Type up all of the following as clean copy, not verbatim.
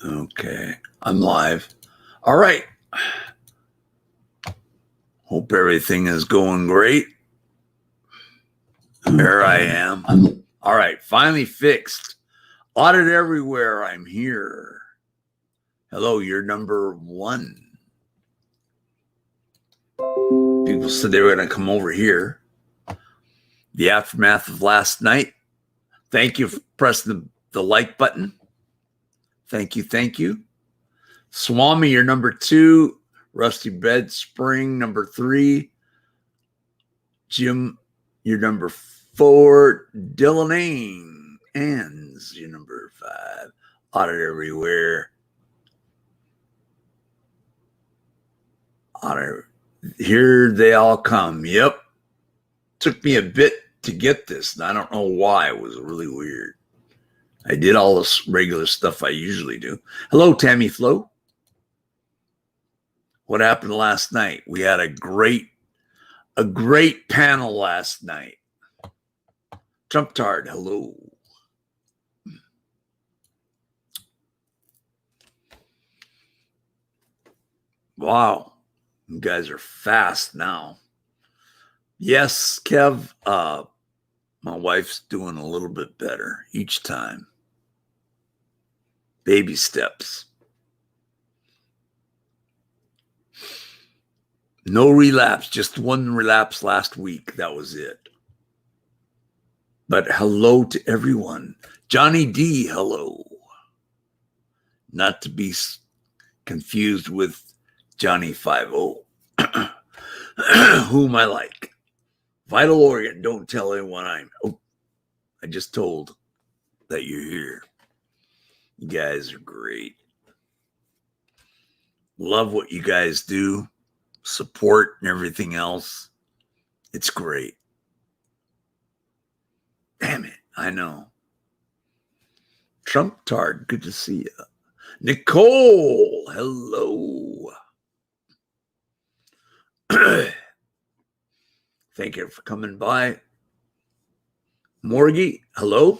Okay, I'm live. All right. Hope everything is going great. There I am. All right, finally fixed. Audit everywhere. I'm here. Hello, you're number 1. People said they were going to come over here. The aftermath of last night. Thank you for pressing the like button. Thank you. Thank you. Swami, you're number 2. Rusty Bed Spring, number 3. Jim, you're number 4. Dylan Anns, you're number 5. Audit everywhere. Audit. Here they all come. Yep. Took me a bit to get this, and I don't know why. It was really weird. I did all this regular stuff I usually do. Hello, Tammy Flo. What happened last night? We had a great panel last night. Trump Tard, hello. Wow, you guys are fast now. Yes, Kev, my wife's doing a little bit better each time. Baby steps. No relapse, just one relapse last week. That was it. But hello to everyone. Johnny D, hello. Not to be confused with Johnny 5-0, whom I like. Vital Organ, don't tell anyone I just told that you're here. You guys are great. Love what you guys do. Support and everything else. It's great. Damn it, I know. Trump Tard, good to see you. Nicole, hello. Thank you for coming by. Morgie, hello.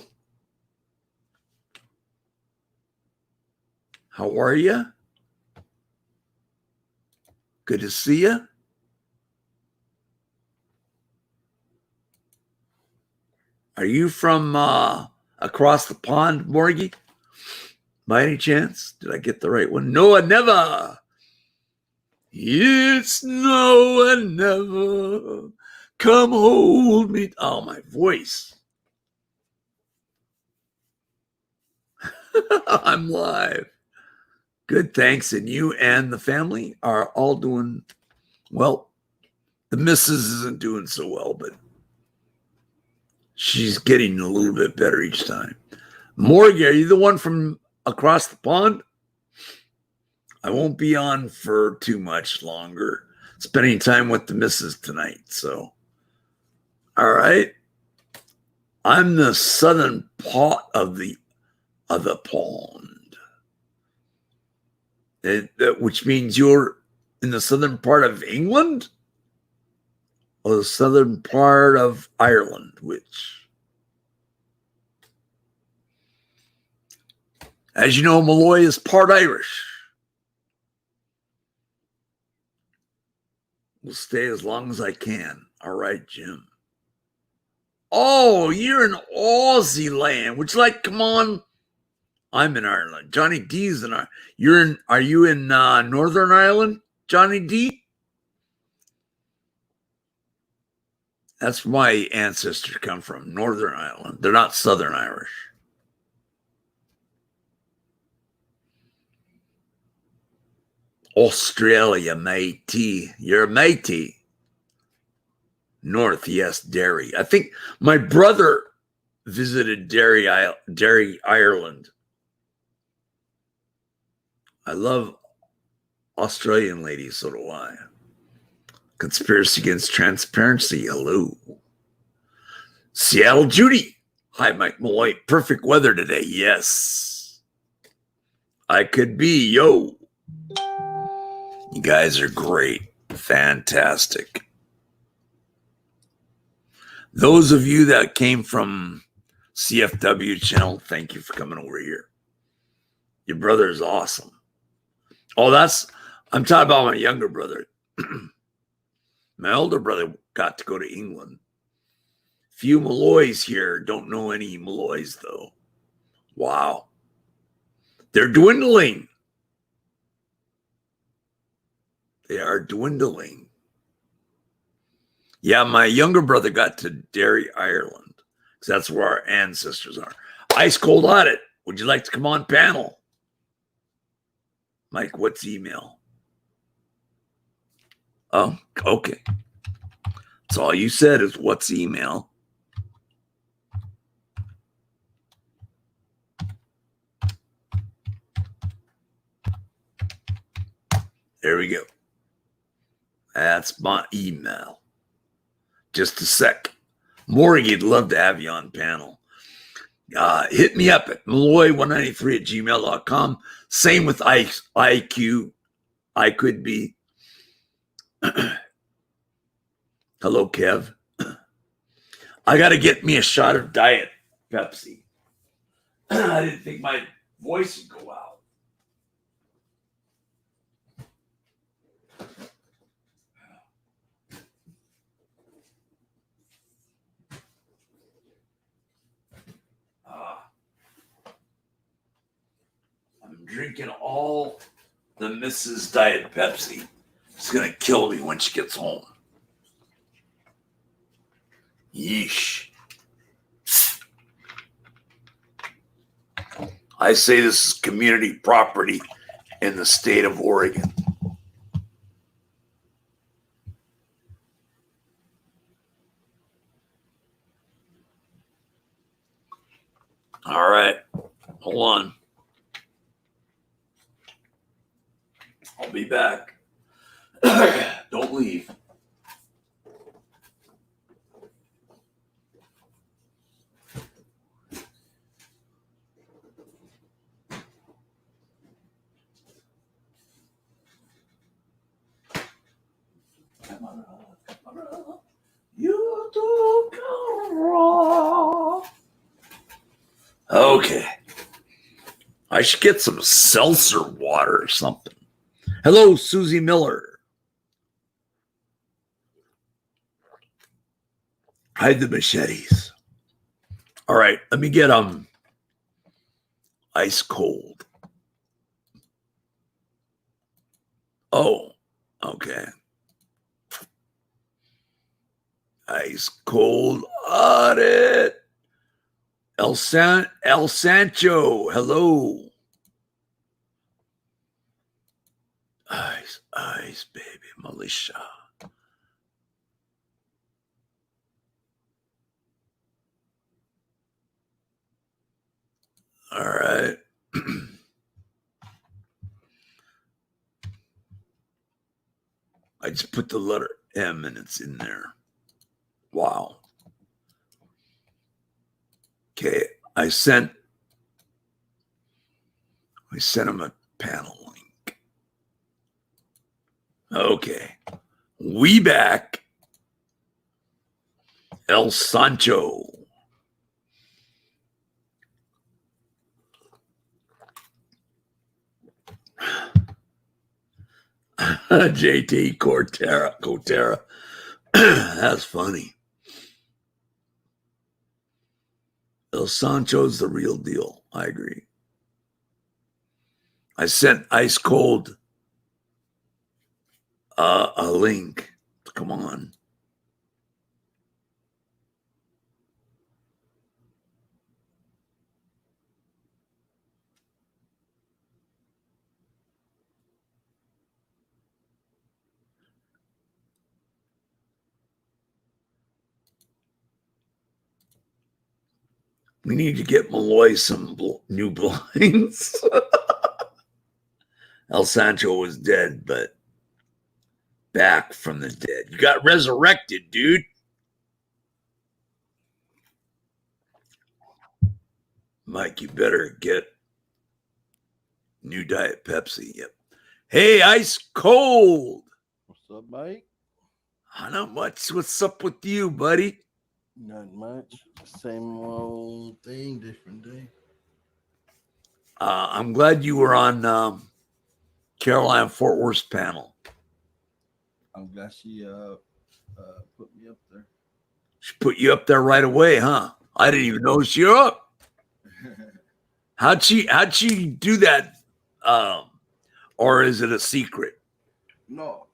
How are you? Good to see you. Are you from across the pond, Morgie? By any chance? Did I get the right one? Noah Never. It's Noah Never. Come hold me. Oh, my voice. I'm live. Good, thanks. And you and the family are all doing well. The missus isn't doing so well, but she's getting a little bit better each time. Morgan, are you the one from across the pond? I won't be on for too much longer. Spending time with the missus tonight. So, all right. I'm the southern part of the pond. Which means you're in the southern part of England or the southern part of Ireland, which, as you know, Malloy is part Irish. Will stay as long as I can. All right, Jim. Oh, you're in Aussie land. Would you like, come on? I'm in Ireland. Johnny D's in Ireland. Are you in Northern Ireland, Johnny D? That's where my ancestors come from, Northern Ireland. They're not Southern Irish. Australia, matey. You're a matey. North, yes, Derry. I think my brother visited Derry, Ireland. I love Australian ladies, so do I. Conspiracy Against Transparency, hello. Seattle Judy. Hi, Mike Malloy. Perfect weather today, yes. I could be, yo. You guys are great. Fantastic. Those of you that came from CFW channel, thank you for coming over here. Your brother is awesome. Oh, I'm talking about my younger brother. My older brother got to go to England. Few Malloys here. Don't know any Malloys, though. Wow. They're dwindling. They are dwindling. Yeah, my younger brother got to Derry, Ireland, because that's where our ancestors are. Ice Cold Audit. Would you like to come on panel? Mike, what's email? Oh, okay. That's all you said is what's email. There we go. That's my email. Just a sec. Morgie'd love to have you on panel. Hit me up at Malloy193@gmail.com. Same with IQ. I could be. Hello, Kev. I got to get me a shot of Diet Pepsi. I didn't think my voice would go out. I'm drinking all the Mrs. Diet Pepsi. It's going to kill me when she gets home. Yeesh. I say this is community property in the state of Oregon. All right. Hold on. I'll be back. Don't leave. You do go wrong. Okay. I should get some seltzer water or something. Hello, Susie Miller. Hide the machetes. All right, let me get ice cold. Oh, okay. Ice cold audit. El Sancho, hello. Ice, baby, militia. All right. I just put the letter M and it's in there. Wow. Okay, I sent him a panel link. Okay. We back. El Sancho. JT Cotera. That's funny. El Sancho's the real deal. I agree. I sent Ice Cold a link. Come on. We need to get Malloy some new blinds. El Sancho was dead, but back from the dead. You got resurrected, dude. Mike, you better get new Diet Pepsi. Yep. Hey, Ice Cold. What's up, Mike? Not much. What's up with you, buddy? Not much. Same old thing, different day. I'm glad you were on Caroline Fort Worth panel. I'm glad she put me up there. She put you up there right away, huh? I didn't even notice you're up. How'd she do that? Or is it a secret? No,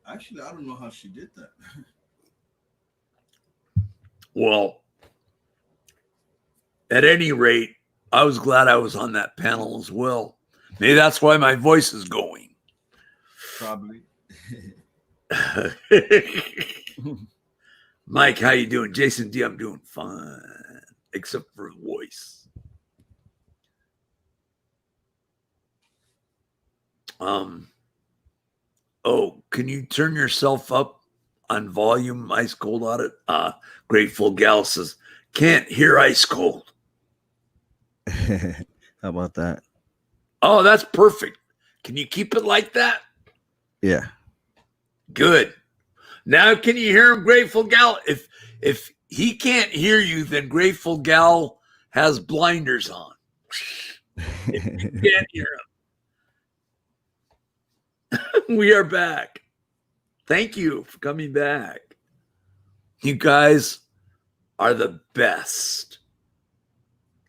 actually, I don't know how she did that. Well, at any rate, I was glad I was on that panel as well. Maybe that's why my voice is going. Probably. Mike, how you doing? Jason D, I'm doing fine, except for voice. Oh, can you turn yourself up on volume? Ice Cold Audit. Grateful Gal says, can't hear Ice Cold. How about that? Oh, that's perfect. Can you keep it like that? Yeah. Good. Now can you hear him, Grateful Gal? If he can't hear you, then Grateful Gal has blinders on. If you can't hear him. We are back. Thank you for coming back. You guys are the best.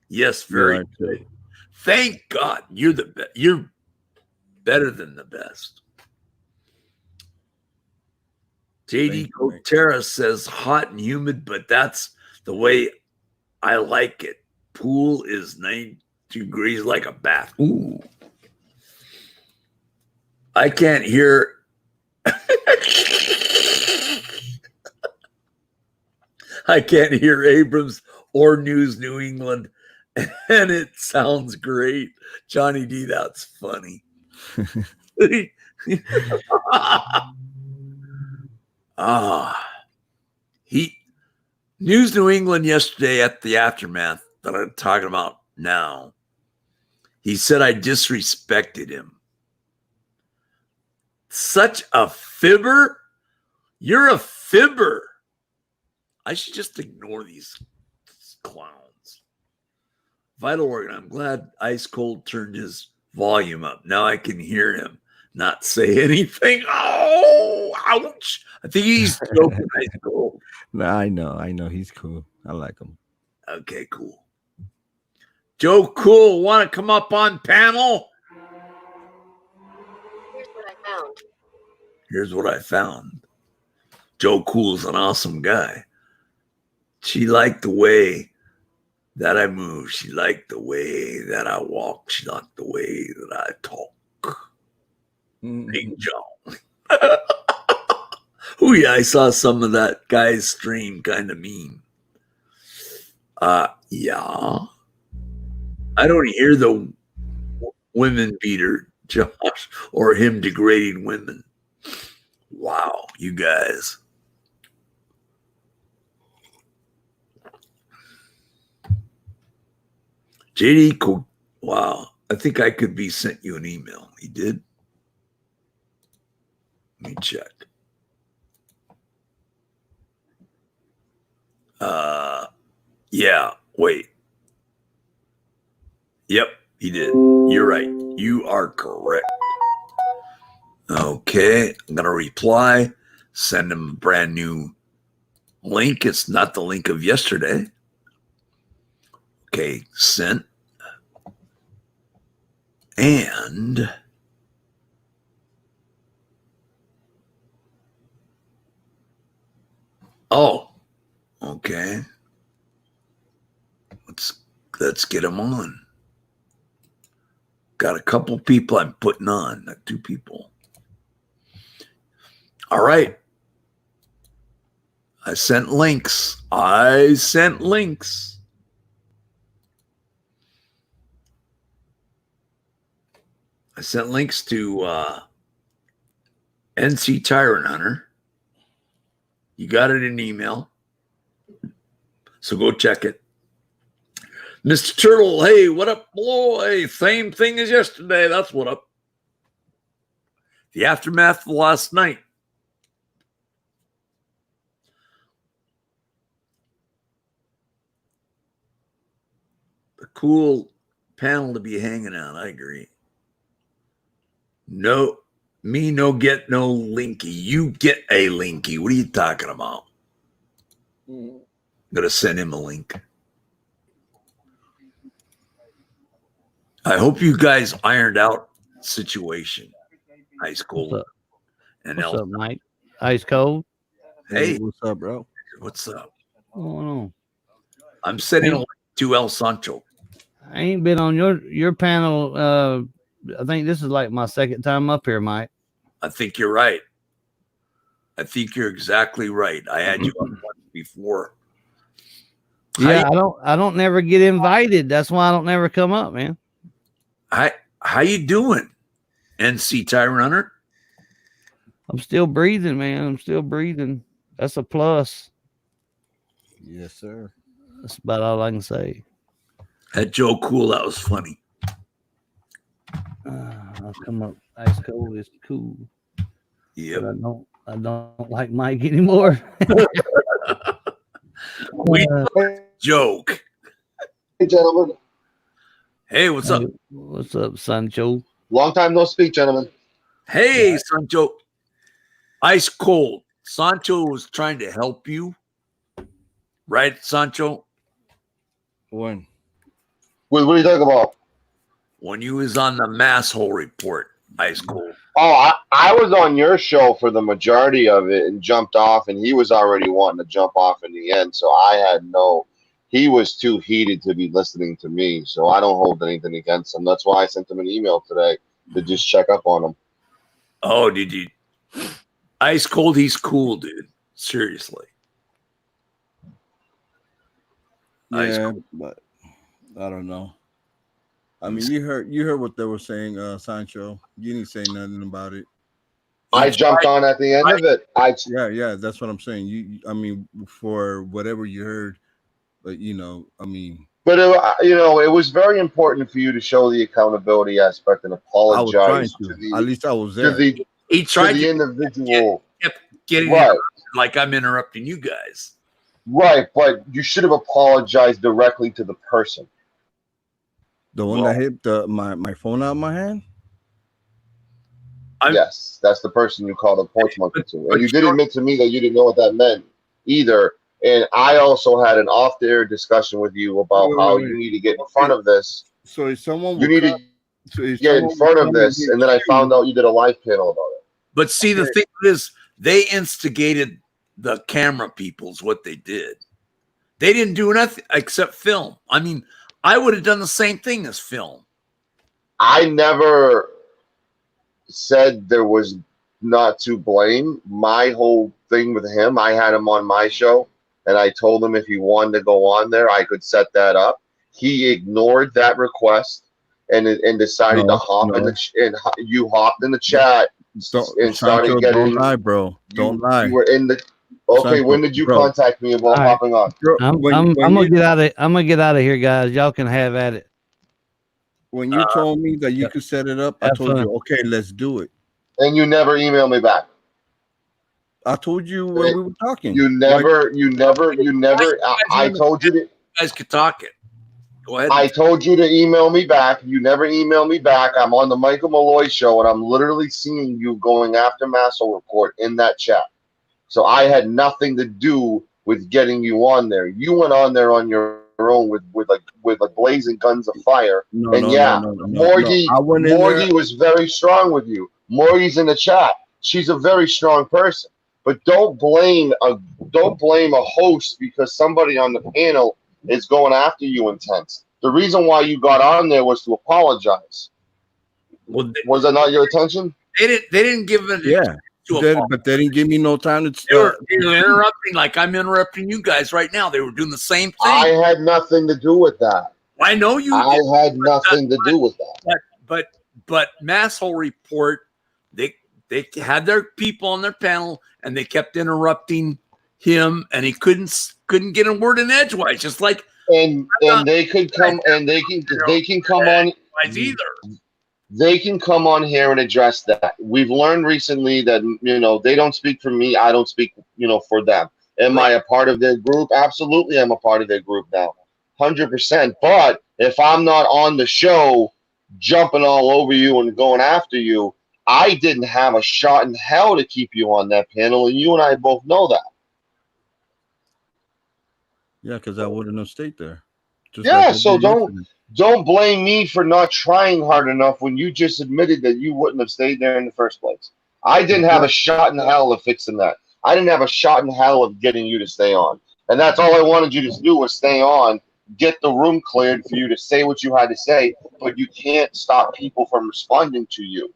Yes, very good. Thank God you're the best. You're better than the best. JD Cotera says hot and humid, but that's the way I like it. Pool is 92 degrees like a bath. Ooh. I can't hear. I can't hear Abrams or News New England, and it sounds great. Johnny D, that's funny. News New England yesterday at the aftermath that I'm talking about now, he said I disrespected him. Such a fibber. You're a fibber. I should just ignore these clowns. Vital Organ, I'm glad Ice Cold turned his volume up. Now I can hear him not say anything. Oh, ouch. I think he's joking. Ice Cold. No, I know. He's cool. I like him. Okay, cool. Joe Cool, want to come up on panel? Here's what I found. Joe Cool's an awesome guy. She liked the way that I move. She liked the way that I walk. She liked the way that I talk. Big John. Oh yeah, I saw some of that guy's stream, kind of mean. Yeah. I don't hear the women beater, Josh, or him degrading women. Wow, you guys. JD, wow. I think I could be sent you an email. He did? Let me check. Yeah, wait. Yep, he did. You're right. You are correct. Okay, I'm going to reply, send him a brand new link. It's not the link of yesterday. Okay, sent. And oh, okay. Let's get him on. Got a couple people I'm putting on, not two people. All right. I sent links. I sent links to NC Tyrant Hunter. You got it in email. So go check it. Mr. Turtle, hey, what up, boy? Same thing as yesterday. That's what up. The aftermath of last night. The cool panel to be hanging out. I agree. No, me no get no linky. You get a linky. What are you talking about? I'm gonna send him a link. I hope you guys ironed out situation. Ice cold. What's up? And What's El, up, Mike? Ice cold. hey, what's up, bro? what's up? What's going on? I'm sending a link to El Sancho. I ain't been on your panel. I think this is like my second time up here, Mike. I think you're right. I think you're exactly right. I had you up once before. Yeah, I don't never get invited. That's why I don't never come up, man. How you doing, NC Tie Runner? I'm still breathing, man. I'm still breathing. That's a plus. Yes, sir. That's about all I can say. That Joe Cool, that was funny. I'll come up. Ice cold is cool. Yep. But I don't like Mike anymore. We joke. Hey, gentlemen. Hey, what's up? What's up, Sancho? Long time no speak, gentlemen. Hey, Sancho. Ice cold. Sancho was trying to help you. Right, Sancho? When? What are you talking about? When you was on the mass hole report, Ice cold. Oh, I was on your show for the majority of it and jumped off, and he was already wanting to jump off in the end. So he was too heated to be listening to me. So I don't hold anything against him. That's why I sent him an email today to just check up on him. Oh, did you? Ice cold, he's cool, dude. Seriously. Ice Yeah, cold. but I don't know. I mean, you heard what they were saying, Sancho. You didn't say nothing about it. I jumped on at the end of it. Yeah, that's what I'm saying. I mean, for whatever you heard, but I mean, But it was very important for you to show the accountability aspect and I was trying apologize to. to the At least I was to there. the He to tried the to individual. kept getting Right. interrupted like I'm interrupting you guys. Right, but you should have apologized directly to the person. The one Well- that hit my phone out of my hand. Yes, that's the person you called a porch monkey to. but And you you did don't- admit to me that you didn't know what that meant either. And I also had an off-the-air discussion with you about how you need to get in front of this. So if someone You would need to get in front of this. And then I found out you did a live panel about it. But see, the thing is, they instigated the camera people's what they did. They didn't do nothing except film. I mean, I would have done the same thing as film. I never said there was not to blame. My whole thing with him, I had him on my show, and I told him if he wanted to go on there, I could set that up. He ignored that request and decided to hop in and you hopped in the chat and started Sancho, getting. don't lie, bro. Don't lie. You were in the. Okay, Sancho, when did you bro. contact me about All right. hopping on? Bro, I'm when gonna you- get out of here, guys. Y'all can have at it. When you told me that you could set it up, I have told fun. you, okay, let's do it. And you never emailed me back. I told you when we were talking. You never. I told you to. You guys could talk it. Go ahead. I told you to email me back. You never emailed me back. I'm on the Michael Malloy show, and I'm literally seeing you going after Massel Report in that chat. So I had nothing to do with getting you on there. You went on there on your own with blazing guns of fire. No, Morgie, I went in Morgie there. was very strong with you. Morgie's in the chat. She's a very strong person. But don't blame a host because somebody on the panel is going after you intense. The reason why you got on there was to apologize. Well, Was that not your intention? they didn't give it. Yeah, to but they didn't give me no time to. they were interrupting like I'm interrupting you guys right now. They were doing the same thing. I had nothing to do with that. I know you I did, had nothing to do with that. but Masshole Report, they had their people on their panel and they kept interrupting him, and he couldn't get a word in edgewise, just like And they could come and they can come on. either. They can come on here and address that. We've learned recently that they don't speak for me. I don't speak for them. Am I a part of their group? Absolutely, I'm a part of their group now. 100%. But if I'm not on the show jumping all over you and going after you, I didn't have a shot in hell to keep you on that panel, and you and I both know that. Yeah, because I wouldn't have stayed there. Just Yeah, like I so did yesterday. don't blame me for not trying hard enough when you just admitted that you wouldn't have stayed there in the first place. I didn't have a shot in hell of fixing that. I didn't have a shot in hell of getting you to stay on. And that's all I wanted you to do was stay on, get the room cleared for you to say what you had to say, but you can't stop people from responding to you.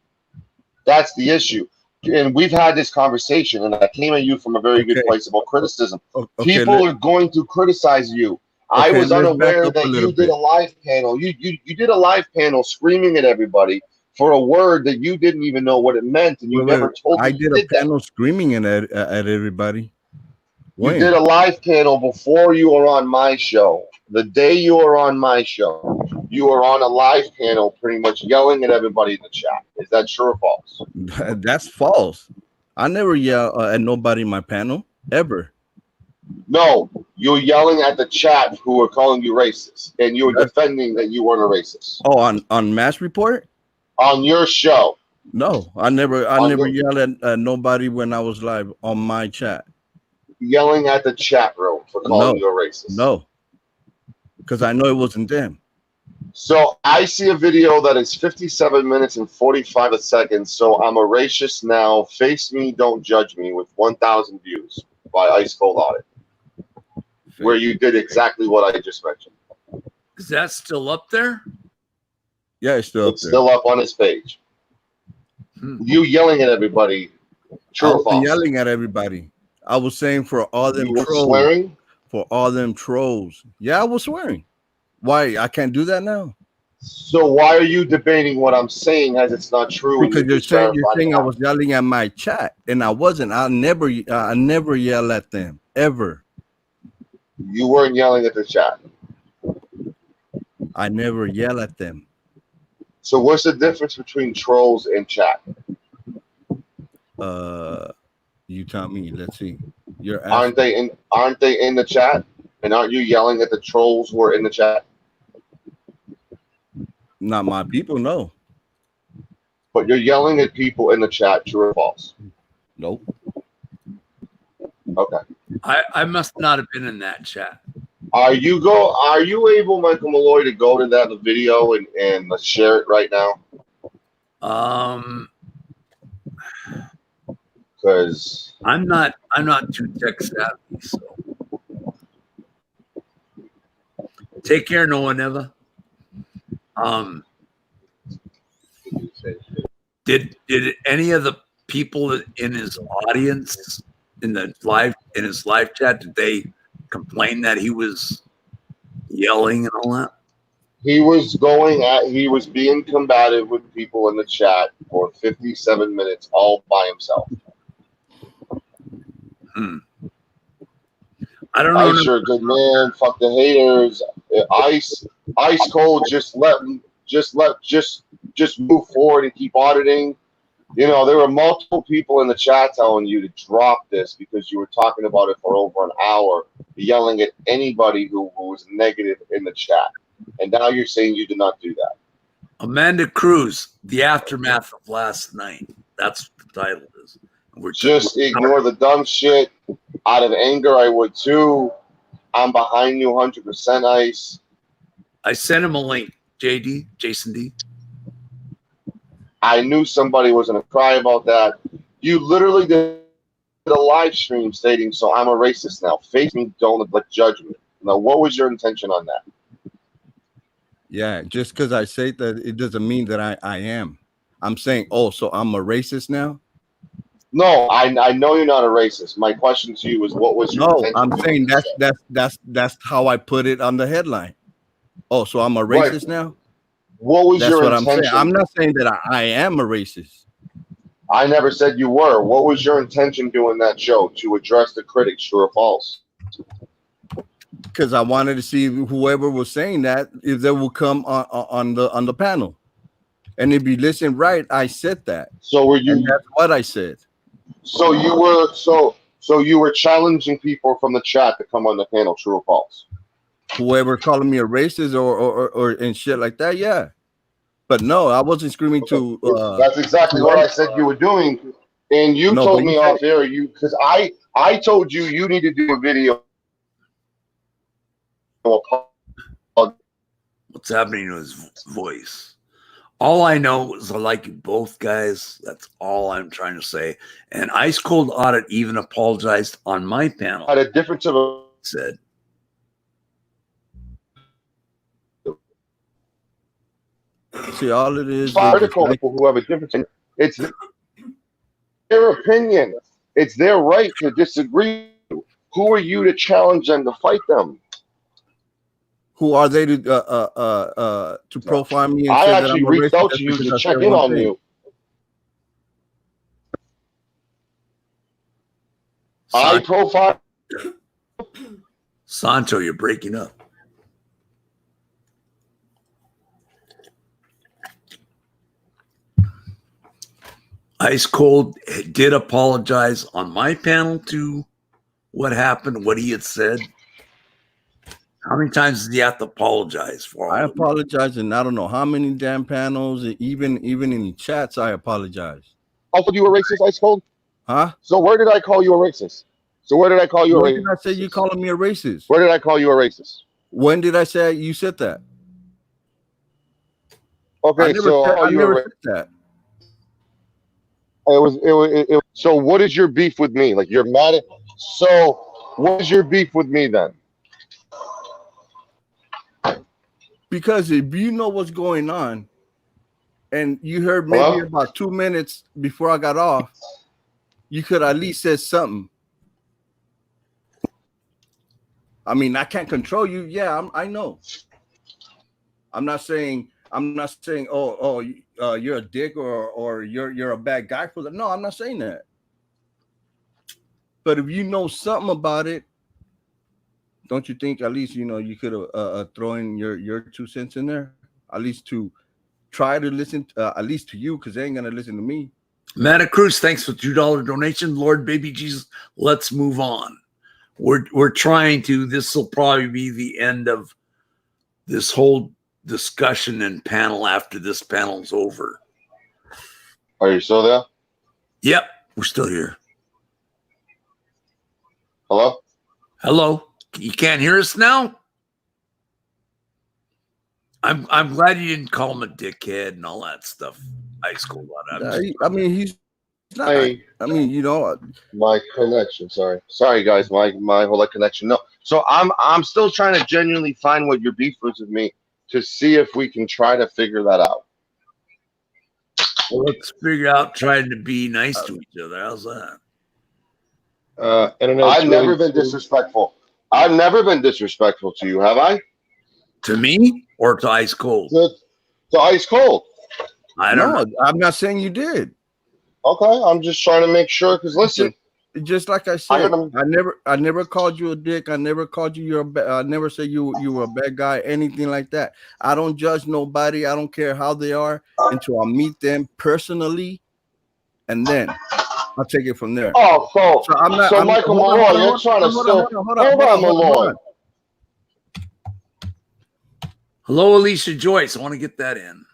That's the issue. And we've had this conversation, and I came at you from a very good place about criticism. Okay, People are going to criticize you. I Okay, was let's back unaware up a that little you did bit. a live panel. You did a live panel screaming at everybody for a word that you didn't even know what it meant, and you never told me I you did a that. panel screaming at everybody. You When? did a live panel before you were on my show. The day you were on my show, you were on a live panel pretty much yelling at everybody in the chat. Is that true or false? That's false. I never yell at nobody in my panel ever. No, you were yelling at the chat who were calling you racist, and you were defending that you weren't a racist. Oh, on Mass Report? On your show. No, I never yelled at nobody when I was live on my chat. Yelling at the chat room for calling you a racist. No, because I know it wasn't them. So I see a video that is 57 minutes and 45 seconds. So I'm a racist now. Face me, don't judge me with 1,000 views by Ice Cold Audit, where you did exactly what I just mentioned. Is that still up there? Yeah, it's still It's still up on his page. You yelling at everybody. True or false? Yelling at everybody. I was saying for all them trolls. Swearing? For all them trolls. Yeah, I was swearing. Why? I can't do that now? So why are you debating what I'm saying as it's not true? Because you're saying I was yelling at my chat, and I wasn't. I never yell at them ever. You weren't yelling at the chat. I never yell at them. So what's the difference between trolls and chat? You tell me. Let's see. Aren't they in the chat? And aren't you yelling at the trolls who are in the chat? Not my people, no. But you're yelling at people in the chat, true or false? Nope. Okay. I must not have been in that chat. Are you able, Michael Malloy, to go to that video and share it right now? Because I'm not too tech savvy, so take care, Noah Neva. Did any of the people in his audience in his live chat, did they complain that he was yelling and all that? he was being combative with people in the chat for 57 minutes all by himself. I don't know. Ice, you're a good man. Fuck the haters. Ice Cold, just move forward and keep auditing. You know, there were multiple people in the chat telling you to drop this because you were talking about it for over an hour, yelling at anybody who was negative in the chat. And now you're saying you did not do that. Amanda Cruz, The Aftermath of Last Night. That's what the title is. We're just ignore the dumb shit. Out of anger, I would too. I'm behind you 100%, Ice. I sent him a link, Jason D. I knew somebody was going to cry about that. You literally did a live stream stating, so I'm a racist now. Face me, don't but judge me. Now, what was your intention on that? Yeah, just because I say that, it doesn't mean that I am. I'm saying, oh, so I'm a racist now? No, I know you're not a racist. My question to you is, what was your intention? No, I'm saying that's how I put it on the headline. Oh, so I'm a racist now? What was your intention? I'm saying. I'm not saying that I am a racist. I never said you were. What was your intention doing that show? To address the critics, true or false? Because I wanted to see whoever was saying that, if they will come on the panel. And if you listen right, I said that. So were you? And that's what I said. So you were challenging people from the chat to come on the panel, true or false? whoever calling me a racist or and shit like that. Yeah, but no, I wasn't screaming to. That's exactly what I said you were doing, and you No, told but me you off air. You because I told you you need to do a video. What's happening to his voice? All I know is I like you both guys. That's all I'm trying to say. And Ice Cold Audit even apologized on my panel. Had a difference of Said, see, all it is article like, people who have a difference. It's their opinion. It's their right to disagree. Who are you to challenge them, to fight them? who are they to profile me and I say that actually I'm a reached racist out just to you because to I check said in one on thing? you. I profile. Sancho, you're breaking up. Ice Cold did apologize on my panel to what happened, what he had said. How many times did he have to apologize for? I apologize, and I don't know how many damn panels, even in the chats, I apologize. I called you a racist, Ice Cold. Huh? So where did I call you a racist? So where did I call you a When racist? did I say you calling me a racist? Where did I call you a racist? When did I say you said that? Okay, so I never said that. it was. So what is your beef with me? Like you're mad at. So what is your beef with me then? Because if you know what's going on, and you heard maybe Hello? about 2 minutes before I got off, you could at least say something. I mean, I can't control you. Yeah, I know. I'm not saying. Oh, you're a dick or you're a bad guy for that. No, I'm not saying that. But if you know something about it, don't you think at least you could have thrown your 2 cents in there, at least to try to listen, at least to you, because they ain't gonna listen to me. Mata Cruz, thanks for $2 donation. Lord baby Jesus, let's move on. We're trying to. This will probably be the end of this whole discussion and panel after this panel's over. Are you still there? Yep, we're still here. Hello? Hello, you can't hear us now? I'm glad you didn't call him a dickhead and all that stuff. Ice Cold. I mean, he's not. Hey. I mean, My connection. Sorry, guys. My whole connection. No. So I'm still trying to genuinely find what your beef was with me to see if we can try to figure that out. Well, let's figure out trying to be nice to each other. How's that? I've never been disrespectful. I've never been disrespectful to you, have I? To me or to Ice Cold? To Ice Cold. I don't know. I'm not saying you did. Okay, I'm just trying to make sure. Because listen, just like I said, I never called you a dick. I never called you I never said you were a bad guy, anything like that. I don't judge nobody. I don't care how they are until I meet them personally, and then I'll take it from there. Oh, so I'm not. So Michael Malloy, you're trying to still. Hold on, Malloy. Hello, Alicia Joyce. I want to get that in.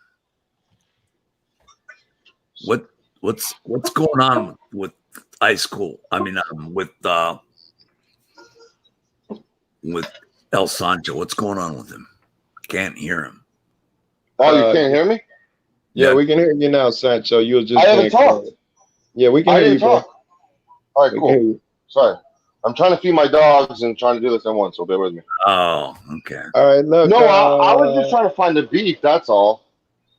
What's going on with Ice Cold? I mean, with El Sancho. What's going on with him? I can't hear him. Oh, you can't hear me? Yeah, we can hear you now, Sancho. You were just. I haven't talked. Yeah, we can hear you. Talk. All right, cool. Sorry, I'm trying to feed my dogs and trying to do this at once, so bear with me. Oh, okay. All right, look. No, I was just trying to find the beef. That's all.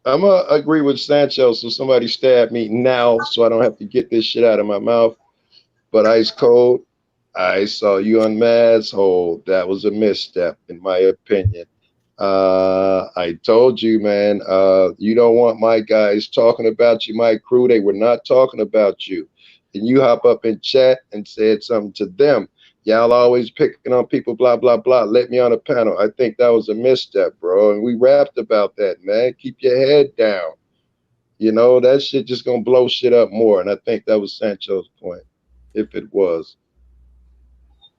I'm gonna agree with Sancho. So somebody stab me now, so I don't have to get this shit out of my mouth. But Ice Cold, I saw you on Mad's Hole. That was a misstep, in my opinion. I told you, man. You don't want my guys talking about you, my crew. They were not talking about you. And you hop up in chat and said something to them. Y'all always picking on people, blah, blah, blah. Let me on a panel. I think that was a misstep, bro. And we rapped about that, man. Keep your head down. You know, that shit just going to blow shit up more. And I think that was Sancho's point, if it was.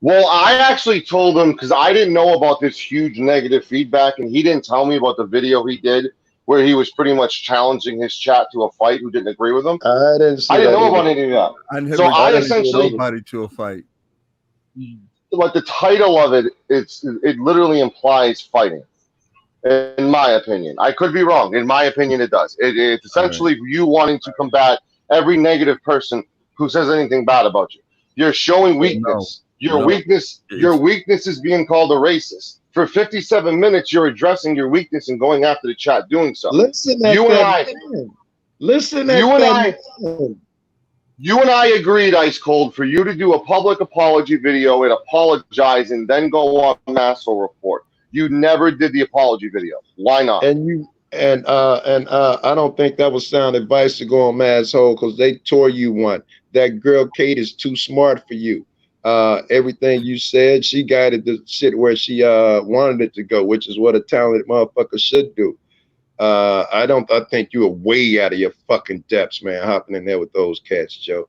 Well, I actually told him because I didn't know about this huge negative feedback, and he didn't tell me about the video he did where he was pretty much challenging his chat to a fight who didn't agree with him. I didn't see I didn't that know either. about any of that. I never So I challenged essentially, nobody to a fight. like the title of it, it literally implies fighting. In my opinion, I could be wrong. In my opinion, it does. It's essentially you wanting to combat every negative person who says anything bad about you. You're showing weakness. Your weakness is being called a racist. For 57 minutes, you're addressing your weakness and going after the chat, doing so. Listen at You and that I- man. Listen at You and that man. You and I agreed, Ice Cold, for you to do a public apology video and apologize and then go on Masshole Report. You never did the apology video. Why not? And I don't think that was sound advice to go on Masshole because they tore you one. That girl Kate is too smart for you. Everything you said, she guided the shit where she wanted it to go, which is what a talented motherfucker should do. I think you are way out of your fucking depths, man, hopping in there with those cats, Joe.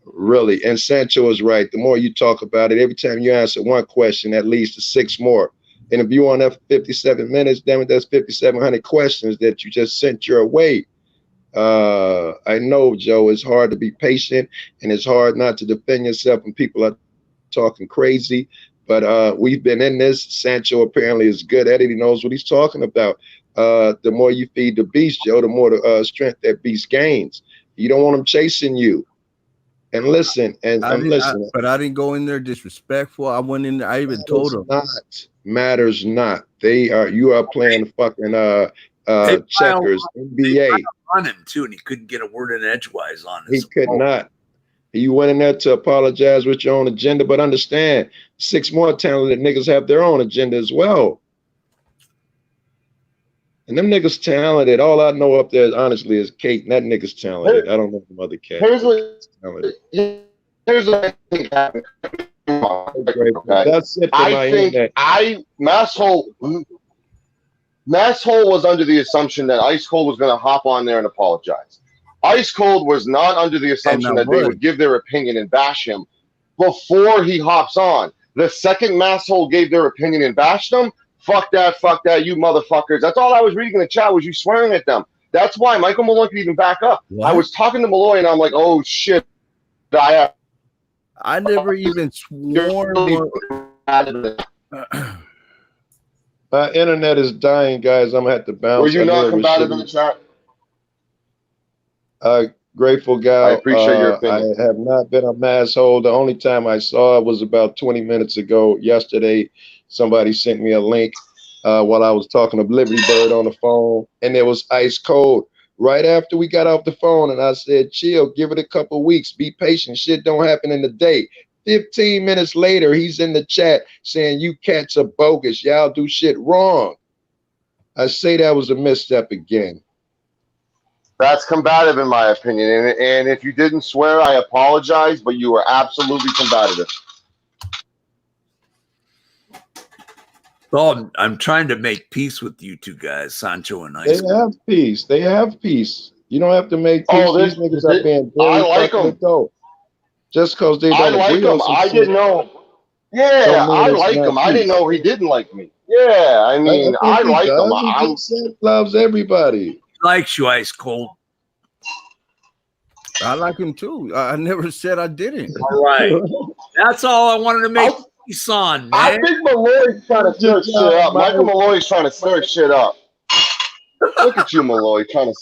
Really. And Sancho is right. The more you talk about it, every time you answer one question, that leads to 6 more. And if you on that 57 minutes, damn it, that's 5,700 questions that you just sent your way. I know, Joe, it's hard to be patient and it's hard not to defend yourself when people are talking crazy. But we've been in this. Sancho apparently is good at it. He knows what he's talking about. The more you feed the beast, Joe, the more the strength that beast gains. You don't want him chasing you. And listen, But I didn't go in there disrespectful. I went in there. I even told him. Matters not. You are playing fucking checkers, NBA. On him too, and he couldn't get a word in edgewise on He his could not. You went in there to apologize with your own agenda, but understand 6 more talented niggas have their own agenda as well. And them niggas talented. All I know up there, honestly, is Kate, and that nigga's talented. I don't know the other cat. Here's what I think happened. Okay. That's it. I think Masshole was under the assumption that Ice Cold was going to hop on there and apologize. Ice Cold was not under the assumption that they would give their opinion and bash him before he hops on. The second Masshole gave their opinion and bashed them, fuck that, you motherfuckers. That's all I was reading in the chat was you swearing at them. That's why Michael Malloy could even back up. What? I was talking to Malloy and I'm like, oh shit. I never even swore. My internet is dying, guys. I'm gonna have to bounce. Were you not combative in the chat? Grateful gal. I appreciate your opinion. I have not been a Masshole. The only time I saw it was about 20 minutes ago. Yesterday, somebody sent me a link while I was talking to Liberty Bird on the phone, and it was Ice Cold. Right after we got off the phone, and I said, chill, give it a couple weeks, be patient. Shit don't happen in a day. 15 minutes later, he's in the chat saying, you cats are bogus. Y'all do shit wrong. I say that was a misstep again. That's combative in my opinion. And if you didn't swear, I apologize, but you were absolutely combative. Well, I'm trying to make peace with you two guys, Sancho and Ice. They have peace. They have peace. You don't have to make peace. These niggas are being I like them. Just because they don't I like them. I didn't know. Yeah, I like him. I didn't know he didn't like me. Yeah, I mean, I like him. He loves everybody. He likes you, Ice Cold. I like him too. I never said I didn't. All right. That's all I wanted to make peace on, man. I think Malloy's trying to stir shit up. Michael Malloy's trying to stir shit up. Look at you, Malloy, trying to.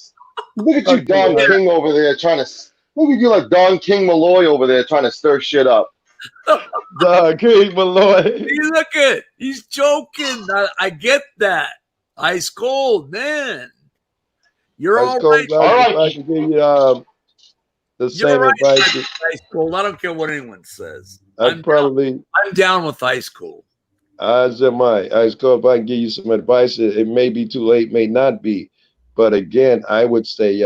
Look at you, Don King over there trying to. Look at you like Don King Malloy over there trying to stir shit up. Don King Malloy. Hey, look at, he's joking. I get that. Ice Cold, man. You're all right. All right. I can give you the same advice. Ice Cold. I don't care what anyone says. I'm down with Ice Cold. As am I. Ice Cold, if I can give you some advice, it may be too late, may not be. But again, I would say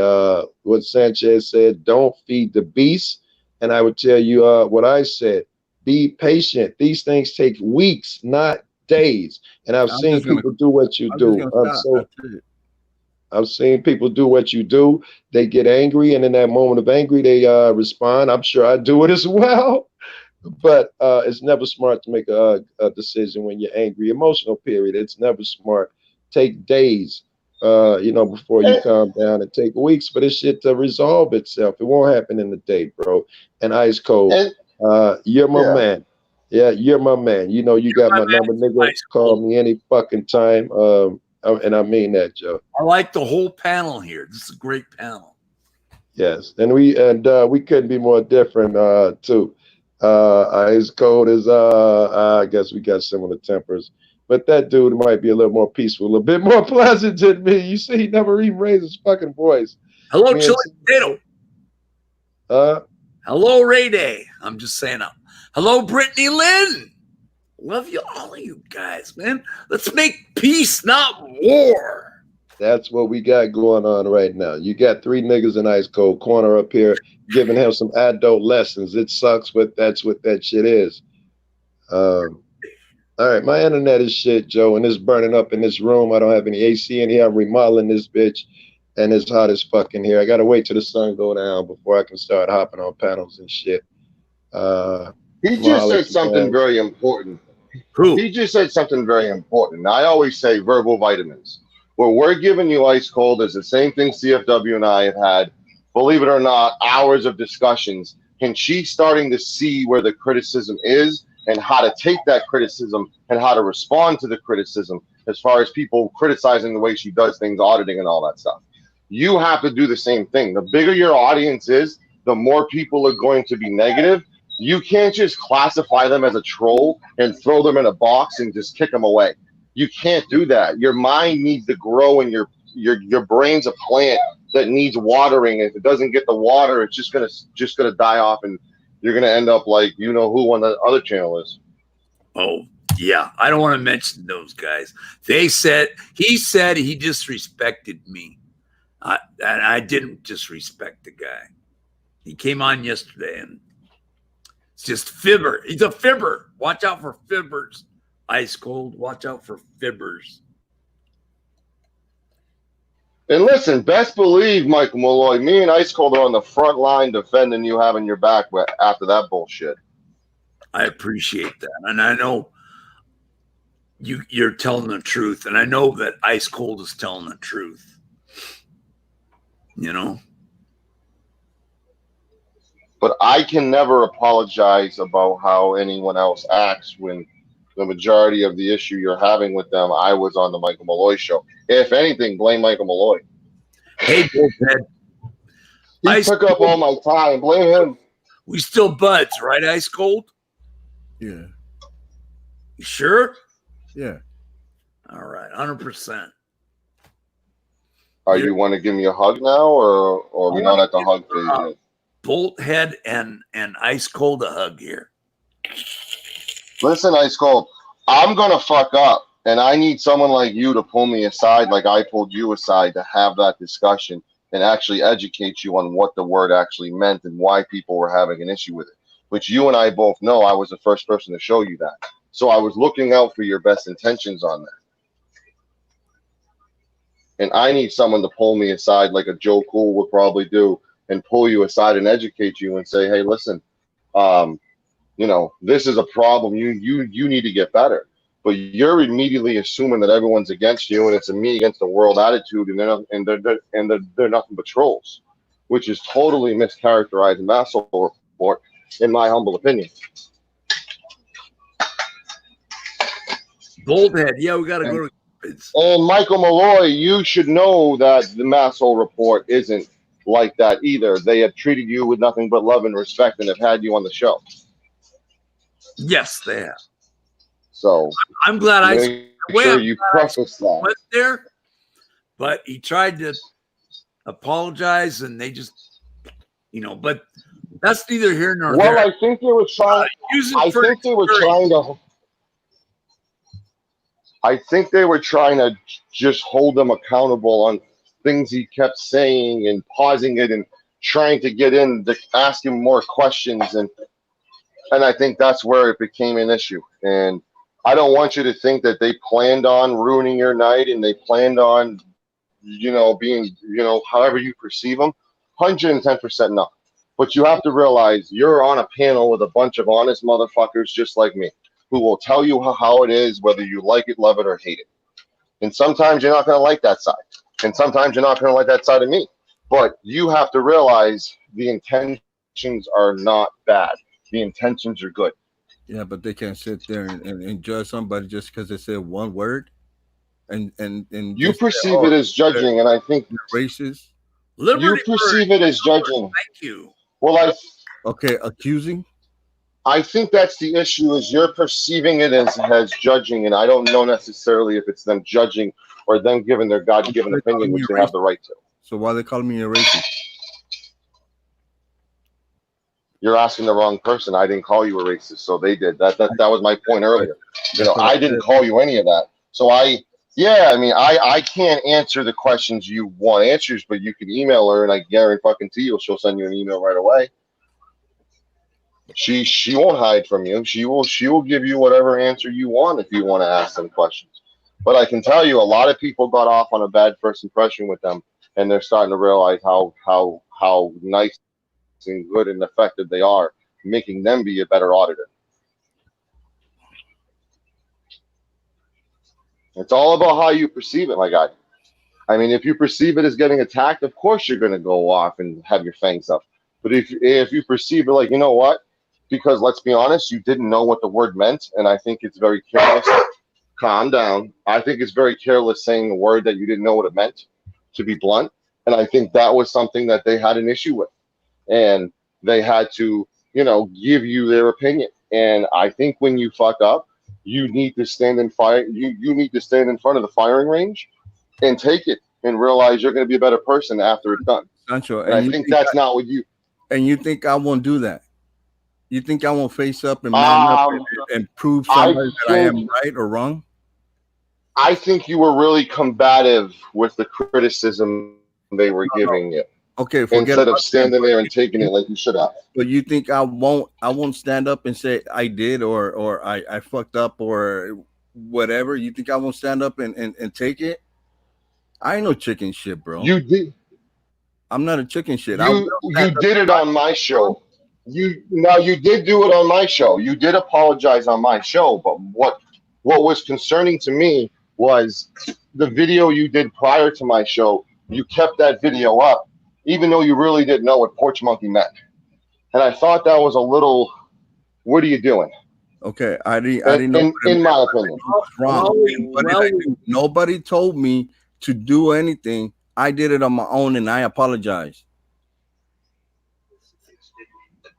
what Sanchez said, don't feed the beast. And I would tell you what I said, be patient. These things take weeks, not days. And I've seen people do what you do. I've seen people do what you do. They get angry. And in that moment of anger, they respond. I'm sure I do it as well. But it's never smart to make a decision when you're angry. Emotional period. It's never smart. Take days, before you calm down, and take weeks for this shit to resolve itself. It won't happen in a day, bro. And Ice Cold, you're my man. Yeah, you're my man. You know you got my number, nigga. Call me any fucking time. And I mean that, Joe. I like the whole panel here. This is a great panel. Yes, and we couldn't be more different too. Ice Cold is I guess we got similar tempers, but that dude might be a little more peaceful, a bit more pleasant than me. You see, he never even raised his fucking voice. Hello, Chili Potato. Hello, Ray Day. I'm just saying. Hello, Brittany Lynn. Love you, all of you guys, man. Let's make peace, not war. That's what we got going on right now. You got three niggas in Ice Cold corner up here giving him some adult lessons. It sucks, but that's what that shit is. All right, my internet is shit, Joe, and it's burning up in this room. I don't have any AC in here. I'm remodeling this bitch, and it's hot as fuck in here. I gotta wait till the sun go down before I can start hopping on panels and shit. He just said something very important. Who? He just said something very important. I always say verbal vitamins. What we're giving you, Ice Cold, is the same thing CFW and I have had, believe it or not, hours of discussions. And she's starting to see where the criticism is and how to take that criticism and how to respond to the criticism as far as people criticizing the way she does things, auditing and all that stuff. You have to do the same thing. The bigger your audience is, the more people are going to be negative. You can't just classify them as a troll and throw them in a box and just kick them away. You can't do that. Your mind needs to grow, and your brain's a plant that needs watering. If it doesn't get the water, it's just gonna die off, and you're gonna end up like you know who on the other channel is. Oh yeah, I don't want to mention those guys. He said he disrespected me, and I didn't disrespect the guy. He came on yesterday, and it's just fibber. He's a fibber. Watch out for fibbers. Ice Cold, watch out for fibbers. And listen, best believe, Michael Malloy, me and Ice Cold are on the front line defending you, having your back after that bullshit. I appreciate that. And I know you're telling the truth. And I know that Ice Cold is telling the truth. You know? But I can never apologize about how anyone else acts when the majority of the issue you're having with them, I was on the Michael Malloy show. If anything, blame Michael Malloy. Hey, Bullhead. He took up all my time. Blame him. We still buds, right, Ice Cold? Yeah. You sure? Yeah. All right, 100%. You want to give me a hug now, or are we not at the hug phase yet? Bolthead and Ice Cold a hug here. Listen, Ice Cold, I'm going to fuck up, and I need someone like you to pull me aside like I pulled you aside to have that discussion and actually educate you on what the word actually meant and why people were having an issue with it, which you and I both know I was the first person to show you that. So I was looking out for your best intentions on that. And I need someone to pull me aside like a Joe Cool would probably do and pull you aside and educate you and say, hey, listen, this is a problem. You need to get better. But you're immediately assuming that everyone's against you and it's a me against the world attitude, and they're nothing but trolls, which is totally mischaracterized Maslow report, in my humble opinion. Bolthead, yeah, we got to go to. And Michael Malloy, you should know that the Maslow report isn't like that either. They have treated you with nothing but love and respect and have had you on the show. Yes, they have. So I'm glad you preface that. Went there, but he tried to apologize, and they just, but that's neither here nor there. Well, I think they were trying. I think they were trying to just hold him accountable on things he kept saying and pausing it and trying to get in to ask him more questions, and I think that's where it became an issue. And I don't want you to think that they planned on ruining your night and they planned on, being, however you perceive them. 110% no. But you have to realize you're on a panel with a bunch of honest motherfuckers just like me, who will tell you how it is, whether you like it, love it, or hate it. And sometimes you're not going to like that side. And sometimes you're not going to like that side of me. But you have to realize the intentions are not bad. The intentions are good. Yeah, but they can't sit there and judge somebody just because they said one word. And You perceive it as judging, and I think racist. Liberty you perceive it as judging. Thank you. Well, Okay, accusing. I think that's the issue, is you're perceiving it as judging, and I don't know necessarily if it's them judging or them giving their God-given opinion, which they have the right to. So why they calling me a racist? You're asking the wrong person. I didn't call you a racist, so they did. That was my point earlier. You know, I didn't call you any of that. So I can't answer the questions you want answers, but you can email her, and I guarantee you she'll send you an email right away. She won't hide from you. She will give you whatever answer you want if you want to ask them questions. But I can tell you, a lot of people got off on a bad first impression with them, and they're starting to realize how nice and good and effective they are, making them be a better auditor. It's all about how you perceive it, my guy. I mean, if you perceive it as getting attacked, of course you're going to go off and have your fangs up. But if you perceive it like, you know what? Because let's be honest, you didn't know what the word meant, and I think it's very careless. Calm down. I think it's very careless saying a word that you didn't know what it meant, to be blunt. And I think that was something that they had an issue with. And they had to, give you their opinion. And I think when you fuck up, you need to stand in fire. You need to stand in front of the firing range and take it and realize you're going to be a better person after it's done. Sancho, and I think that's not what you. And you think I won't do that? You think I won't face up and man up and prove somebody that I am right or wrong? I think you were really combative with the criticism they were giving you. Okay, instead of standing there and taking it like you should have. But you think I won't stand up and say I did or I fucked up or whatever? You think I won't stand up and take it? I ain't no chicken shit, bro. You did. I'm not a chicken shit. You did it on my show. You did do it on my show. You did apologize on my show, but what was concerning to me was the video you did prior to my show. You kept that video up, even though you really didn't know what Porch Monkey meant. And I thought that was a little, what are you doing? Okay, I didn't know. In my opinion. Wrong. Nobody told me to do anything. I did it on my own, and I apologize.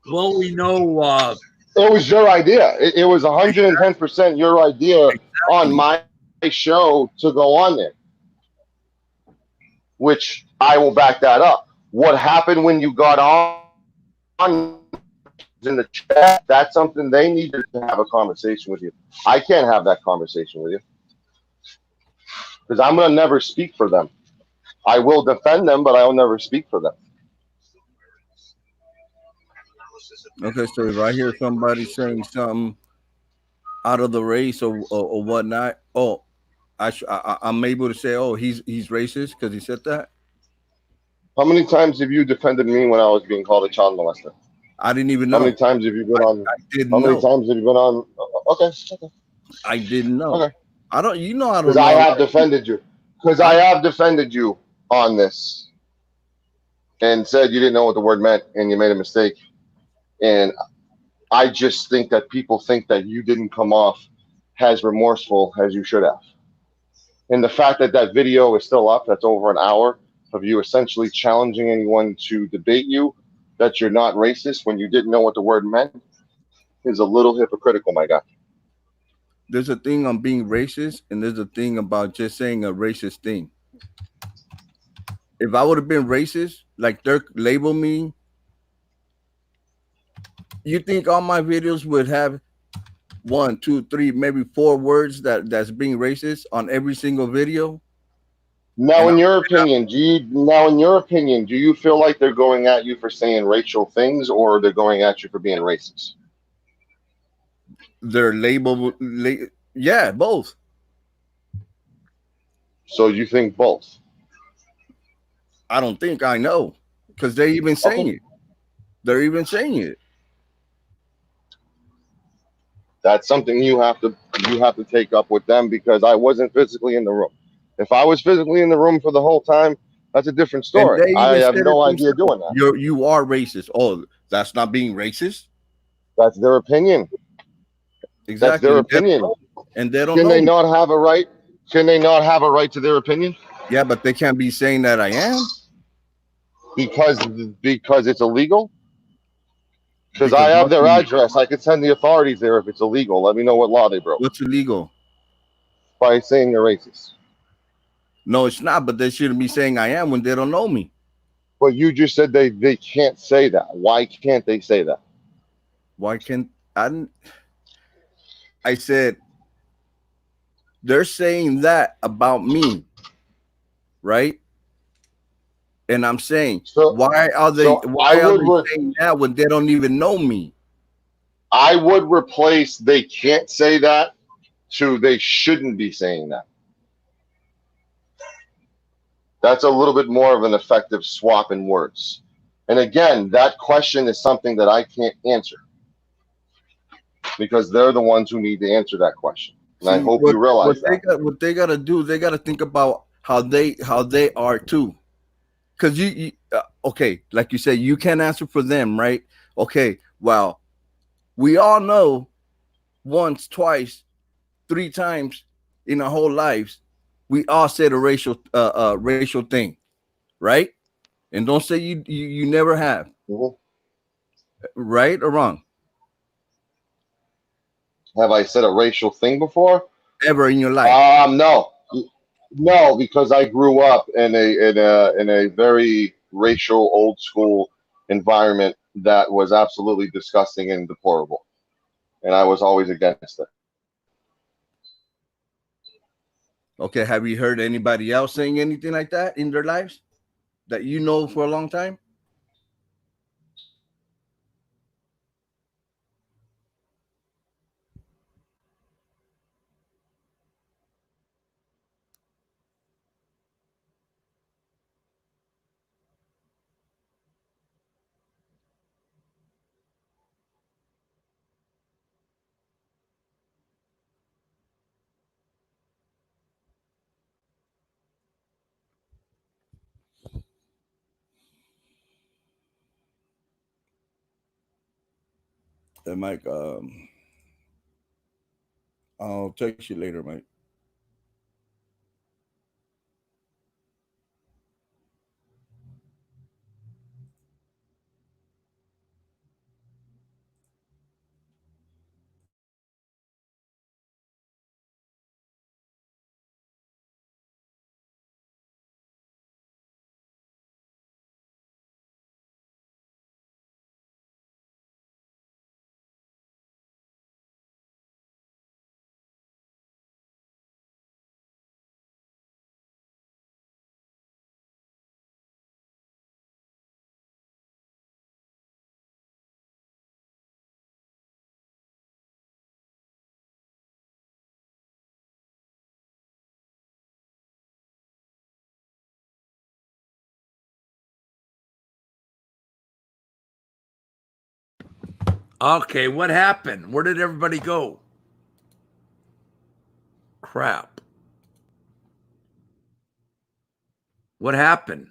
Well, we know it was your idea. It was 110% your idea on my show to go on there, which I will back that up. What happened when you got on in the chat, that's something they needed to have a conversation with you. I can't have that conversation with you because I'm going to never speak for them. I will defend them, but I will never speak for them. Okay, so if I hear somebody saying something out of the race or whatnot, I'm able to say, oh, he's racist because he said that. How many times have you defended me when I was being called a child molester? I didn't even know. How many times have you been on? I didn't know. How many times have you been on? Okay. I didn't know. Okay. I don't. Because I have defended you. Because I have defended you on this, and said you didn't know what the word meant and you made a mistake. And I just think that people think that you didn't come off as remorseful as you should have. And the fact that that video is still up, that's over an hour of you essentially challenging anyone to debate you, that you're not racist when you didn't know what the word meant, is a little hypocritical, my guy. There's a thing on being racist, and there's a thing about just saying a racist thing. If I would have been racist, like Dirk labeled me, you think all my videos would have 1, 2, 3, maybe 4 words that's being racist on every single video? Now, in your opinion, do you feel like they're going at you for saying racial things, or they're going at you for being racist? They're labeled, yeah, both. So you think both? I don't think I know, because they even saying it. They're even saying it. That's something you have to take up with them, because I wasn't physically in the room. If I was physically in the room for the whole time, that's a different And story. they I even have said no it idea doing that. You are racist. Oh, that's not being racist. That's their opinion. That's Exactly. their opinion. And they don't Can know. they Me. not have a right? Can they not have a right to their opinion? Yeah, but they can't be saying that I am. Because it's illegal? Because I Because have their address. I could send the authorities there if it's illegal. Let me know what law they broke what's illegal? by saying they're racist. No, it's not. But they shouldn't be saying I am when they don't know me. But you just said they can't say that. Why can't they say that? Why can't I said they're saying that about me, right? And I'm saying, So why are they saying that when they don't even know me? I would replace they can't say that to they shouldn't be saying that. That's a little bit more of an effective swap in words. And again, that question is something that I can't answer, because they're the ones who need to answer that question. And I hope you realize that. What they gotta do, they gotta think about how they are too. Because you okay, like you said, you can't answer for them, right? Okay, well, we all know once, twice, 3 times in our whole lives, we all said a racial thing, right? And don't say you never have, right or wrong? Have I said a racial thing before? Ever in your life? No, because I grew up in a very racial, old school environment that was absolutely disgusting and deplorable, and I was always against it. Okay, have you heard anybody else saying anything like that in their lives that you know for a long time? Mike, I'll text you later, Mike. Okay, what happened? Where did everybody go? Crap. What happened?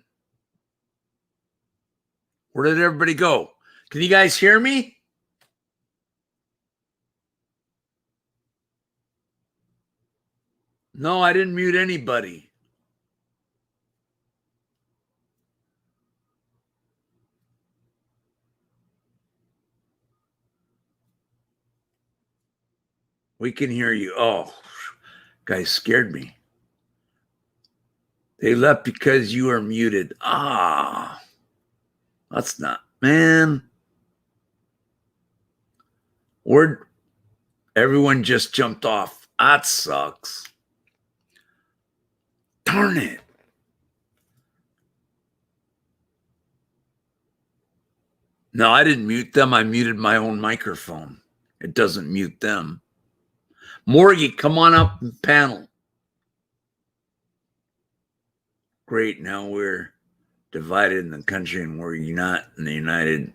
Where did everybody go? Can you guys hear me? No, I didn't mute anybody. We can hear you. Oh, guys scared me. They left because you are muted. Ah, that's not, man. Where everyone just jumped off. That sucks. Darn it. No, I didn't mute them. I muted my own microphone. It doesn't mute them. Morgie, come on up and panel. Great. Now we're divided in the country and we're not in the United.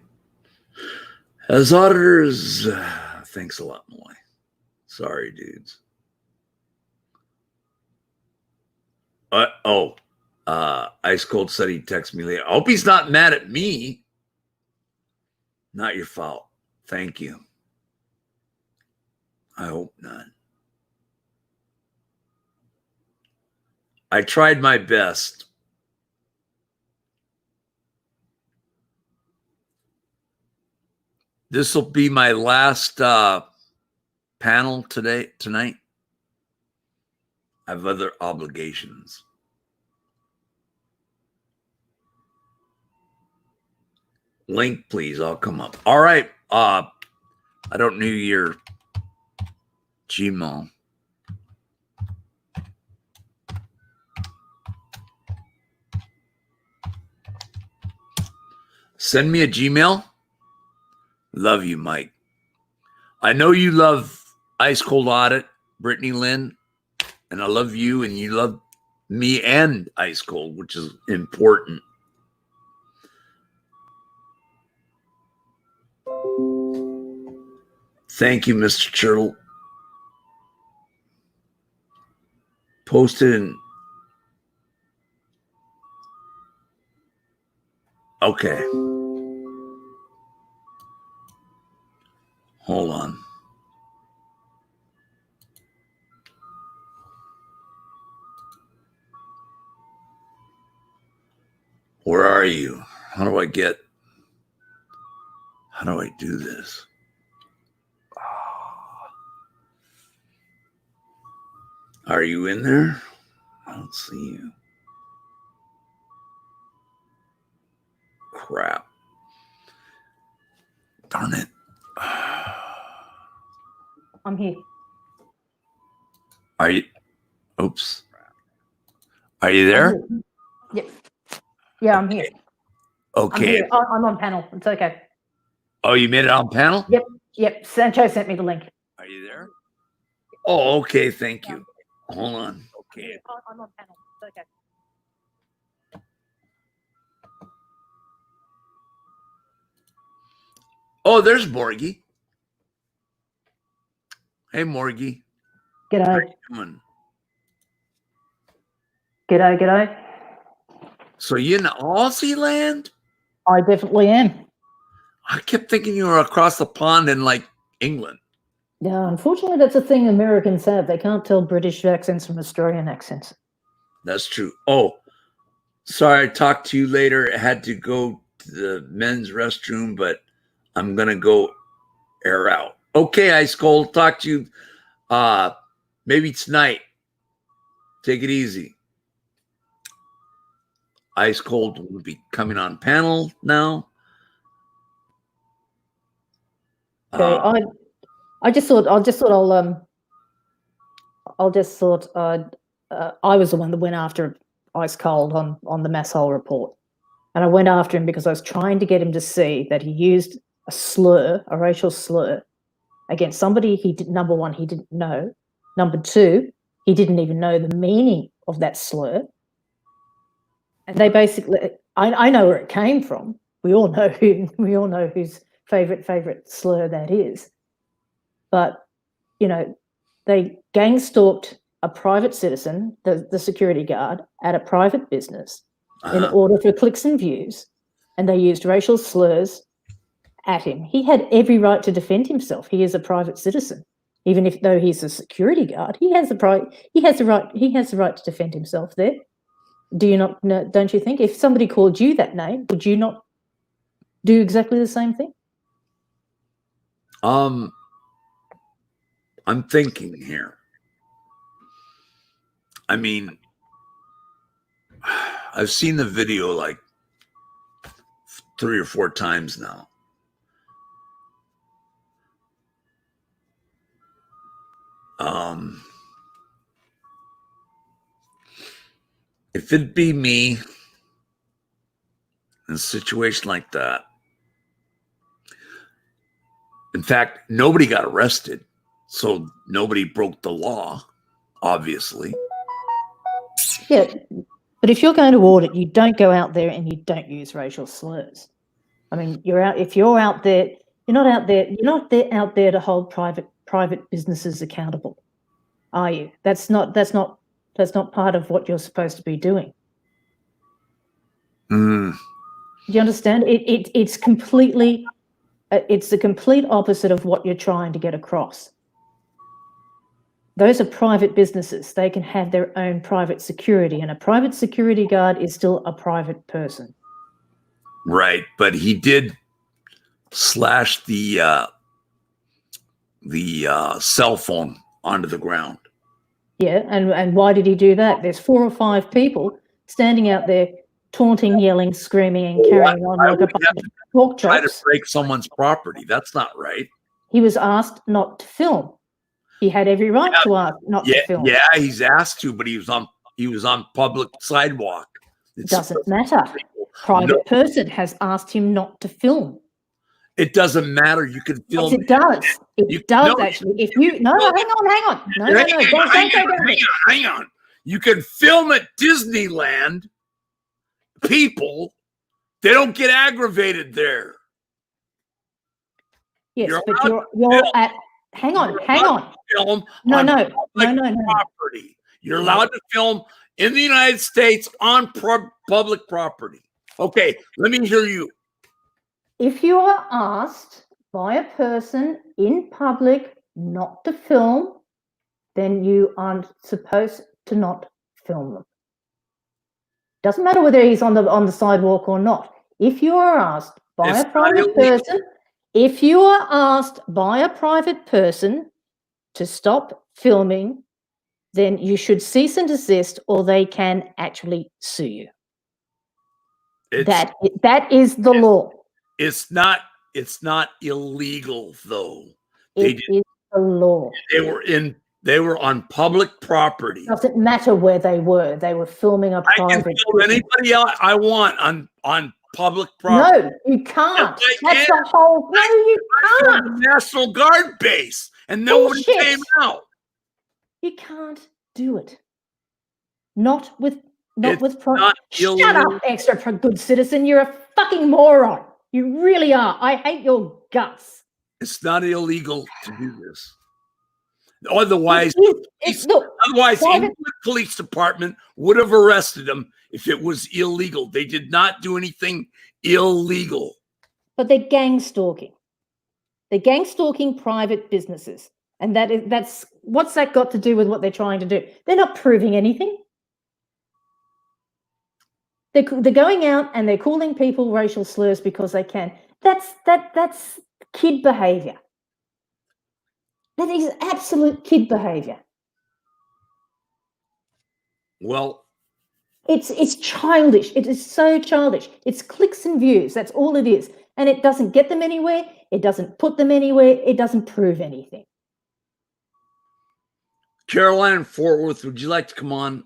As auditors, thanks a lot, Moy. Sorry, dudes. Ice Cold said he'd text me later. I hope he's not mad at me. Not your fault. Thank you. I hope not. I tried my best. This will be my last panel tonight. I have other obligations. Link, please. I'll come up. All right. I don't know your Gmail. Send me a Gmail. Love you, Mike. I know you love Ice Cold Audit, Brittany Lynn, and I love you, and you love me and Ice Cold, which is important. Thank you, Mr. Turtle. Posted in. Okay. Hold on. Where are you? How do I do this? Are you in there? I don't see you. Crap. Darn it. I'm here. Are you? Oops. Are you there? Yep. Yeah, I'm here. Okay. I'm here. I'm on panel. It's okay. Oh, you made it on panel? Yep. Sancho sent me the link. Are you there? Oh, okay. Thank you. Hold on. Okay. I'm on panel. It's okay. Oh, there's Morgie. Hey, Morgie. How G'day. are you doing? G'day. So you in Aussie land? I definitely am. I kept thinking you were across the pond in like England. Yeah, unfortunately, that's a thing Americans have. They can't tell British accents from Australian accents. That's true. Oh, sorry. I talked to you later. I had to go to the men's restroom, but I'm going to go air out. Okay, Ice Cold. Talk to you maybe tonight. Take it easy. Ice Cold will be coming on panel now. Okay, I just thought I was the one that went after Ice Cold on the Masshole report, and I went after him because I was trying to get him to see that he used a racial slur, against somebody number one, he didn't know. Number two, he didn't even know the meaning of that slur. And they basically, I know where it came from. We all know whose favorite slur that is. But, they gang stalked a private citizen, the security guard, at a private business in order for clicks and views, and they used racial slurs at him. He had every right to defend himself. He is a private citizen. Even though he's a security guard, he has the right to defend himself there. Do you not know, don't you think? If somebody called you that name, would you not do exactly the same thing? I'm thinking here. I mean, I've seen the video like 3 or 4 times now. If it'd be me in a situation like that, in fact, nobody got arrested, so nobody broke the law, obviously. Yeah, but if you're going to audit, you don't go out there and you don't use racial slurs. I mean, if you're out there, you're not out there to hold private businesses accountable, are you? That's not part of what you're supposed to be doing. Mm. Do you understand? It's completely, it's the complete opposite of what you're trying to get across. Those are private businesses. They can have their own private security, and a private security guard is still a private person. Right, but he did slash the cell phone onto the ground. Yeah, and why did he do that? There's 4 or 5 people standing out there taunting, yelling, screaming, and carrying on like a bunch of pork Try to chops. break someone's property. That's not right. He was asked not to film. He had every right to ask not to film. Yeah, he's asked to, but he was on public sidewalk. It doesn't matter. Private person has asked him not to film. It doesn't matter. You can film. Yes, it does. It does actually. If you hang on. No, Hang on. You can film at Disneyland. People, they don't get aggravated there. Yes, but you're at. Hang on. Film No. Property. You're allowed to film in the United States on public property. Okay, let me hear you. If you are asked by a person in public not to film, then you aren't supposed to not film them. Doesn't matter whether he's on the sidewalk or not. If you are asked by a private person, to stop filming, then you should cease and desist, or they can actually sue you. That is the law. It's not illegal though. It is the law. They were on public property. Doesn't matter where they were. They were filming a private. I can film anybody else I want on public property. No, you can't. That's the whole. No, you can't. National Guard base, and no one came out. You can't do it. Not with. Shut up, extra good citizen. You're a fucking moron. You really are. I hate your guts. It's not illegal to do this. Otherwise, the police department would have arrested him if it was illegal. They did not do anything illegal. But they're gang stalking. They're gang stalking private businesses. And that's what's that got to do with what they're trying to do? They're not proving anything. They're going out and they're calling people racial slurs because they can. That's kid behavior. That is absolute kid behavior. Well, it's childish. It is so childish. It's clicks and views. That's all it is. And it doesn't get them anywhere. It doesn't put them anywhere. It doesn't prove anything. Caroline in Fort Worth, would you like to come on?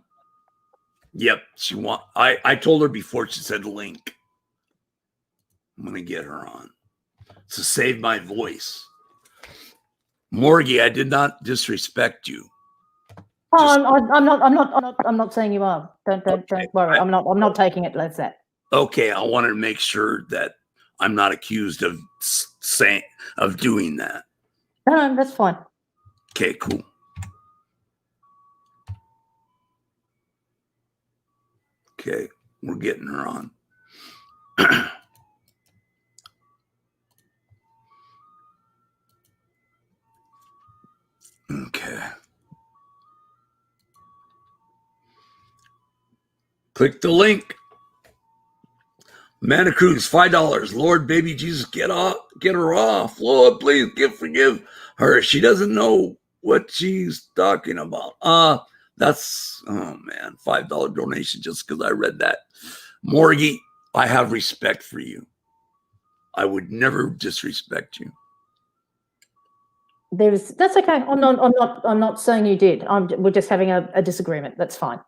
Yep, I told her before. She said link. I'm gonna get her on to save my voice. Morgie, I did not disrespect you. Oh, I'm not saying you are. Don't worry. I'm not taking it like that. Okay, I wanted to make sure that I'm not accused of doing that. No, that's fine. Okay, cool. Okay, we're getting her on. Okay. Click the link. Mana Cruz, $5. Lord, baby Jesus, get her off. Lord, please forgive her. She doesn't know what she's talking about. That's, oh man, $5 donation just because I read that. Morgie, I have respect for you. I would never disrespect you. That's okay. I'm not saying you did. We're just having a disagreement. That's fine.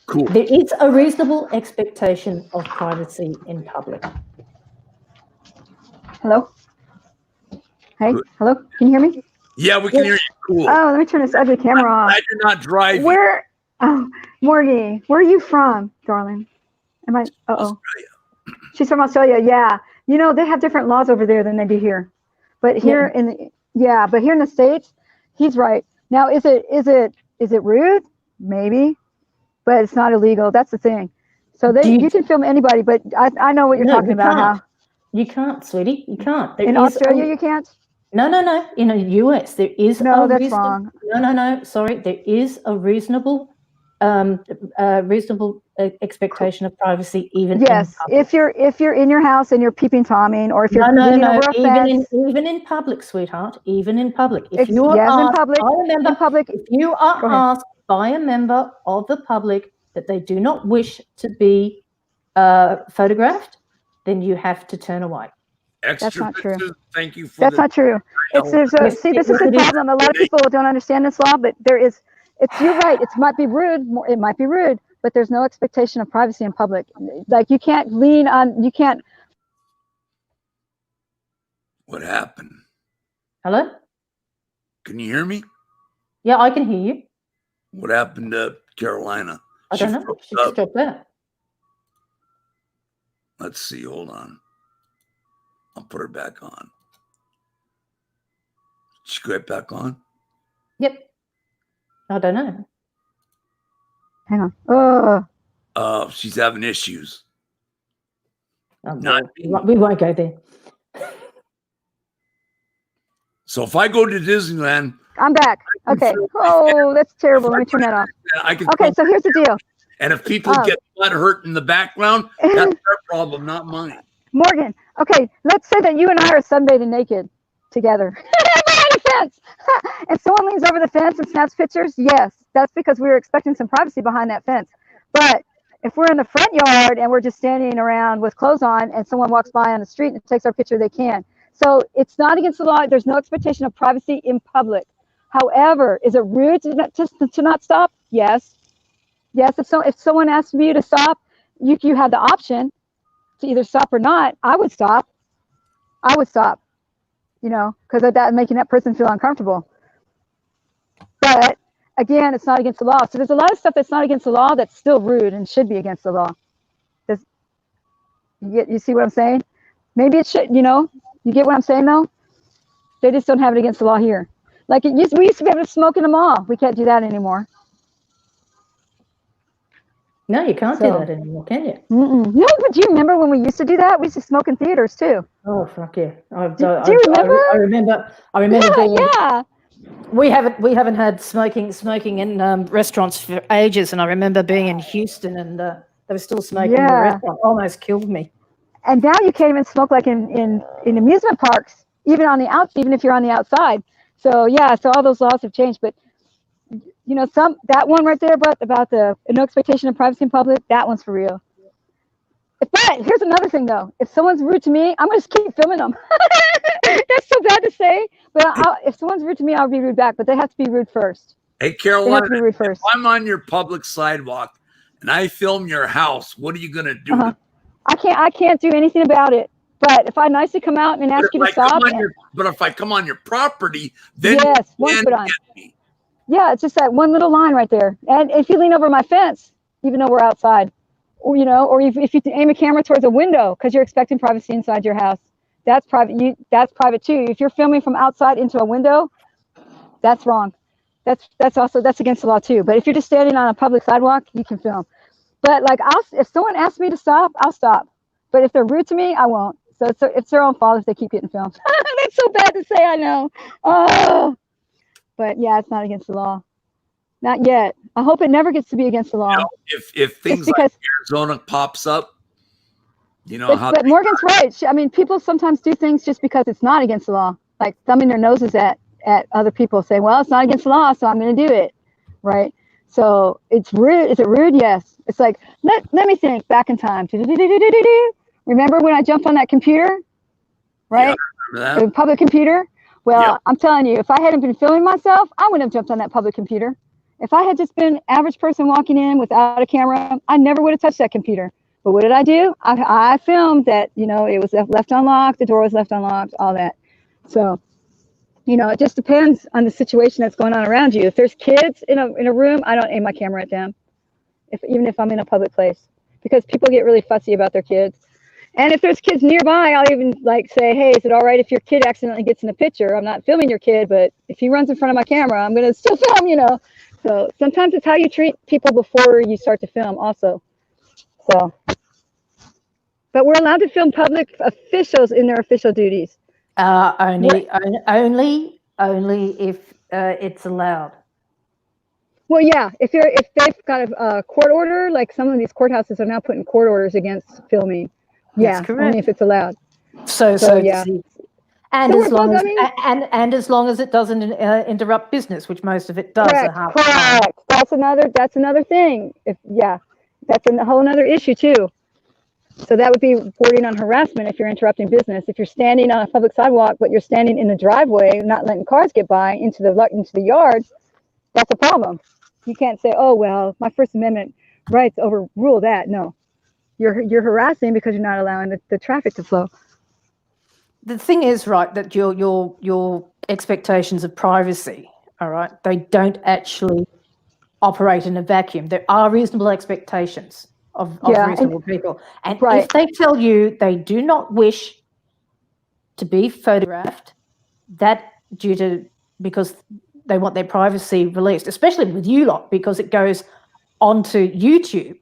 Cool. There is a reasonable expectation of privacy in public. Hello? Hey, hello? Can you hear me? Yeah, we can hear you. Cool. Oh, let me turn this ugly camera off. I did not drive. Morgie, where are you from, darling? Uh-oh. Australia. She's from Australia, yeah. You know, they have different laws over there than they do here. But here but here in the States, he's right. Now, is it rude? Maybe, but it's not illegal. That's the thing. So you can film anybody, but I know what you're talking about. How you can't, sweetie. You can't. in Australia you can't. No. In the US, there is that's wrong. No. Sorry, there is a reasonable expectation of privacy, even yes. If you're in your house and you're peeping Tomming, or if you're leaning over a fence, even in public, sweetheart, even in public. If in public, if you are asked by a member of the public that they do not wish to be photographed, then you have to turn away. That's not true. Thank you for That's not true. This is the problem. A lot of people don't understand this law, but you're right. It might be rude, but there's no expectation of privacy in public. Like you can't What happened? Hello? Can you hear me? Yeah, I can hear you. What happened to Carolina? I don't know. She just dropped out. Let's see. Hold on. I'll put her back on. She go right back on? Yep. I don't know. Hang on. She's having issues. We won't go there. So if I go to Disneyland, I'm back. Okay. Oh, that's terrible. Let me turn that off. Okay, so here's the deal. And if people get blood hurt in the background, that's their problem, not mine. Morgan, okay, let's say that you and I are sunbathing naked together. We're on a fence. And someone leans over the fence and snaps pictures. Yes, that's because we were expecting some privacy behind that fence. But if we're in the front yard and we're just standing around with clothes on and someone walks by on the street and takes our picture, they can. So it's not against the law. There's no expectation of privacy in public. However, is it rude to not stop? Yes. Yes, if someone asks you to stop, you have the option to either stop or not. I would stop. Because of that making that person feel uncomfortable. But again, it's not against the law. So there's a lot of stuff that's not against the law that's still rude and should be against the law. You see what I'm saying? Maybe it should, you get what I'm saying though? They just don't have it against the law here. Like we used to be able to smoke in the mall. We can't do that anymore. No, you can't do that anymore, can you? No, but do you remember when we used to do that? We used to smoke in theaters too. Oh, fuck yeah! Do you remember? I remember. Being. Yeah. We haven't had smoking in restaurants for ages, and I remember being in Houston and they were still smoking in the restaurant. Almost killed me. And now you can't even smoke like in amusement parks, even if you're on the outside. So so all those laws have changed, but. That one right there about the no expectation of privacy in public, that one's for real. But here's another thing though. If someone's rude to me, I'm going to keep filming them. That's so bad to say, but if someone's rude to me, I'll be rude back, but they have to be rude first. Hey, Caroline, if I'm on your public sidewalk and I film your house, what are you going to do? I can't do anything about it. But if I nicely come out and ask you to stop. But if I come on your property, then yes, one foot on. Yeah, it's just that one little line right there. And if you lean over my fence, even though we're outside, or if you aim a camera towards a window because you're expecting privacy inside your house, that's private. That's private too. If you're filming from outside into a window, that's wrong. That's against the law too. But if you're just standing on a public sidewalk, you can film. But if someone asks me to stop, I'll stop. But if they're rude to me, I won't. So it's their own fault if they keep getting filmed. That's so bad to say, I know. Oh. But yeah, it's not against the law. Not yet. I hope it never gets to be against the law. If things like Arizona pops up, But Morgan's right. People sometimes do things just because it's not against the law. Like thumbing their noses at other people saying, well, it's not against the law, so I'm going to do it. Right? So it's rude. Is it rude? Yes. It's like, let me think back in time. Remember when I jumped on that computer? Right? Yeah, the public computer? Well, I'm telling you, if I hadn't been filming myself, I wouldn't have jumped on that public computer. If I had just been an average person walking in without a camera, I never would have touched that computer. But what did I do? I filmed that, it was left unlocked, the door was left unlocked, all that. So, it just depends on the situation that's going on around you. If there's kids in a room, I don't aim my camera at them, even if I'm in a public place, because people get really fussy about their kids. And if there's kids nearby, I'll even like say, hey, is it all right if your kid accidentally gets in the picture? I'm not filming your kid, but if he runs in front of my camera, I'm going to still film, you know. So sometimes it's how you treat people before you start to film also. So, but we're allowed to film public officials in their official duties. Only if it's allowed. Well, yeah, if they've got a court order, like some of these courthouses are now putting court orders against filming. Yeah, That's correct. only if it's allowed. So yeah. And So as long as I mean, and as long as it doesn't interrupt business, which most of it does. Correct. That's another thing. That's a whole other issue too. So that would be bordering on harassment if you're interrupting business. If you're standing on a public sidewalk, but you're standing in the driveway, not letting cars get by into the yard, that's a problem. You can't say, "Oh well, my First Amendment rights overrule that." No, you're harassing because you're not allowing the traffic to flow. The thing is, right, that your expectations of privacy, all right, they don't actually operate in a vacuum. There are reasonable expectations of reasonable people. And if they tell you they do not wish to be photographed, because they want their privacy released, especially with you lot, because it goes onto YouTube.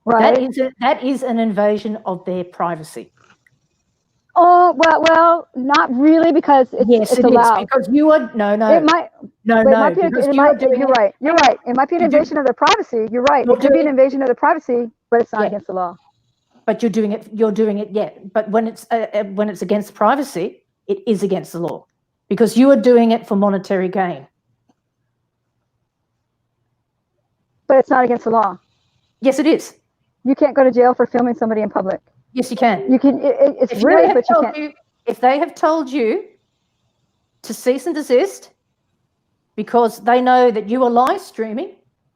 Right. That is an invasion of their privacy. Oh, well, not really, because it's allowed. Because you are It might. No. You're right. It might be an invasion of their privacy. You're right. It could be an invasion of their privacy, but it's not against the law. But you're doing it. Yeah. But when it's against privacy, it is against the law, because you are doing it for monetary gain. But it's not against the law. Yes, it is. You can't go to jail for filming somebody in public. Yes, you can. You can. It's rude, but you can't. If they have told you to cease and desist because they know that you are live streaming,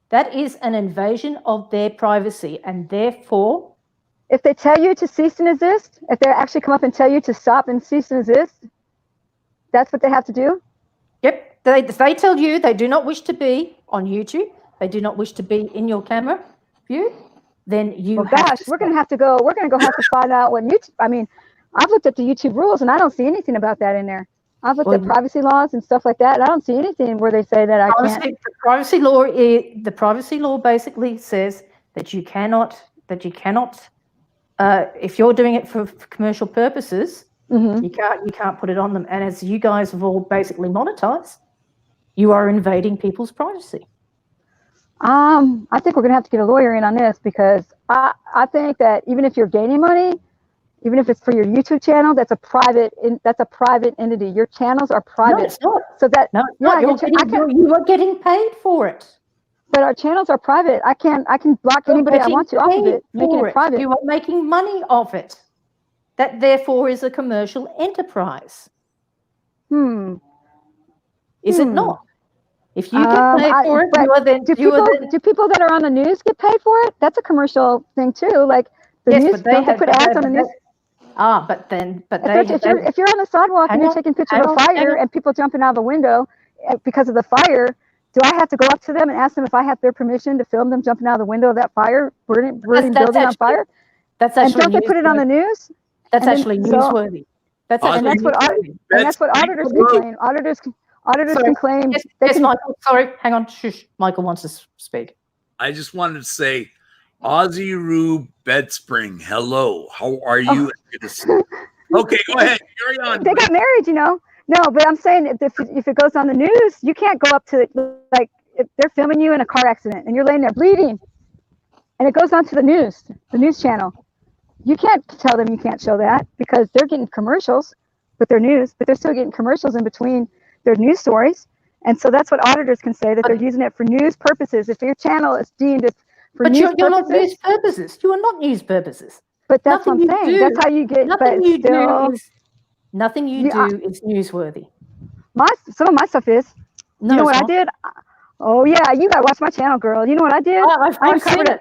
that is an invasion of their privacy, and therefore, if they tell you to cease and desist, if they actually come up and tell you to stop and cease and desist, that's what they have to do. Yep. If they tell you they do not wish to be on YouTube, they do not wish to be in your camera view, then you we're going to have to go find out what YouTube, I mean, I've looked at the YouTube rules and I don't see anything about that in there. I've looked at privacy laws and stuff like that, and I don't see anything where they say that I can't. The privacy law basically says that you cannot, if you're doing it for commercial purposes, you can't put it on them. And as you guys have all basically monetized, you are invading people's privacy. I think we're going to have to get a lawyer in on this, because I think that even if you're gaining money, even if it's for your YouTube channel, that's a private entity. Your channels are private. No, it's not. So that you are getting paid for it. But our channels are private. I can block anybody I want to off of it, making it private. You are making money off it. That therefore is a commercial enterprise. Is it not? If you get paid for it, do people that are on the news get paid for it? That's a commercial thing too. Like the news, don't they put ads on the news? If you're on the sidewalk and you're taking pictures of a fire and people jumping out of the window because of the fire, do I have to go up to them and ask them if I have their permission to film them jumping out of the window of that fire, burning building on fire? That's actually. And don't they put it on the news? That's actually newsworthy. That's what auditors can claim. Auditors can claim. Yes, Michael. Sorry, hang on. Shush. Michael wants to speak. I just wanted to say, Aussie Rube Bedspring, hello. How are you? Okay, go ahead. Carry on. They got married, you know. No, but I'm saying if it goes on the news, you can't go up to like if they're filming you in a car accident and you're laying there bleeding, and it goes on to the news channel. You can't tell them you can't show that, because they're getting commercials with their news, but they're still getting commercials in between their news stories. And so that's what auditors can say, that they're using it for news purposes. If your channel is deemed for news purposes. But you're not news purposes. You are not news purposes. But that's what I'm saying. That's how you get. Nothing you do is newsworthy. Some of my stuff is. No, you know what I did? Oh yeah, you gotta watch my channel, girl. You know what I did? I uncovered it.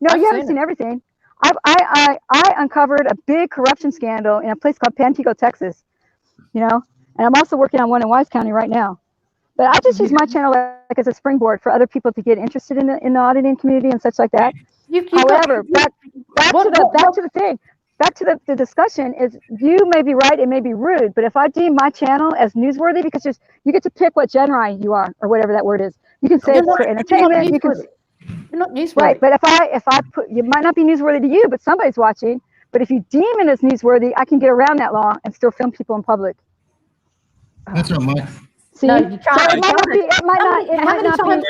No, you haven't seen everything. I uncovered a big corruption scandal in a place called Pantego, Texas. You know, and I'm also working on one in Wise County right now. But I just use my channel like as a springboard for other people to get interested in the auditing community and such like that. However, back to the thing. back to the discussion is you may be right, it may be rude, but if I deem my channel as newsworthy, because you get to pick what genre you are or whatever that word is. You can say it's for entertainment. You can. You're not newsworthy. Right, but if I put, you might not be newsworthy to you, but somebody's watching. But if you deem it as newsworthy, I can get around that law and still film people in public. That's not my. See, No, you can't. so it might not be. It might not be.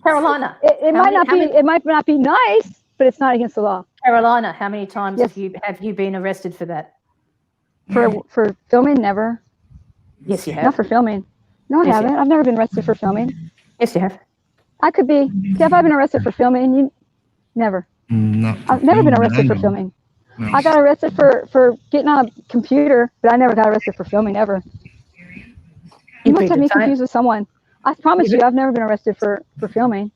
Carolina. It might not be. It might not be nice, but it's not against the law. Carolina, how many times Yes. have you been arrested for that? For filming, never. Yes, you have. Not for filming. No, I Yes, you haven't. I've never been arrested for filming. Yes, you have. I could be. Have I been arrested for filming? You never. Not I've never been arrested for filming. No. I got arrested for getting on a computer, but I never got arrested for filming ever. You must have me confused with someone. I promise you, I've never been arrested for filming.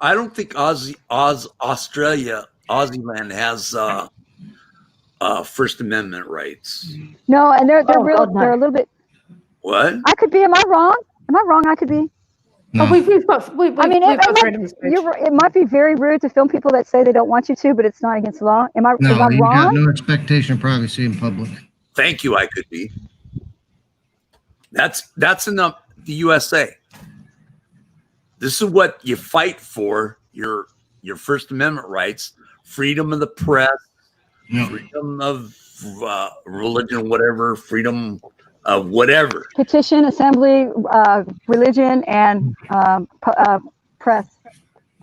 I don't think Australia, Aussie has First Amendment rights. No, and they're Oh, real. God, no. They're a little bit. What? I could be. Am I wrong? Am I wrong? I could be. No. Oh, we've got. I mean, it might be very rude to film people that say they don't want you to, but it's not against the law. Am I No, you got wrong? no expectation of privacy in public. Thank you. I could be. That's in the USA. This is what you fight for: your First Amendment rights, freedom of the press, No. freedom of religion, whatever, freedom of whatever. Petition, assembly, religion, and press.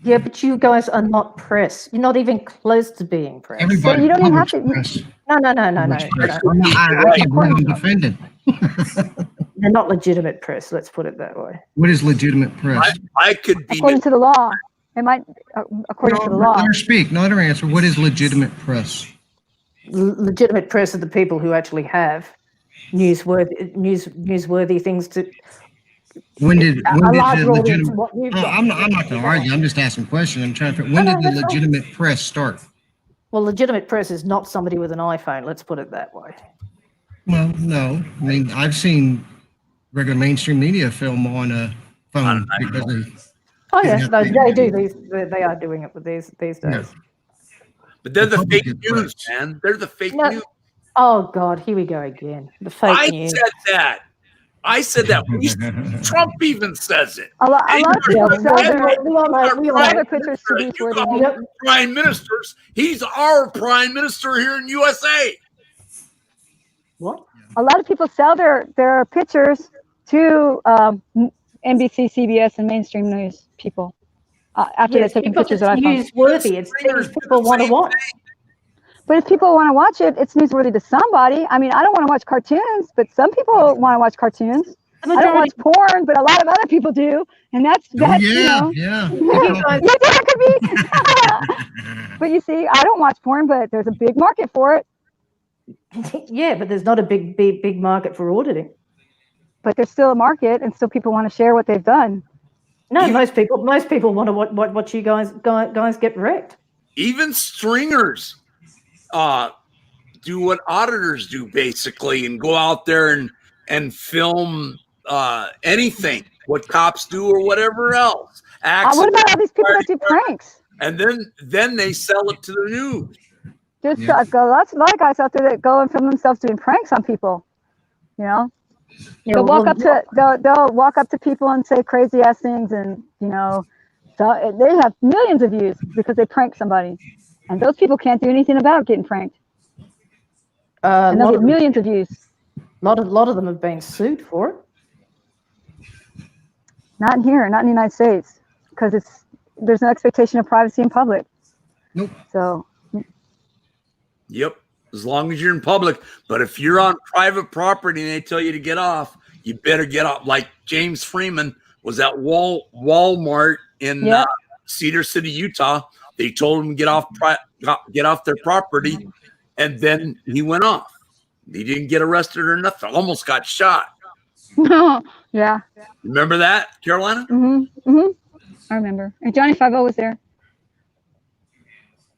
Yeah, but you guys are not press. You're not even close to being press. Everybody. you don't even have to- press. No. Press. I can't believe I'm defended. They're not legitimate press. Let's put it that way. What is legitimate press? I could be. According to the law, it might. According to the law. Let her speak. Not her answer. What is legitimate press? Legitimate press are the people who actually have newsworthy things to. When did a the larger audience legitimate? than what you've Oh, got. I'm not going to argue. I'm just asking a question. I'm trying to. When did the that's fine. legitimate press start? Well, legitimate press is not somebody with an iPhone. Let's put it that way. Well, no. I mean, I've seen regular mainstream media film on a phone because they. Oh yes, Yeah, no, they- they do. They are doing it with these days. Yeah. But they're the Public fake is news, press. man. They're the fake No. news. Oh God, here we go again. The fake I news. said that. I said that. Trump even says it. A lot of Yeah, people we sell their, all sell their know. pictures to be You for call them. him prime ministers. He's our prime minister here in USA. What? A lot of people sell their pictures to NBC, CBS, and mainstream news people after Yes, they're taking because pictures it's of iPhones. newsworthy. It's things people want to watch. But if people want to watch it, it's newsworthy to somebody. I mean, I don't want to watch cartoons, but some people want to watch cartoons. The I don't watch majority, porn, but a lot of other people do, and that's Oh, you yeah, know. yeah. Yeah, that could be. But you see, I don't watch porn, but there's a big market for it. yeah, but there's not a big market for auditing. But there's still a market, and still people want to share what they've done. No, most people want to watch you guys get wrecked. Even stringers do what auditors do, basically, and go out there and film anything, what cops do or whatever else. What about all these people that do pranks? And then they sell it to the news. There's Yeah. a lot of guys out there that go and film themselves doing pranks on people. You know, they'll walk up to people and say crazy ass things, and so they have millions of views because they prank somebody, and those people can't do anything about getting pranked, A and they'll lot get of them, millions of views. lot of them have been sued for it. Not in here, not in the United States, because there's no expectation of privacy in public. Nope. So Yep, as long as you're in public. But if you're on private property and they tell you to get off, you better get off. Like James Freeman was at Walmart in Yeah. Cedar City, Utah. They told him to get off their property, and then he went off. He didn't get arrested or nothing. Almost got shot. yeah. Remember that, Carolina? I remember. And Johnny 5-0 was there.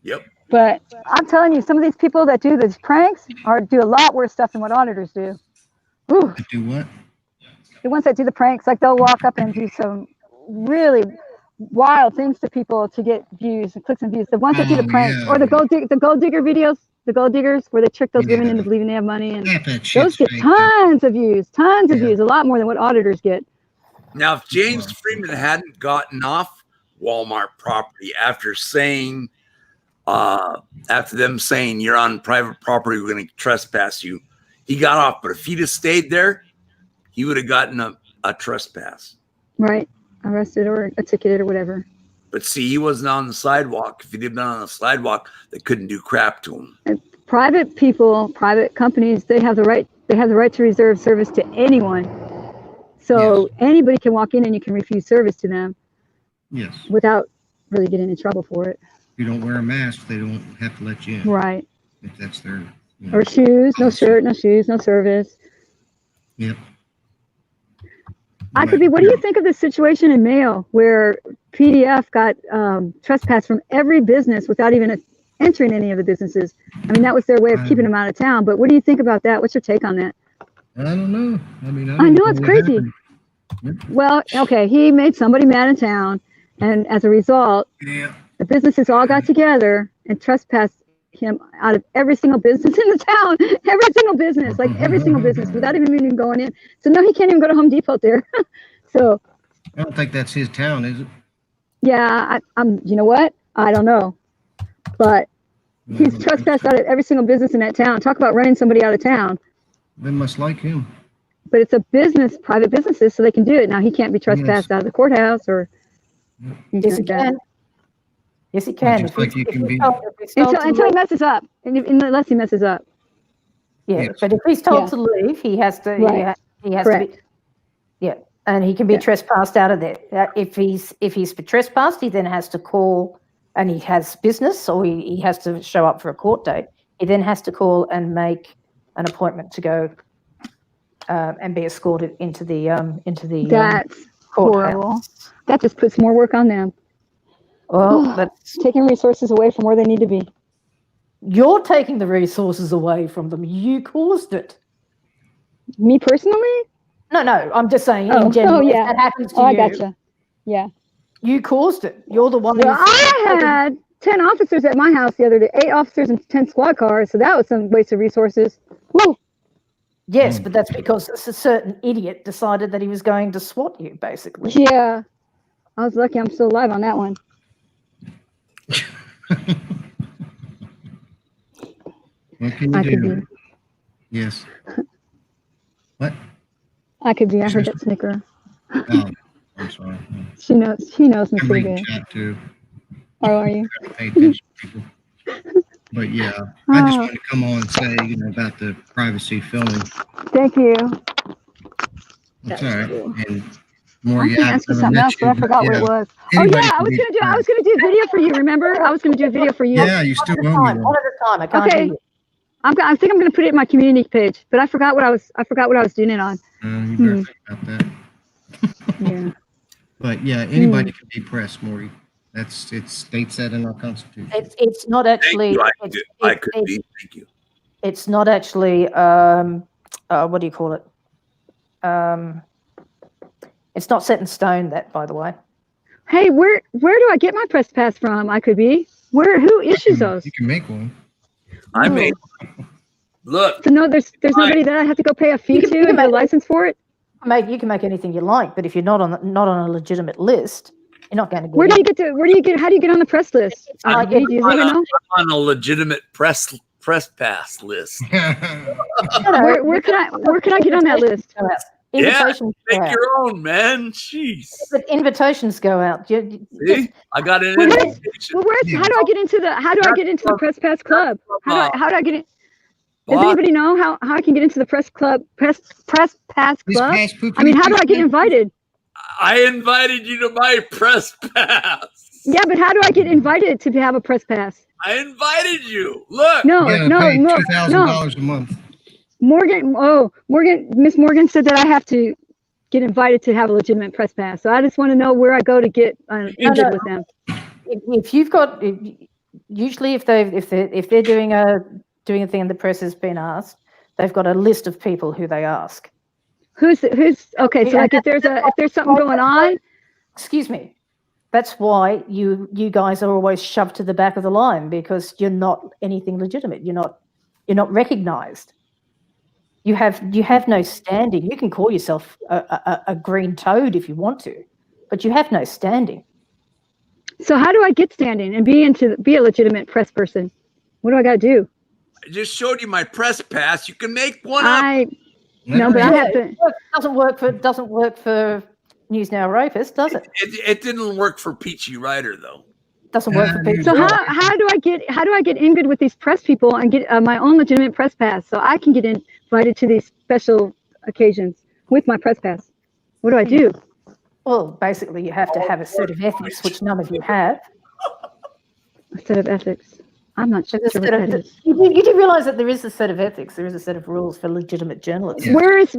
Yep. But I'm telling you, some of these people that do these pranks do a lot worse stuff than what auditors do. Ooh, Do what? the ones that do the pranks, like they'll walk up and do some really wild things to people to get views and clicks and views. The ones that do the Oh, pranks yeah. or the gold digger videos, the gold diggers where they trick those women Yeah. into believing they have money, and Half that those shit's get fake. tons of views, Yeah. a lot more than what auditors get. Now, if James Freeman hadn't gotten off Walmart property after saying, after them saying you're on private property, we're going to trespass you, he got off. But if he'd have stayed there, he would have gotten a trespass. Right, arrested or a ticketed or whatever. But see, he wasn't on the sidewalk. If he'd have been on the sidewalk, they couldn't do crap to him. And private people, private companies, they have the right to reserve service to anyone. So anybody can walk in and you can refuse service to them Yes. without really getting in trouble for it. If you don't wear a mask, they don't have to let you in. Right. If that's their. You know, Or shoes, no shirt, no shoes, no service. Yep. I could be. What do you think of this situation in Mayo where PDF got trespassed from every business without even entering any of the businesses? I mean, that was their way of keeping them out of town. But what do you think about that? What's your take on that? I don't know. I mean, I know it's what crazy. happened. Well, okay, he made somebody mad in town, and as a result, Yeah. the businesses all got together and trespassed him out of every single business in the town. Every single business, like every single business, without even going in. So no, he can't even go to Home Depot there. So I don't think that's his town, is it? yeah, I'm. You know what? I don't know, but he's trespassed out of every single business in that town. Talk about running somebody out of town. They must like him. But it's a business, private businesses, so they can do it. Now he can't be trespassed out of the courthouse or anything Yes, he like that. can. Yes, he can. Just like you can be. Until he messes up, unless he messes up. Yeah, Yes. but if he's told Yeah. to leave, he has to. Right. He has Correct. to be. Yeah, and he can be Yeah. trespassed out of there. If he's trespassed, he then has to call, and he has business, or he has to show up for a court date. He then has to call and make an appointment to go and be escorted into the That's courthouse. horrible. That just puts more work on them. Well, that's Taking resources away from where they need to be. you're taking the resources away from them. You caused it. Me personally? No, I'm just saying Oh, in general. oh, If yeah. that happens to Oh, I you, gotcha. Yeah. you caused it. You're the one. Well, who's- I had 10 officers at my house the other day, 8 officers and 10 squad cars. So that was some waste of resources. Woo! Yes, but that's because a certain idiot decided that he was going to SWAT you, basically. Yeah. I was lucky I'm still alive on that one. What can I you could do? be. Yes. What? I could be. I heard that snicker. Oh, I'm sorry. She knows me I'm pretty reading good. chat too. Oh, are you? Pay attention to people. But yeah, I just Oh. wanted to come on and say, about the privacy filming. Thank you. That's That's all right. cool. And I more, was gonna ask you something else, but I forgot what it was. Oh Anybody yeah, I can was be gonna do a video for you. Remember? I was gonna do a video for you. Yeah, you still owe me One one. at a time. I can't Okay. hear you. I think I'm gonna put it in my community page, but I forgot what I was doing it on. You better think about that. Yeah. But yeah, anybody can be pressed, Maury. It states that in our constitution. It's not Thank actually. you. I it's- could it's- be. Thank you. It's not actually. What do you call it? It's not set in stone. That, by the way. Hey, where do I get my press pass from? I could be. Who issues those? You can make one. I made. Look, So no, there's nobody that I have to go pay a fee You can- to you can and get a make- license for it. You can make anything you like, but if you're not on a legitimate list, you're not going to get. How in. do you get on the press list? I Do you ever know? I'm on a legitimate press pass list. Where can I get on that list? Yeah, Invitations go make out. your own, man. Jeez. But invitations go out. See, I got an Well, invitation. Well, how do I get into the press pass club? How do I get in? Does Bob, anybody know how I can get into the press pass These club? pass poopy I mean, how do I get invited? I invited you to my press pass. Yeah, but how do I get invited to have a press pass? I invited you. Look. No, You gotta no, pay no, no. $2,000 a month. Miss Morgan said that I have to get invited to have a legitimate press pass. So I just want to know where I go to get injured with them. If you've got, usually if they're doing a thing and the press has been asked, they've got a list of people who they ask. Who's okay? So like if there's something going on, Excuse me. That's why you guys are always shoved to the back of the line, because you're not anything legitimate. You're not recognized. You have no standing. You can call yourself a green toad if you want to, but you have no standing. So how do I get standing and be a legitimate press person? What do I got to do? I just showed you my press pass. You can make one up. No, but I have to. It doesn't work for News Now Rapist, does it? It didn't work for Peachy Ryder though. Doesn't work for people. So how do I get in good with these press people and get my own legitimate press pass so I can get invited to these special occasions with my press pass? What do I do? Well, basically, you have to have a set of ethics, which none of you have. A set of ethics. I'm not sure what that is. You do realize that there is a set of ethics. There is a set of rules for legitimate journalists. Yeah. Where is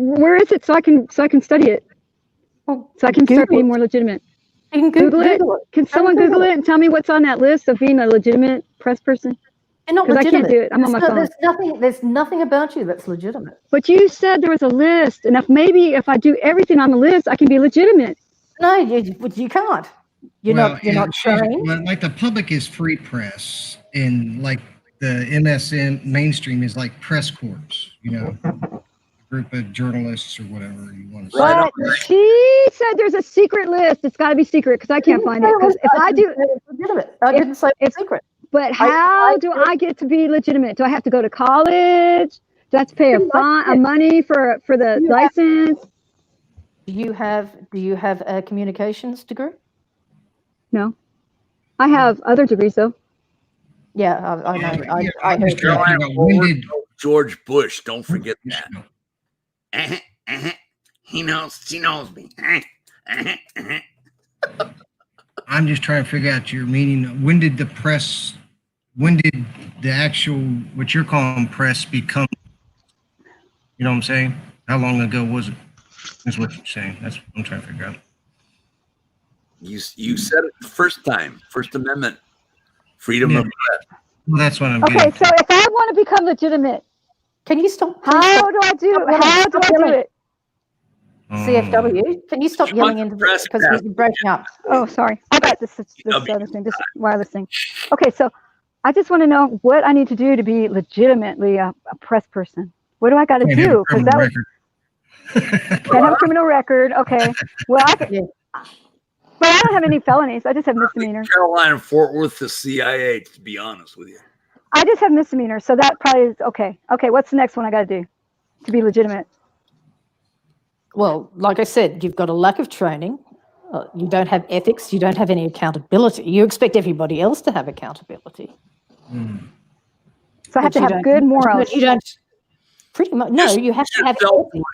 it so I can study it? So I can start being more legitimate. You can Google it. Can someone Google it and tell me what's on that list of being a legitimate press person? You're not legitimate. I can't do it. I'm on my phone. There's nothing about you that's legitimate. But you said there was a list, and maybe if I do everything on the list, I can be legitimate. No, you can't. You're not showing. Like the public is free press, and like the MSN mainstream is like press corps. A group of journalists or whatever you want to say. But she said there's a secret list. It's got to be secret because I can't find it. Because if I do, I didn't say it's secret. But how do I get to be legitimate? Do I have to go to college? Do I have to pay a money for the license? Do you have a communications degree? No, I have other degrees though. Yeah, I know. I heard George Bush. Don't forget that. He knows me. I'm just trying to figure out your meaning. When did the actual, what you're calling press become, you know what I'm saying? How long ago was it? Is what you're saying. That's what I'm trying to figure out. You said it the first time. First Amendment. Freedom of press. Well, that's what I'm getting. Okay, so if I want to become legitimate, can you stop? How do I do it? CFW, can you stop yelling into this because you're breaking up? Oh, sorry. I got this other thing, this wireless thing. Okay, so I just want to know what I need to do to be legitimately a press person. What do I got to do? Because that can't have a criminal record. Okay. Well, but I don't have any felonies. I just have misdemeanors. Carolina, Fort Worth, the CIA. To be honest with you, I just have misdemeanors, so that probably is okay. Okay, what's the next one I got to do to be legitimate? Well, like I said, you've got a lack of training. You don't have ethics. You don't have any accountability. You expect everybody else to have accountability. So I have to have good morals. You don't. Pretty much. No, you have to have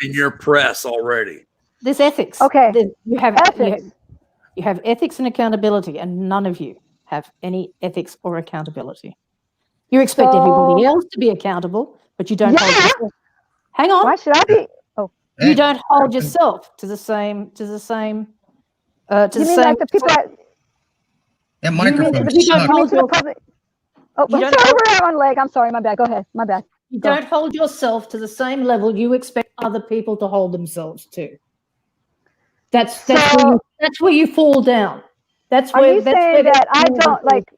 in your press already. There's ethics. Okay. You have ethics. You have ethics and accountability, and none of you have any ethics or accountability. You expect everybody else to be accountable, but you don't hold yourself. Hang on. Why should I be? Oh. You don't hold yourself to the same. You mean like the people that microphone sucks. Oh, I'm sorry, we're on leg. I'm sorry, my bad. Go ahead. My bad. You don't hold yourself to the same level you expect other people to hold themselves to. That's where you fall down. That's where. Are you saying that I don't like?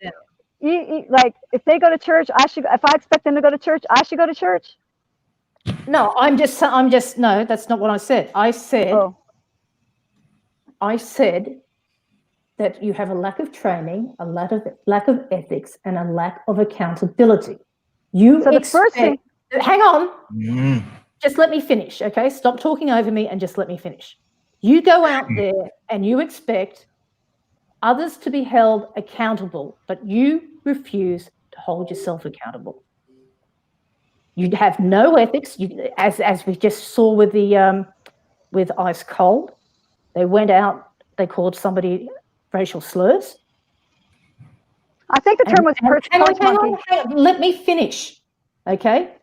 Like if they go to church, if I expect them to go to church, I should go to church. No, no, that's not what I said. I said that you have a lack of training, a lack of ethics, and a lack of accountability. Hang on. Just let me finish, okay? Stop talking over me and just let me finish. You go out there and you expect others to be held accountable, but you refuse to hold yourself accountable. You have no ethics. As we just saw with with Ice Cold, they went out. They called somebody racial slurs. I think the term was hang on. Let me finish. Okay,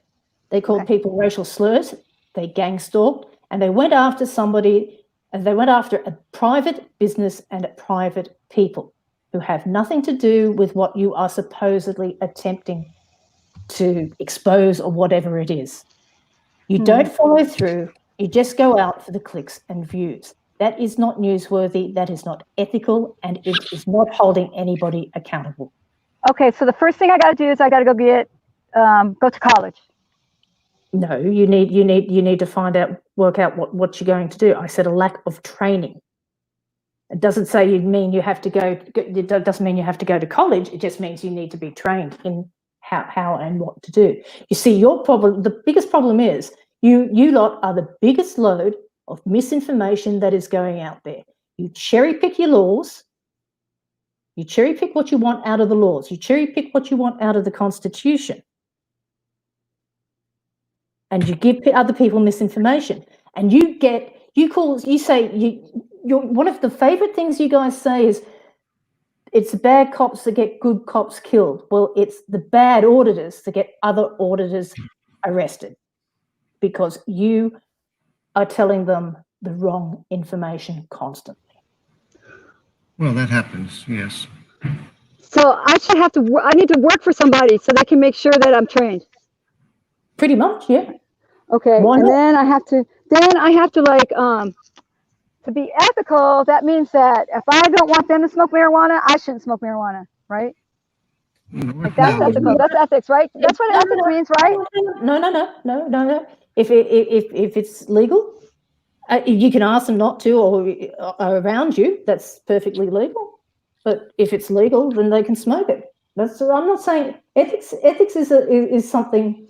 they called people racial slurs. They gang stalked, and they went after somebody. And they went after a private business and a private people who have nothing to do with what you are supposedly attempting to expose or whatever it is. You don't follow through. You just go out for the clicks and views. That is not newsworthy. That is not ethical, and it is not holding anybody accountable. Okay, so the first thing I got to do is I got to go go to college. No, you need to work out what you're going to do. I said a lack of training. It doesn't say you mean you have to go. It doesn't mean you have to go to college. It just means you need to be trained in how and what to do. You see, your problem, the biggest problem is you lot are the biggest load of misinformation that is going out there. You cherry pick your laws. You cherry pick what you want out of the laws. You cherry pick what you want out of the Constitution. And you give other people misinformation. And one of the favorite things you guys say is it's the bad cops that get good cops killed. Well, it's the bad auditors that get other auditors arrested because you are telling them the wrong information constantly. Well, that happens, yes. So I need to work for somebody so they can make sure that I'm trained. Pretty much, yeah. Okay, Why and not? then I have to like, to be ethical, that means that if I don't want them to smoke marijuana, I shouldn't smoke marijuana, right? Like that's ethical. That's ethics, right? That's what ethics means, right? No. If it's legal, you can ask them not to or around you. That's perfectly legal. But if it's legal, then they can smoke it. I'm not saying ethics. Ethics is something.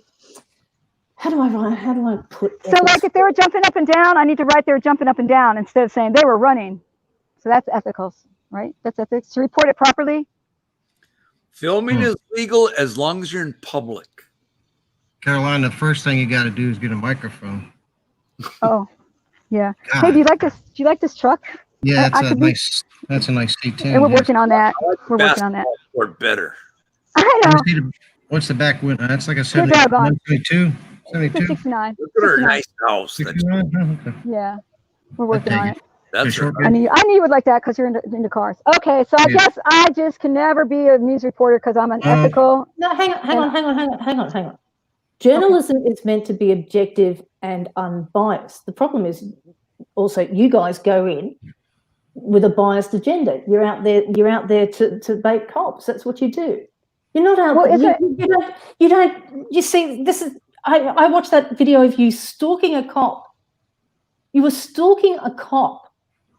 How do I put ethics? So like if they were jumping up and down, I need to write they were jumping up and down instead of saying they were running. So that's ethical, right? That's ethics. To report it properly. Filming is legal as long as you're in public. Carolina, the first thing you got to do is get a microphone. Oh, yeah. God. Hey, do you like this truck? Yeah, that's a nice C10. And we're working on that. We're working on that. Or better. I know. What's the back window? That's like a Good doggone. 72. 72. 69. Look at her nice house. 69? Oh, okay. Yeah, we're working on it. That's Short her. I knew you would like that because you're into cars. Okay, so I guess I just can never be a news reporter because I'm unethical. No, hang on. Journalism is meant to be objective and unbiased. The problem is also you guys go in with a biased agenda. You're out there to bait cops. That's what you do. You're not out there. You see, this is I watched that video of you stalking a cop. You were stalking a cop.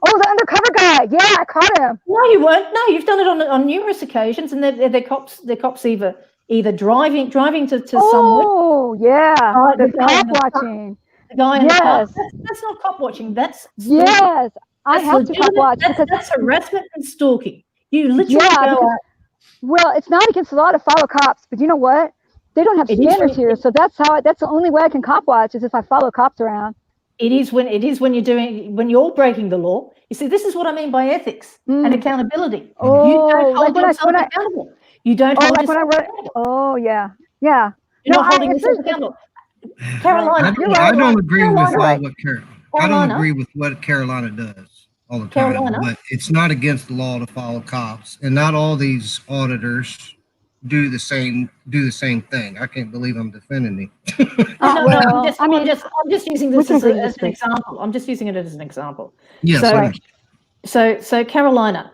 Oh, the undercover guy. Yeah, I caught him. No, you weren't. No, you've done it on numerous occasions, and they're cops either driving to somewhere. Oh, yeah. The cop watching. The guy in the car. Yes. That's not cop watching. That's Yes. I have to cop watch because that's harassment and stalking. You literally go out. Well, it's not against the law to follow cops, but you know what? They don't have standards here, so that's the only way I can cop watch is if I follow cops around. It is when you're breaking the law. You see, this is what I mean by ethics and accountability. Oh, you don't hold yourself accountable. You don't hold yourself accountable. Oh, yeah. Yeah. You're not holding yourself accountable. Carolina, I don't agree with what Carolina does all the time. Carolina? But it's not against the law to follow cops, and not all these auditors do the same thing. I can't believe I'm defending me. I'm just using this as an example. I'm just using it as an example. Yes. So Carolina,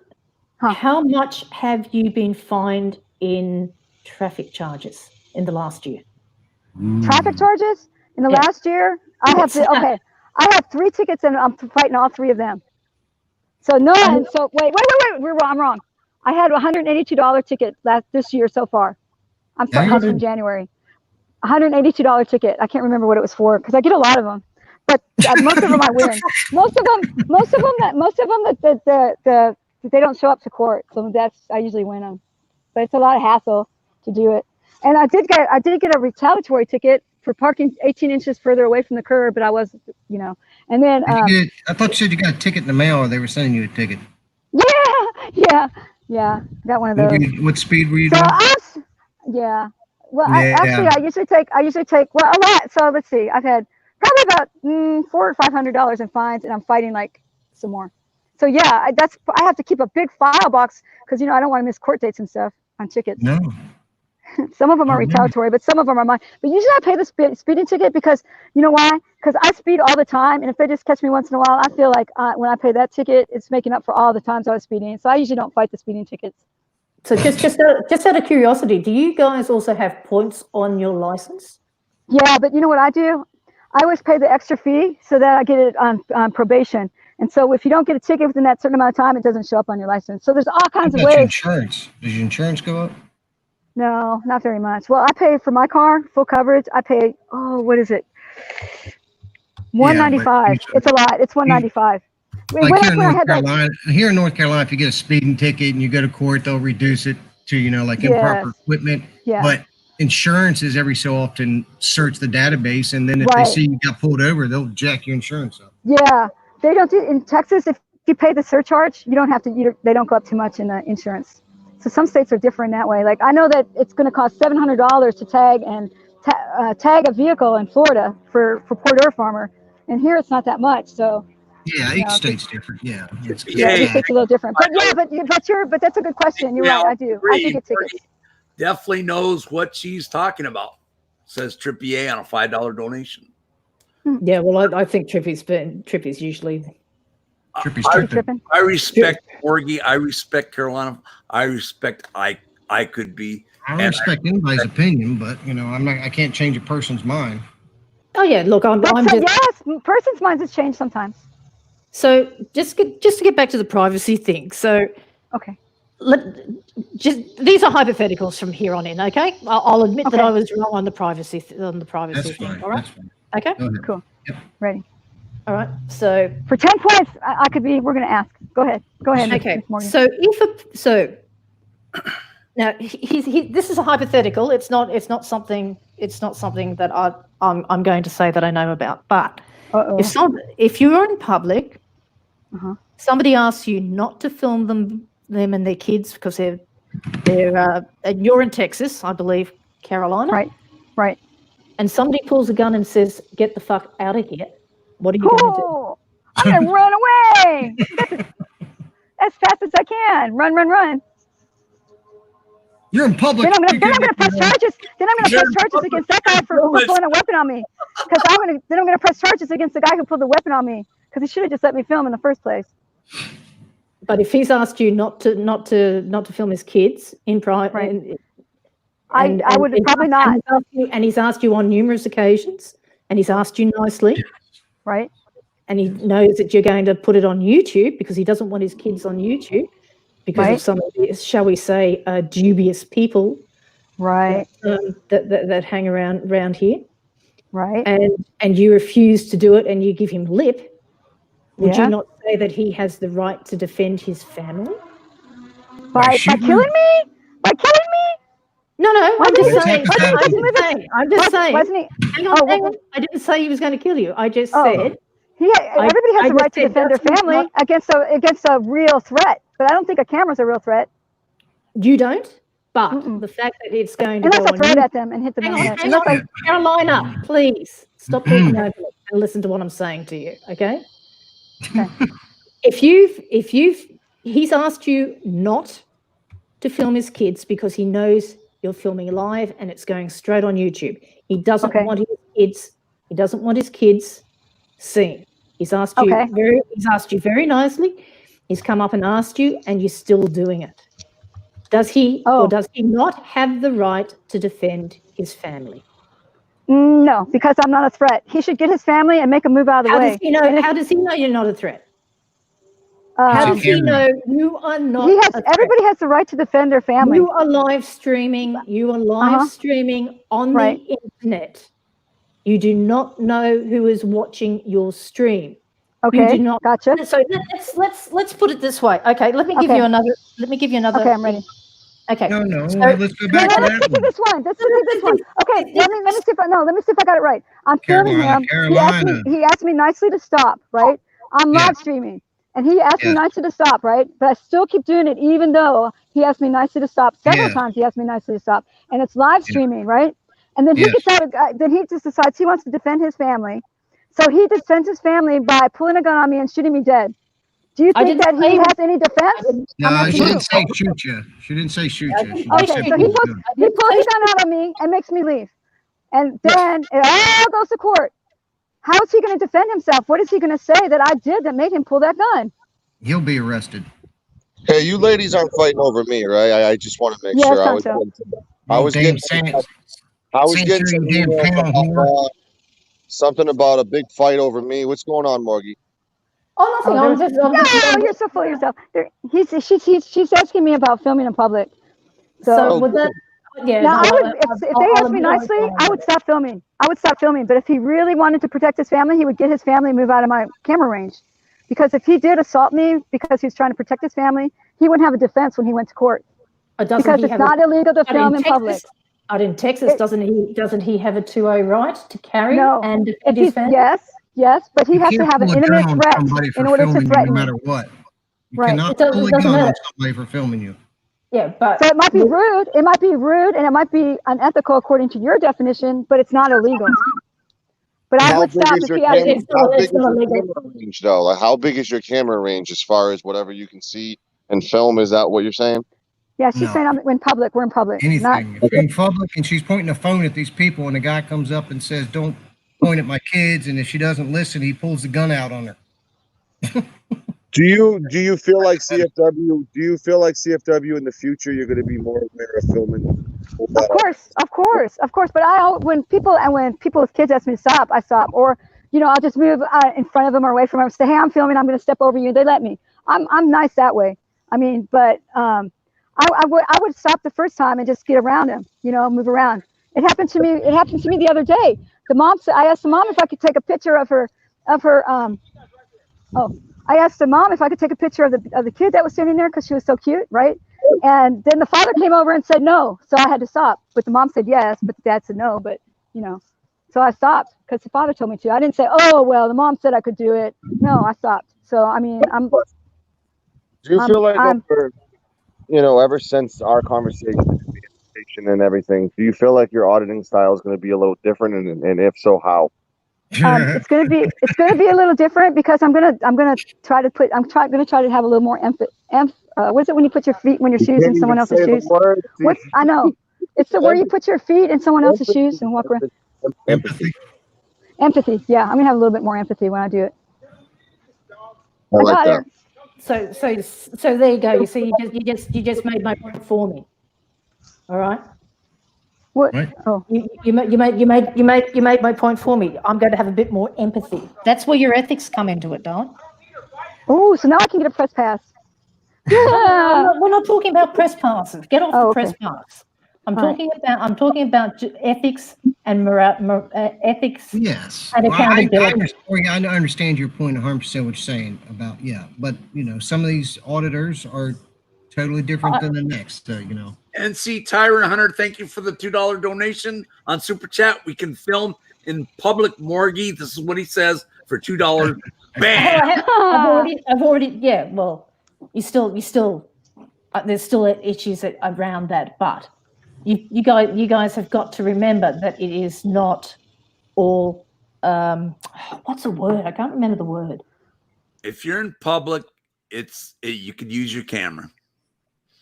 how much have you been fined in traffic charges in the last year? Traffic charges in the last year? I have 3 tickets and I'm fighting all 3 of them. So no. So wait. I'm wrong. I had a $182 ticket this year so far. I'm starting from January. $182 ticket. I can't remember what it was for because I get a lot of them, but most of them I win. Most of them that they don't show up to court. So I usually win them, but it's a lot of hassle to do it. And I did get a retaliatory ticket for parking 18 inches further away from the curb, but I was, and then I thought you said you got a ticket in the mail, or they were sending you a ticket. Yeah, got one of those. What speed were you doing? Yeah. Well, I usually take a lot. So let's see. I've had probably about $400 or $500 in fines, and I'm fighting like some more. So yeah, I have to keep a big file box because I don't want to miss court dates and stuff on tickets. No. Some of them are retaliatory, but some of them are mine. But usually I pay the speeding ticket because, you know why? Because I speed all the time. And if they just catch me once in a while, I feel like when I pay that ticket, it's making up for all the times I was speeding. So I usually don't fight the speeding tickets. So just out of curiosity, do you guys also have points on your license? Yeah, but you know what I do? I always pay the extra fee so that I get it on probation. And so if you don't get a ticket within that certain amount of time, it doesn't show up on your license. So there's all kinds of What about ways. your insurance? Does your insurance go up? No, not very much. Well, I pay for my car, full coverage. I pay, what is it? $195. It's a lot. It's $195. Like here in North Carolina, if you get a speeding ticket and you go to court, they'll reduce it to, like improper equipment. Yeah. But insurances every so often search the database, and then if they see you got pulled over, they'll jack your insurance up. Yeah, they don't do in Texas. If you pay the surcharge, you don't have to. They don't go up too much in the insurance. So some states are different that way. Like I know that it's going to cost $700 to tag and tag a vehicle in Florida for Port Farmer, and here it's not that much. So yeah, each state's different. Yeah, each state's a little different. But but that's a good question. You're right. I do get tickets. Definitely knows what she's talking about, says Trippy A on a $5 donation. Yeah, well, I think Trippy's usually. Tripping. I respect Morgie. I respect Carolina. I respect I could be. I respect anybody's opinion, but I can't change a person's mind. Oh yeah, look, I'm just. Yes, person's minds has changed sometimes. So just to get back to the privacy thing. So okay. These are hypotheticals from here on in, okay? I'll admit that I was wrong on the privacy thing. That's thing. fine. All right. That's fine. Okay. Cool. Yep. Ready. All right. So for 10 points, I could be. We're going to ask. Go ahead. Okay. So now this is a hypothetical. It's not something that I'm going to say that I know about. But if you're in public, somebody asks you not to film them and their kids because they're you're in Texas, I believe, Carolina. Right. And somebody pulls a gun and says, "Get the fuck out of here." What are you going to do? I'm going to run away as fast as I can. Run. You're in public. Then I'm going to press charges. Then I'm going to press charges against that guy for pulling a weapon on me. Because I'm going to press charges against the guy who pulled the weapon on me because he should have just let me film in the first place. But if he's asked you not to film his kids in private, I would probably not. And he's asked you on numerous occasions, and he's asked you nicely, right? And he knows that you're going to put it on YouTube because he doesn't want his kids on YouTube because of some of the, shall we say, dubious people, right? That hang around here, right? And you refuse to do it, and you give him lip. Would you not say that he has the right to defend his family? By killing me? By killing me? No, I'm just saying. Wasn't he? Hang on. I didn't say he was going to kill you. I just said. Everybody has the right to defend their family against a real threat. But I don't think a camera's a real threat. You don't? But the fact that it's going to unless I throw it at them and hit them in the head. Hang on. Carolina, please stop talking over me and listen to what I'm saying to you, okay? He's asked you not to film his kids because he knows you're filming live and it's going straight on YouTube. He doesn't want his kids seen. He's asked you very nicely. He's come up and asked you, and you're still doing it. Does he or does he not have the right to defend his family? No, because I'm not a threat. He should get his family and make a move out of the way. How does he know you're not a threat? How does he know you are not? Everybody has the right to defend their family. You are live streaming. Streaming on the internet. You do not know who is watching your stream. Okay, you do not. Gotcha. So let's put it this way. Okay, let me give you another. Okay, I'm ready. Okay. No. Let's go back to that. Let's get this one. Okay, let me see if I got it right. I'm filming him. He asked me nicely to stop. Right. I'm live streaming, and he asked me nicely to stop. Right. But I still keep doing it, even though he asked me nicely to stop several times. He asked me nicely to stop, and it's live streaming, right? And then he gets out. Then he just decides he wants to defend his family. So he defends his family by pulling a gun on me and shooting me dead. Do you I think didn't that he say- has any defense? No, I'm she asking didn't you. say shoot you. She didn't say shoot you. She Okay, just said so pull the gun. he pulls the gun out on me and makes me leave. And then it all goes to court. How is he going to defend himself? What is he going to say that I did that made him pull that gun? He'll be arrested. Hey, you ladies aren't fighting over me, right? I just want to make Yes, sure. Sancho. I was damn getting Sancho. some Sancho, you damn emails panel about, whore. something about a big fight over me. What's going on, Morgie? Oh, nothing. Oh, I'm just. No, you're so full of yourself. She's asking me about filming in public. So Oh, would that? Yeah. Now, no, I would, if they I'll asked me admit nicely, was I would stop filming. I would stop filming. But if he really wanted to protect his family, he would get his family and move out of my camera range. Because if he did assault me because he was trying to protect his family, he wouldn't have a defense when he went to court. Doesn't Because he it's have not illegal to but film in public. Texas, but in Texas, doesn't he have a 2A right to carry No. and If defend he's, his family? yes, but he You has to can't have an pull a gun intimate on threat somebody for in order to filming you threaten no me. matter what. You Right. cannot It doesn't- pull a doesn't gun on matter. somebody for filming you. Yeah, but So it might be rude. It might be rude, and it might be unethical according to your definition, but it's not illegal. But I How would big stop is if your he had. camera? It's not- How big it's is not your illegal. camera range, though? Like, how big is your camera range as far as whatever you can see and film? Is that what you're saying? Yeah, she's No. saying I'm in public. We're in public. Not, Anything. If you're in public and she's pointing a phone at these people and the guy comes up and says, don't point at my kids, and if she doesn't listen, he pulls the gun out on her. Do you feel like CFW? Do you feel like CFW in the future you're going to be more aware of filming? Of course. But when people with kids ask me to stop, I stop. Or I'll just move in front of them or away from them. Say, hey, I'm filming. I'm going to step over you. They let me. I'm nice that way. I mean, but I would stop the first time and just get around him. Move around. It happened to me. It happened to me the other day. The mom said, I asked the mom if I could take a picture of her. I asked the mom if I could take a picture of the kid that was standing there because she was so cute, right? And then the father came over and said no, so I had to stop. But the mom said yes, but the dad said no. But so I stopped because the father told me to. I didn't say, oh well, the mom said I could do it. No, I stopped. So I mean, Do you feel like ever since our conversation and everything, do you feel like your auditing style is going to be a little different? And if so, how? It's gonna be a little different because I'm gonna try to have a little more what is it when you put your feet when your shoes in someone else's shoes? I know. It's where you put your feet in someone else's shoes and walk around. Empathy. Yeah, I'm gonna have a little bit more empathy when I do it. I like that. So there you go. You see, you just made my point for me. All right. What? Right. Oh, You made my point for me. I'm going to have a bit more empathy. That's where your ethics come into it, Don. oh, so now I can get a press pass. Yeah. We're not talking about press passes. Get off the press pass. I'm All talking about ethics and ethics. Yes. And accountability. I understand your point 100% what you're saying about, but some of these auditors are totally different than the next, NC Tyron Hunter, thank you for the $2 donation on Super Chat. We can film in public, Morgie. This is what he says for $2. Bam! I've already. Yeah. Well, you still. There's still issues around that, but you guys have got to remember that it is not all. What's the word? I can't remember the word. If you're in public, you could use your camera.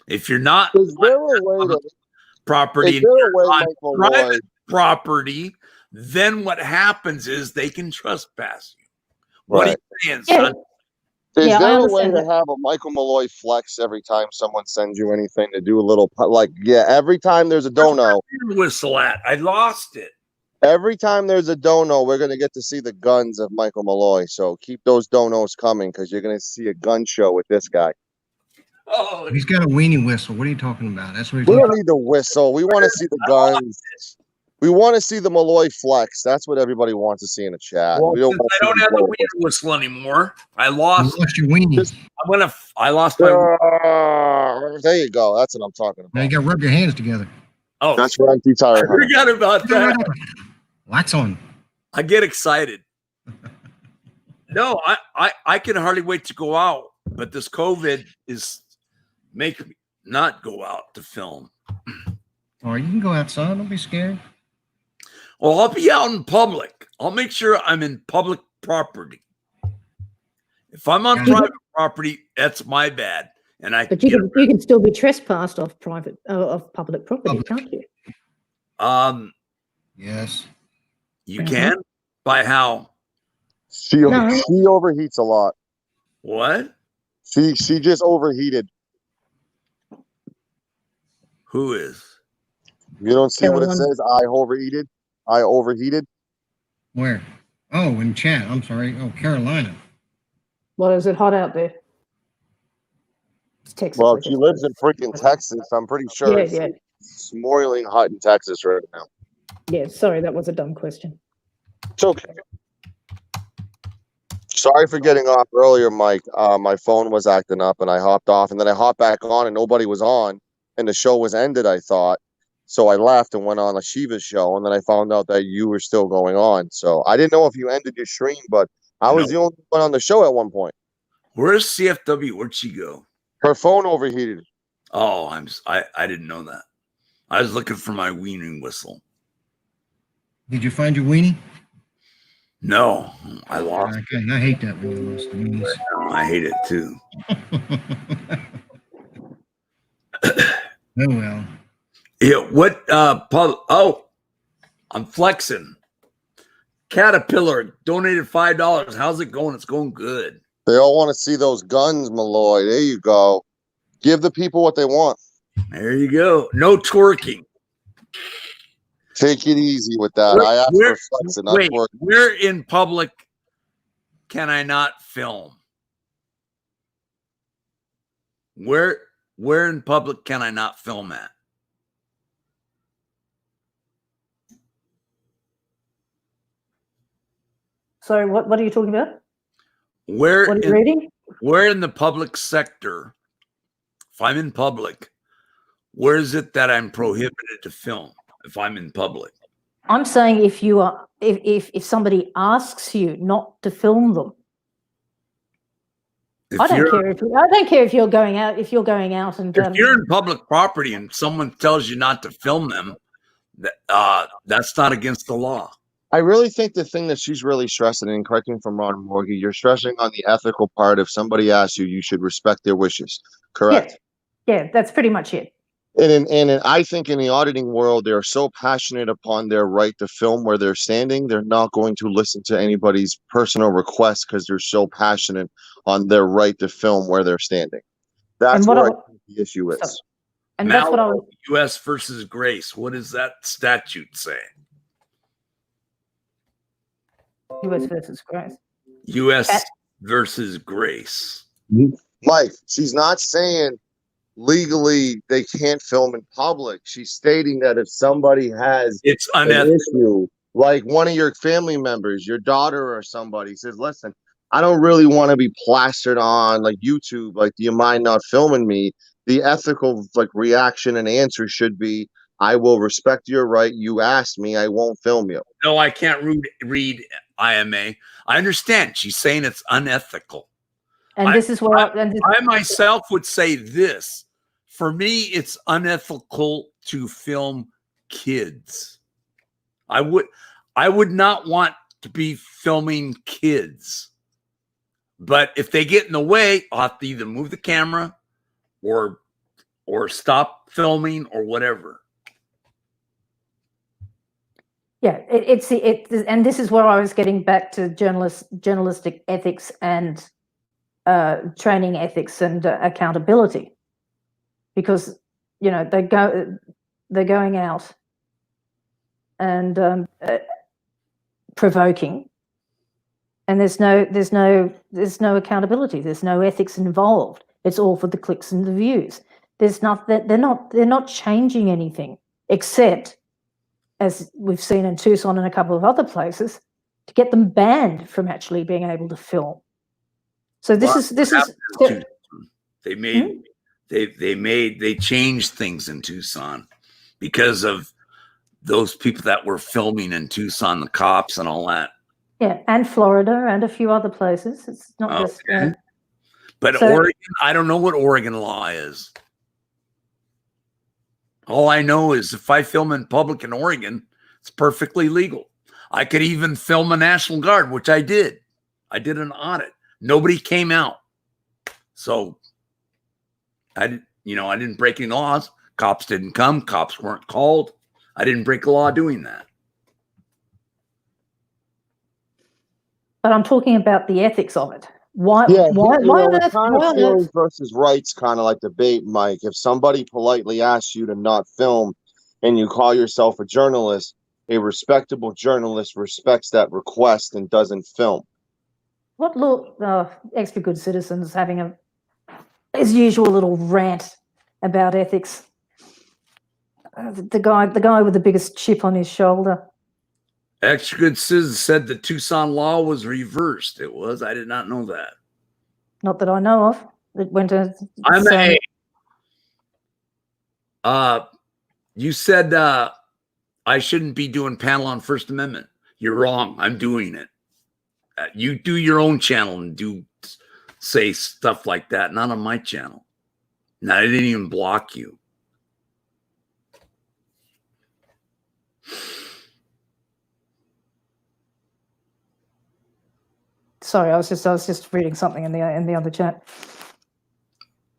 If you're not Is there a way to property, Is there a way, on Michael private Lloyd? property, then what happens is they can trespass you. What Right. are you saying, son? Is Yeah, I there a way understand to that. have a Michael Malloy flex every time someone sends you anything to do a little every time there's a dono, Whistle at. I lost it. every time there's a dono, we're gonna get to see the guns of Michael Malloy. So keep those donos coming because you're gonna see a gun show with this guy. Oh, He's got a weenie whistle. What are you talking about? That's what he's We talking don't need the whistle. We want to see the guns. We want to see the Malloy flex. That's what everybody wants to see in the chat. well, We don't since want to I see don't the have the blow weird whistle anymore. I about. lost. You lost your weenie. I lost my. There you go. That's what I'm talking Now you about. got to rub your hands together. Oh, That's what I'm I tired. forgot about that. Lights on. I get excited. No, I can hardly wait to go out, but this COVID is making me not go out to film. Or you can go outside. Don't be scared. Well, I'll be out in public. I'll make sure I'm in public property. If I'm on Yeah. private property, that's my bad. And I But you can still be trespassed off public property, Public. can't you? Yes. You Mhm. can by how? She No. overheats a lot. What? She just overheated. Who is? You don't see what it Carolina. says? I overheated. I overheated. Where? Oh, in chat. I'm sorry. Oh, Carolina. Well, is it hot out there? It's Texas. Well, I she guess. lives in freaking Texas. I'm pretty sure Yeah, it's yeah, smoiling hot in Texas right now. yeah. Sorry, that was a dumb question. It's okay. Sorry for getting off earlier, Mike. My phone was acting up and I hopped off, and then I hopped back on and nobody was on and the show was ended, I thought. So I left and went on a Shiva's show, and then I found out that you were still going on. So I didn't know if you ended your stream, but I was the only one on the show at one point. Where's CFW? Where'd she go? Her phone overheated. Oh, I didn't know that. I was looking for my weaning whistle. Did you find your weenie? No, I lost. Okay, I hate that when you lost the weenies. I hate it too. Oh well. Yeah, what I'm flexing. Caterpillar donated $5. How's it going? It's going good. They all want to see those guns, Malloy. There you go. Give the people what they want. There you go. No twerking. Take it easy with that. I asked for flexing, not Wait, twerking. where in public can I not film? Where in public can I not film at? Sorry, what are you talking about? Where What are you reading? Where in the public sector, if I'm in public, where is it that I'm prohibited to film if I'm in public? I'm saying if you are, if somebody asks you not to film them, I don't care if you're going out. If you're going out and if you're in public property and someone tells you not to film them, that's not against the law. I really think the thing that she's really stressing, and correct me if I'm wrong, Morgie, you're stressing on the ethical part. If somebody asks you, you should respect their wishes. Correct? Yeah, that's pretty much it. And I think in the auditing world, they're so passionate upon their right to film where they're standing, they're not going to listen to anybody's personal request because they're so passionate on their right to film where they're standing. That's where I think the issue is. And that's what I was. U.S. versus Grace. What does that statute say? U.S. versus Grace. U.S. versus Grace. Mike, she's not saying legally they can't film in public. She's stating that if somebody has it's an issue, like one of your family members, your daughter or somebody says, listen, I don't really want to be plastered on like YouTube. Like, do you mind not filming me? The ethical reaction and answer should be, I will respect your right. You asked me, I won't film you. No, I can't read IMA. I understand. She's saying it's unethical. And this is where I myself would say this. For me, it's unethical to film kids. I would not want to be filming kids. But if they get in the way, I'll have to either move the camera or stop filming or whatever. Yeah, and this is where I was getting back to journalistic ethics and training ethics and accountability, because they're going out and provoking, and there's no accountability. There's no ethics involved. It's all for the clicks and the views. There's not that they're not changing anything except, as we've seen in Tucson and a couple of other places, to get them banned from actually being able to film. So this is they changed things in Tucson because of those people that were filming in Tucson, the cops and all that. Yeah, and Florida and a few other places. It's not just. But Oregon, I don't know what Oregon law is. All I know is if I film in public in Oregon, it's perfectly legal. I could even film a National Guard, which I did. I did an audit. Nobody came out. So I didn't break any laws. Cops didn't come. Cops weren't called. I didn't break a law doing that. But I'm talking about the ethics of it. Why? Yeah, Why on it's earth? kind Why of on feelings earth? versus rights, kind of like debate, Mike. If somebody politely asks you to not film and you call yourself a journalist, a respectable journalist respects that request and doesn't film. What look? Extra good citizens having a, as usual, little rant about ethics. The guy with the biggest chip on his shoulder. Extra good citizen said the Tucson law was reversed. It was. I did not know that. Not that I know of. It went to. You said I shouldn't be doing panel on First Amendment. You're wrong. I'm doing it. You do your own channel and say stuff like that. Not on my channel. And I didn't even block you. Sorry, I was just reading something in the other chat.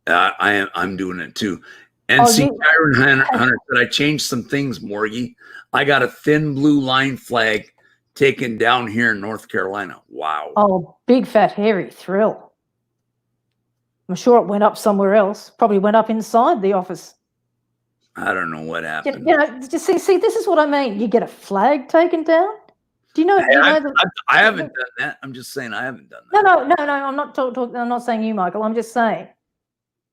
I'm doing it too. NC Tyron Hunter said I changed some things, Morgie. I got a thin blue line flag taken down here in North Carolina. Wow. Oh, big fat hairy thrill. I'm sure it went up somewhere else. Probably went up inside the office. I don't know what happened. Just see, this is what I mean. You get a flag taken down. Do you know? I haven't done that. I'm just saying I haven't done that. No. I'm not talking. I'm not saying you, Michael. I'm just saying.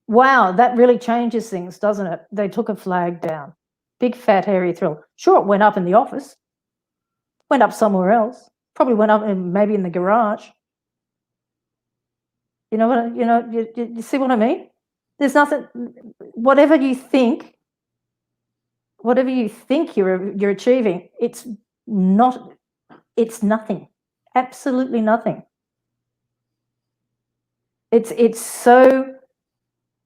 Wow, that really changes things, doesn't it? They took a flag down. Big fat hairy thrill. Sure, it went up in the office. Went up somewhere else. Probably went up maybe in the garage. You know what? You see what I mean? There's nothing. Whatever you think you're achieving, it's not. It's nothing. Absolutely nothing. It's so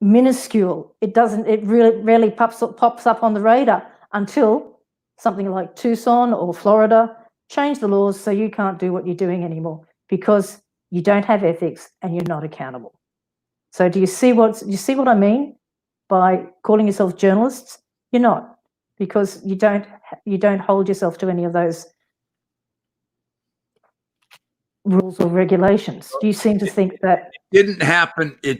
minuscule. It rarely pops up on the radar until something like Tucson or Florida change the laws so you can't do what you're doing anymore because you don't have ethics and you're not accountable. So do you see what I mean by calling yourself journalists? You're not, because you don't hold yourself to any of those rules or regulations. Do you seem to think that it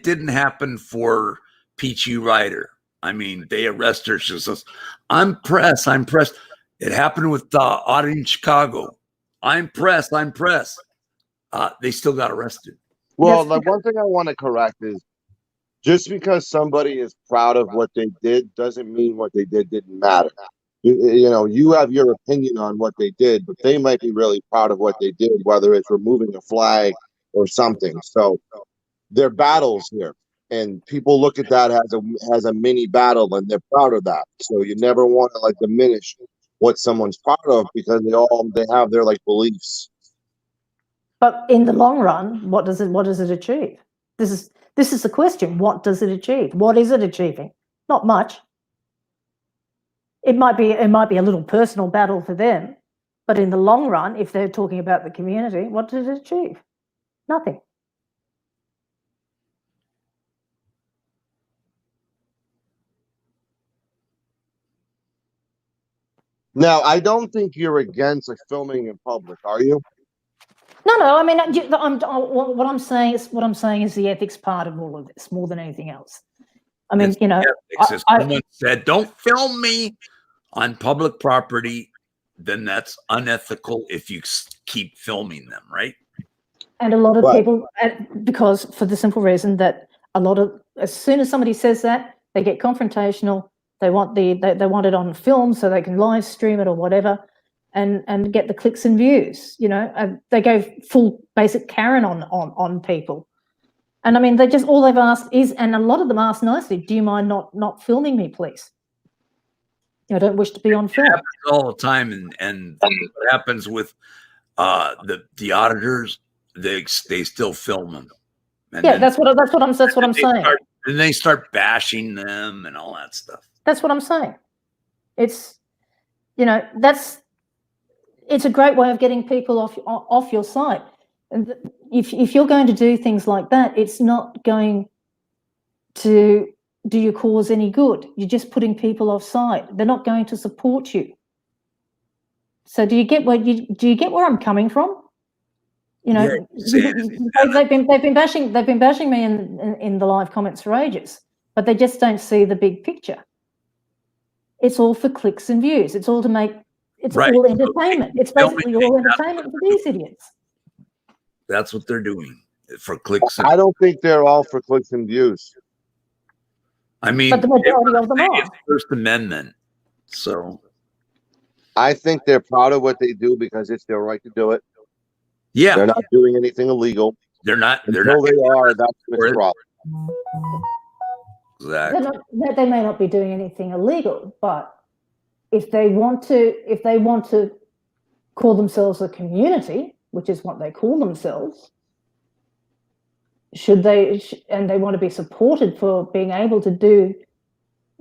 didn't happen for Peachy Ryder? I mean, they arrested her. She says, I'm pressed. It happened with Audie in Chicago. I'm pressed. They still got arrested. Well, the one thing I want to correct is just because somebody is proud of what they did doesn't mean what they did didn't matter. You have your opinion on what they did, but they might be really proud of what they did, whether it's removing a flag or something. So they're battles here, and people look at that as a mini battle, and they're proud of that. So you never want to diminish what someone's proud of because they have their beliefs. But in the long run, what does it achieve? This is the question. What does it achieve? What is it achieving? Not much. It might be a little personal battle for them, but in the long run, if they're talking about the community, what did it achieve? Nothing. Now, I don't think you're against filming in public, are you? No. I mean, what I'm saying is the ethics part of all of this more than anything else. I mean, someone said, "Don't film me on public property." Then that's unethical if you keep filming them, right? And a lot of people, because for the simple reason that as soon as somebody says that, they get confrontational. They want it on film so they can live stream it or whatever, and get the clicks and views. They go full basic Karen on people, and I mean all they've asked is, and a lot of them ask nicely, "Do you mind not filming me, please? I don't wish to be on film." It happens all the time, and what happens with the auditors? They still film them. And that's what I'm saying. And they start bashing them and all that stuff. That's what I'm saying. It's it's a great way of getting people off your side. And if you're going to do things like that, it's not going to do your cause any good. You're just putting people offside. They're not going to support you. So do you get where I'm coming from? You know, they've been bashing me in the live comments for ages, but they just don't see the big picture. It's all for clicks and views. It's all to make. It's all entertainment. It's basically all entertainment for these idiots. That's what they're doing for clicks. I don't think they're all for clicks and views. I mean, but the majority of them are. First Amendment. So I think they're proud of what they do because it's their right to do it. Yeah, they're not doing anything illegal. They're not. They are. That's the problem. Exactly. They may not be doing anything illegal, but if they want to call themselves a community, which is what they call themselves, and they want to be supported for being able to do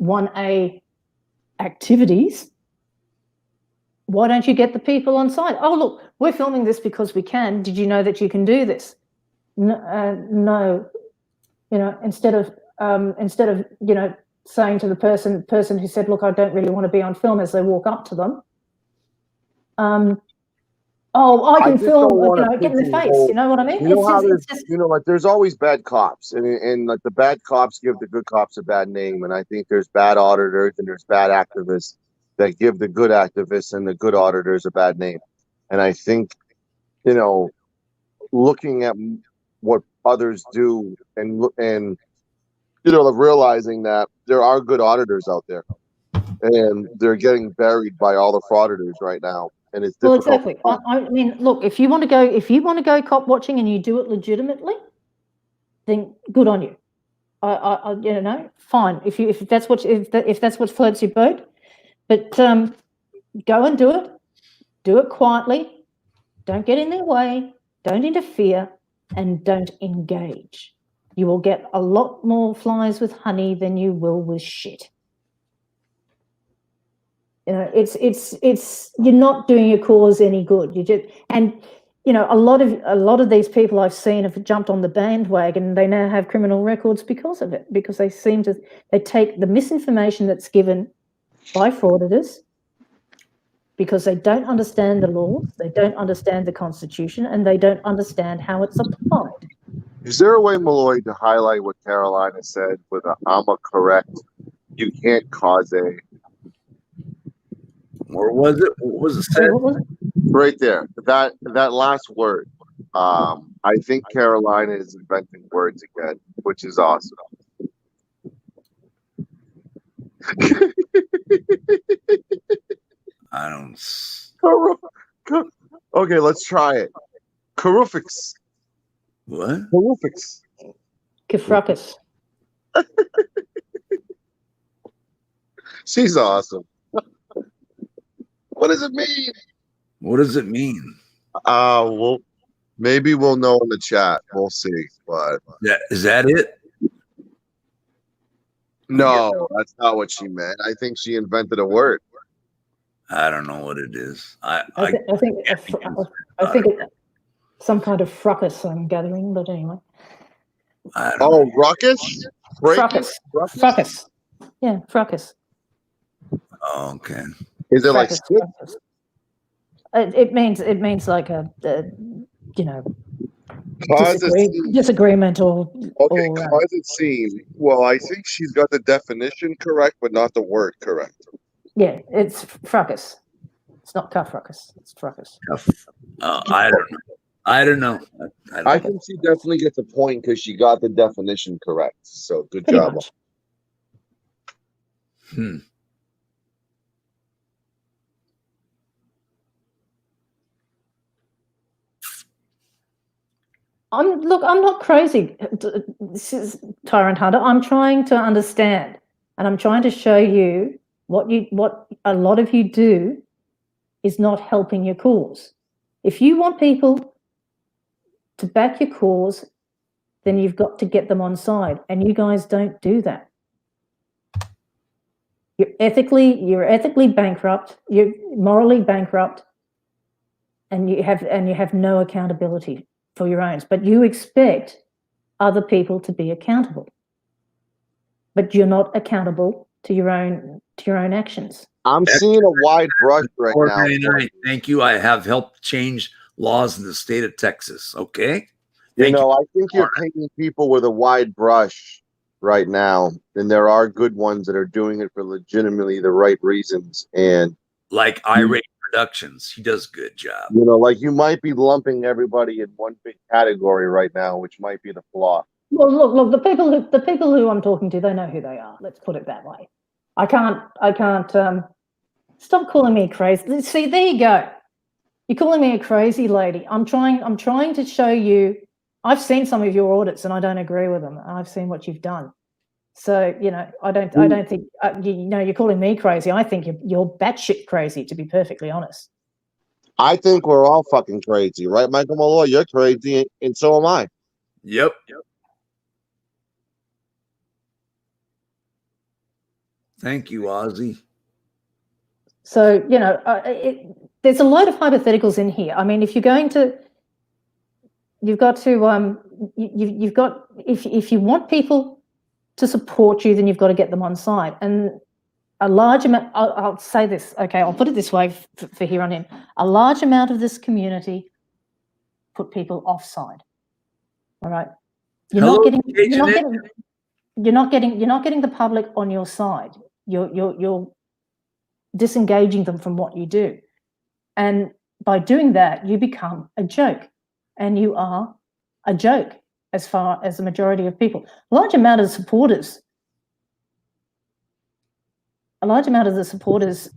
1A activities, why don't you get the people on side? Oh, look, we're filming this because we can. Did you know that you can do this? No. You know, instead of saying to the person who said, look, I don't really want to be on film, as they walk up to them, I can film, get in the face. You know what I mean? Like there's always bad cops, and like the bad cops give the good cops a bad name, and I think there's bad auditors and there's bad activists that give the good activists and the good auditors a bad name. And I think, looking at what others do and realizing that there are good auditors out there, and they're getting buried by all the frauditors right now. And it's difficult. Well, exactly. I mean, look, if you want to go cop watching and you do it legitimately, then good on you. Fine. If that's what floats your boat, but go and do it. Do it quietly. Don't get in their way. Don't interfere, and don't engage. You will get a lot more flies with honey than you will with shit. It's you're not doing your cause any good. A lot of these people I've seen have jumped on the bandwagon. They now have criminal records because of it, because they take the misinformation that's given by frauditors, because they don't understand the laws, they don't understand the Constitution, and they don't understand how it's applied. Is there a way, Malloy, to highlight what Carolina said with a "I'ma correct"? You can't cause a. Or was it? What was it said? Right there. That last word. I think Carolina is inventing words again, which is awesome. I don't. Okay, let's try it. Carufix. What? Carufix. Kefruckus. She's awesome. What does it mean? What does it mean? Well, maybe we'll know in the chat. We'll see. But is that it? No, that's not what she meant. I think she invented a word. I don't know what it is. I think it's some kind of fracas, I'm gathering, but anyway. Ruckus? Fracas. Yeah, fracas. Oh, okay. Is it like it means like a disagreement or cause it seem. Well, I think she's got the definition correct, but not the word correct. Yeah, it's fracas. It's not cuff ruckus. It's fracas. I don't know. I think she definitely gets a point because she got the definition correct. So good job. I'm not crazy. This is Tyrant Hunter. I'm trying to understand, and I'm trying to show you what a lot of you do is not helping your cause. If you want people to back your cause, then you've got to get them on side, and you guys don't do that. You're ethically bankrupt. You're morally bankrupt, and you have no accountability for your own. But you expect other people to be accountable. but you're not accountable to your own actions. I'm seeing a wide brush right now. 499. Thank you. I have helped change laws in the state of Texas. Okay. You know, I think you're painting people with a wide brush right now, and there are good ones that are doing it for legitimately the right reasons. And like Irate Productions, he does a good job. You know, like you might be lumping everybody in one big category right now, which might be the flaw. Well, look, the people who I'm talking to, they know who they are. Let's put it that way. I can't. Stop calling me crazy. See, there you go. You're calling me a crazy lady. I'm trying to show you. I've seen some of your audits and I don't agree with them. I've seen what you've done. So, you know, I don't think, you're calling me crazy. I think you're batshit crazy, to be perfectly honest. I think we're all fucking crazy, right, Michael Malloy? You're crazy, and so am I. Yep. Thank you, Ozzy. So, you know, there's a load of hypotheticals in here. I mean, if you're going to, you've got to, if you want people to support you, then you've got to get them on side. And a large amount, I'll say this, okay, I'll put it this way for here on in. A large amount of this community put people offside. All right. You're not getting the public on your side. You're disengaging them from what you do. And by doing that, you become a joke. And you are a joke as far as the majority of people. A large amount of the supporters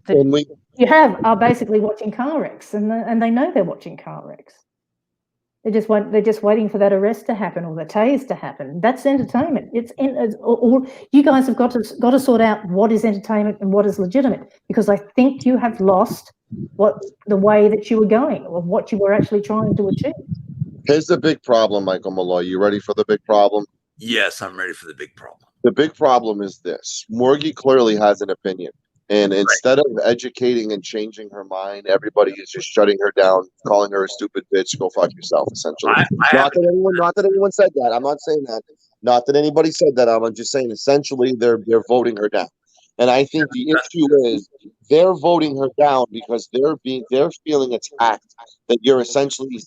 that you have are basically watching car wrecks, and they know they're watching car wrecks. They're just waiting for that arrest to happen or the tase to happen. That's entertainment. Or you guys have got to sort out what is entertainment and what is legitimate, because I think you have lost the way that you were going or what you were actually trying to achieve. Here's the big problem, Michael Malloy. You ready for the big problem? Yes, I'm ready for the big problem. The big problem is this. Morgie clearly has an opinion. And instead of educating and changing her mind, everybody is just shutting her down, calling her a stupid bitch. Go fuck yourself, essentially. Not that anyone said that. I'm not saying that. Not that anybody said that. I'm just saying essentially they're voting her down. And I think the issue is they're voting her down because they're feeling attacked, that you're essentially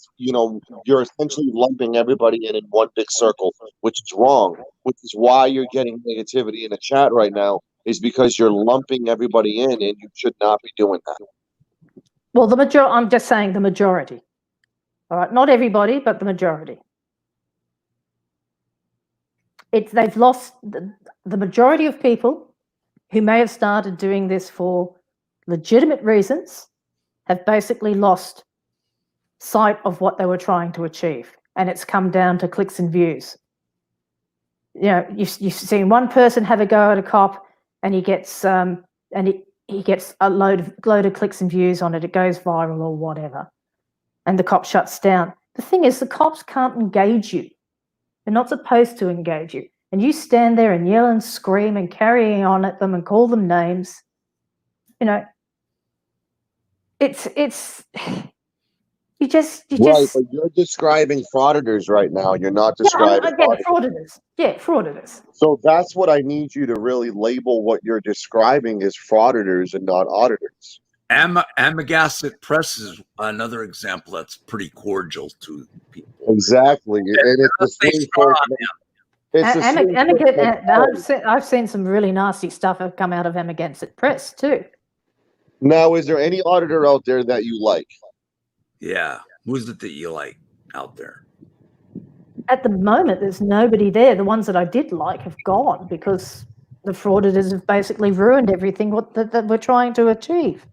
lumping everybody in one big circle, which is wrong, which is why you're getting negativity in the chat right now, is because you're lumping everybody in and you should not be doing that. Well, I'm just saying the majority. All right, not everybody, but the majority. They've lost the majority of people who may have started doing this for legitimate reasons, have basically lost sight of what they were trying to achieve. And it's come down to clicks and views. You know, you've seen one person have a go at a cop and he gets he gets a load of clicks and views on it. It goes viral or whatever. And the cop shuts down. The thing is, the cops can't engage you. They're not supposed to engage you. And you stand there and yell and scream and carry on at them and call them names. You know, it's you just right, but you're describing frauditors right now. You're not describing frauditors. Yeah, frauditors. So that's what I need you to really label what you're describing as frauditors and not auditors. Amagaset Press is another example that's pretty cordial to people. Exactly. And it's the same I've seen some really nasty stuff have come out of Amagaset Press too. Now, is there any auditor out there that you like? Yeah. Who's it that you like out there? At the moment, there's nobody there. The ones that I did like have gone because the frauditors have basically ruined everything that we're trying to achieve.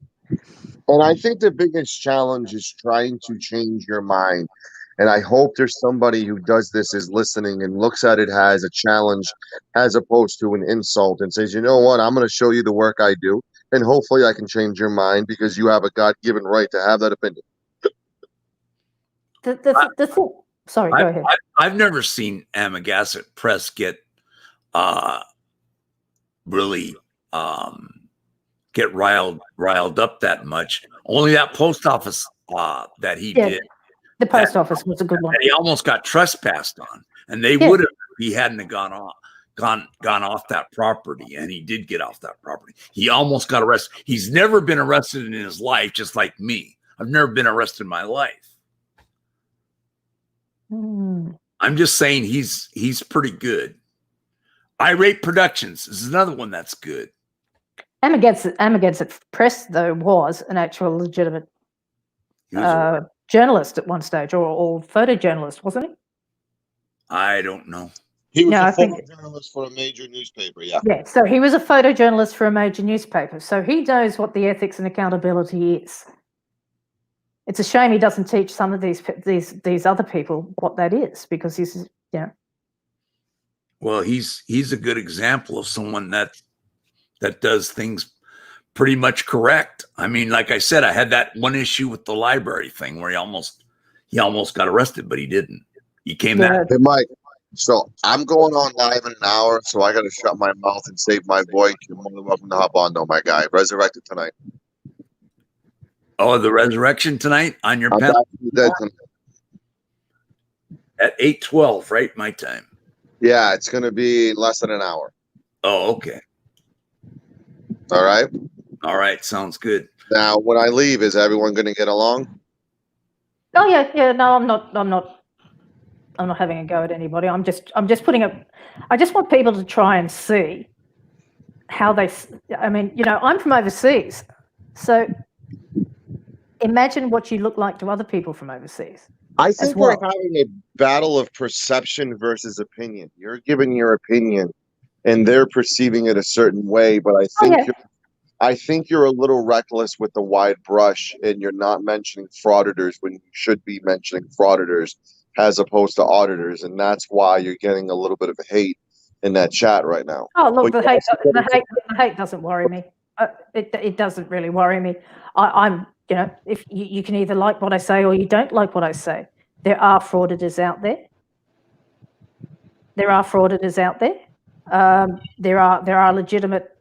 And I think the biggest challenge is trying to change your mind. And I hope there's somebody who does this, is listening and looks at it as a challenge as opposed to an insult, and says, you know what, I'm going to show you the work I do. And hopefully I can change your mind because you have a God-given right to have that opinion. Sorry, go ahead. I've never seen Amagaset Press get really get riled up that much. Only that post office that he did. The post office was a good one. He almost got trespassed on, and they would have if he hadn't gone gone off that property, and he did get off that property. He almost got arrested. He's never been arrested in his life, just like me. I've never been arrested in my life. I'm just saying he's pretty good. Irate Productions is another one that's good. Amagansett Press, though, was an actual legitimate journalist at one stage, or photojournalist, wasn't he? I don't know. He was Yeah, a I think- photojournalist for a major newspaper. Yeah. Yeah, so he was a photojournalist for a major newspaper, so he knows what the ethics and accountability is. It's a shame he doesn't teach some of these other people what that is, because he's, Well, he's a good example of someone that does things pretty much correct. I mean, like I said, I had that one issue with the library thing where he almost got arrested, but he didn't. He came back. Hey, Mike. So I'm going on live in an hour, so I got to shut my mouth and save my voice. You're more than welcome to hop on, though, my guy. Resurrected tonight. Oh, the resurrection tonight on your I'm panel back from the dead tonight. at 8:12, right? My time. Yeah, it's going to be less than an hour. Oh, okay. All right. All right. Sounds good. Now, when I leave, is everyone going to get along? Oh yeah. No, I'm not having a go at anybody. I'm just putting up. I just want people to try and see how they. I mean, I'm from overseas, so imagine what you look like to other people from overseas. I as think well. we're having a battle of perception versus opinion. You're giving your opinion, and they're perceiving it a certain way. But I think you're a little reckless with the wide brush, and you're not mentioning frauditors when you should be mentioning frauditors as opposed to auditors, and that's why you're getting a little bit of hate in that chat right now. Oh look, But the hate doesn't worry me. It doesn't really worry me. I'm if you can either like what I say or you don't like what I say. There are frauditors out there. There are legitimate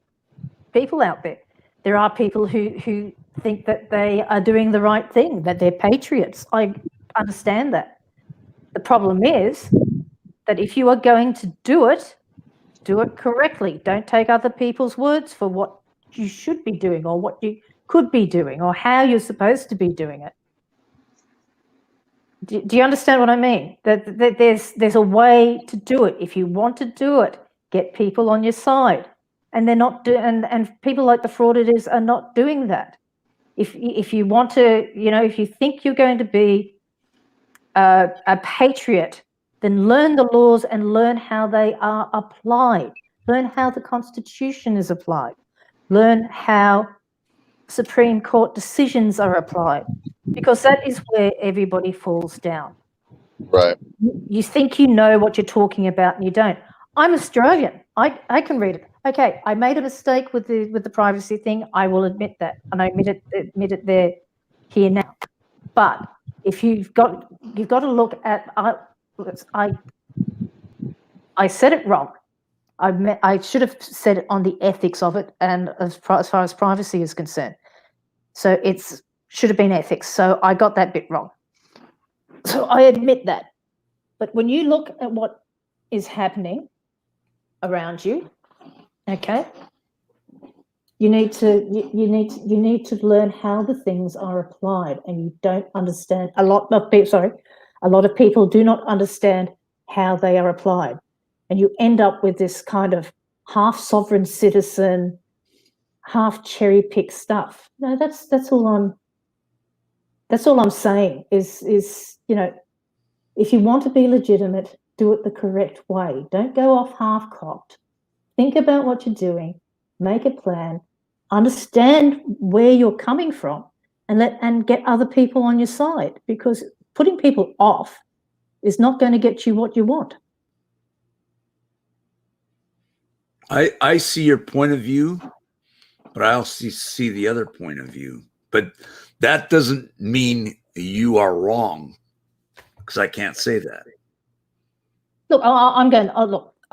people out there. There are people who think that they are doing the right thing, that they're patriots. I understand that. The problem is that if you are going to do it correctly. Don't take other people's words for what you should be doing or what you could be doing or how you're supposed to be doing it. Do you understand what I mean? That there's a way to do it. If you want to do it, get people on your side, and they're not and people like the frauditors are not doing that. If you want to, if you think you're going to be a patriot, then learn the laws and learn how they are applied. Learn how the Constitution is applied. Learn how Supreme Court decisions are applied, because that is where everybody falls down. Right. You think you know what you're talking about and you don't. I'm Australian. I can read it. Okay, I made a mistake with the privacy thing. I will admit that, and I admit it there here now. But if you've got to look at I said it wrong. I should have said it on the ethics of it and as far as privacy is concerned. So it's should have been ethics. So I got that bit wrong. So I admit that. But when you look at what is happening around you, okay, you need to learn how the things are applied, and you don't understand. A lot of people do not understand how they are applied. And you end up with this kind of half sovereign citizen, half cherry pick stuff. No, that's all I'm saying is if you want to be legitimate, do it the correct way. Don't go off half cocked. Think about what you're doing, make a plan, understand where you're coming from, and get other people on your side, because putting people off is not going to get you what you want. I see your point of view, but I also see the other point of view. But that doesn't mean you are wrong, because I can't say that. Look,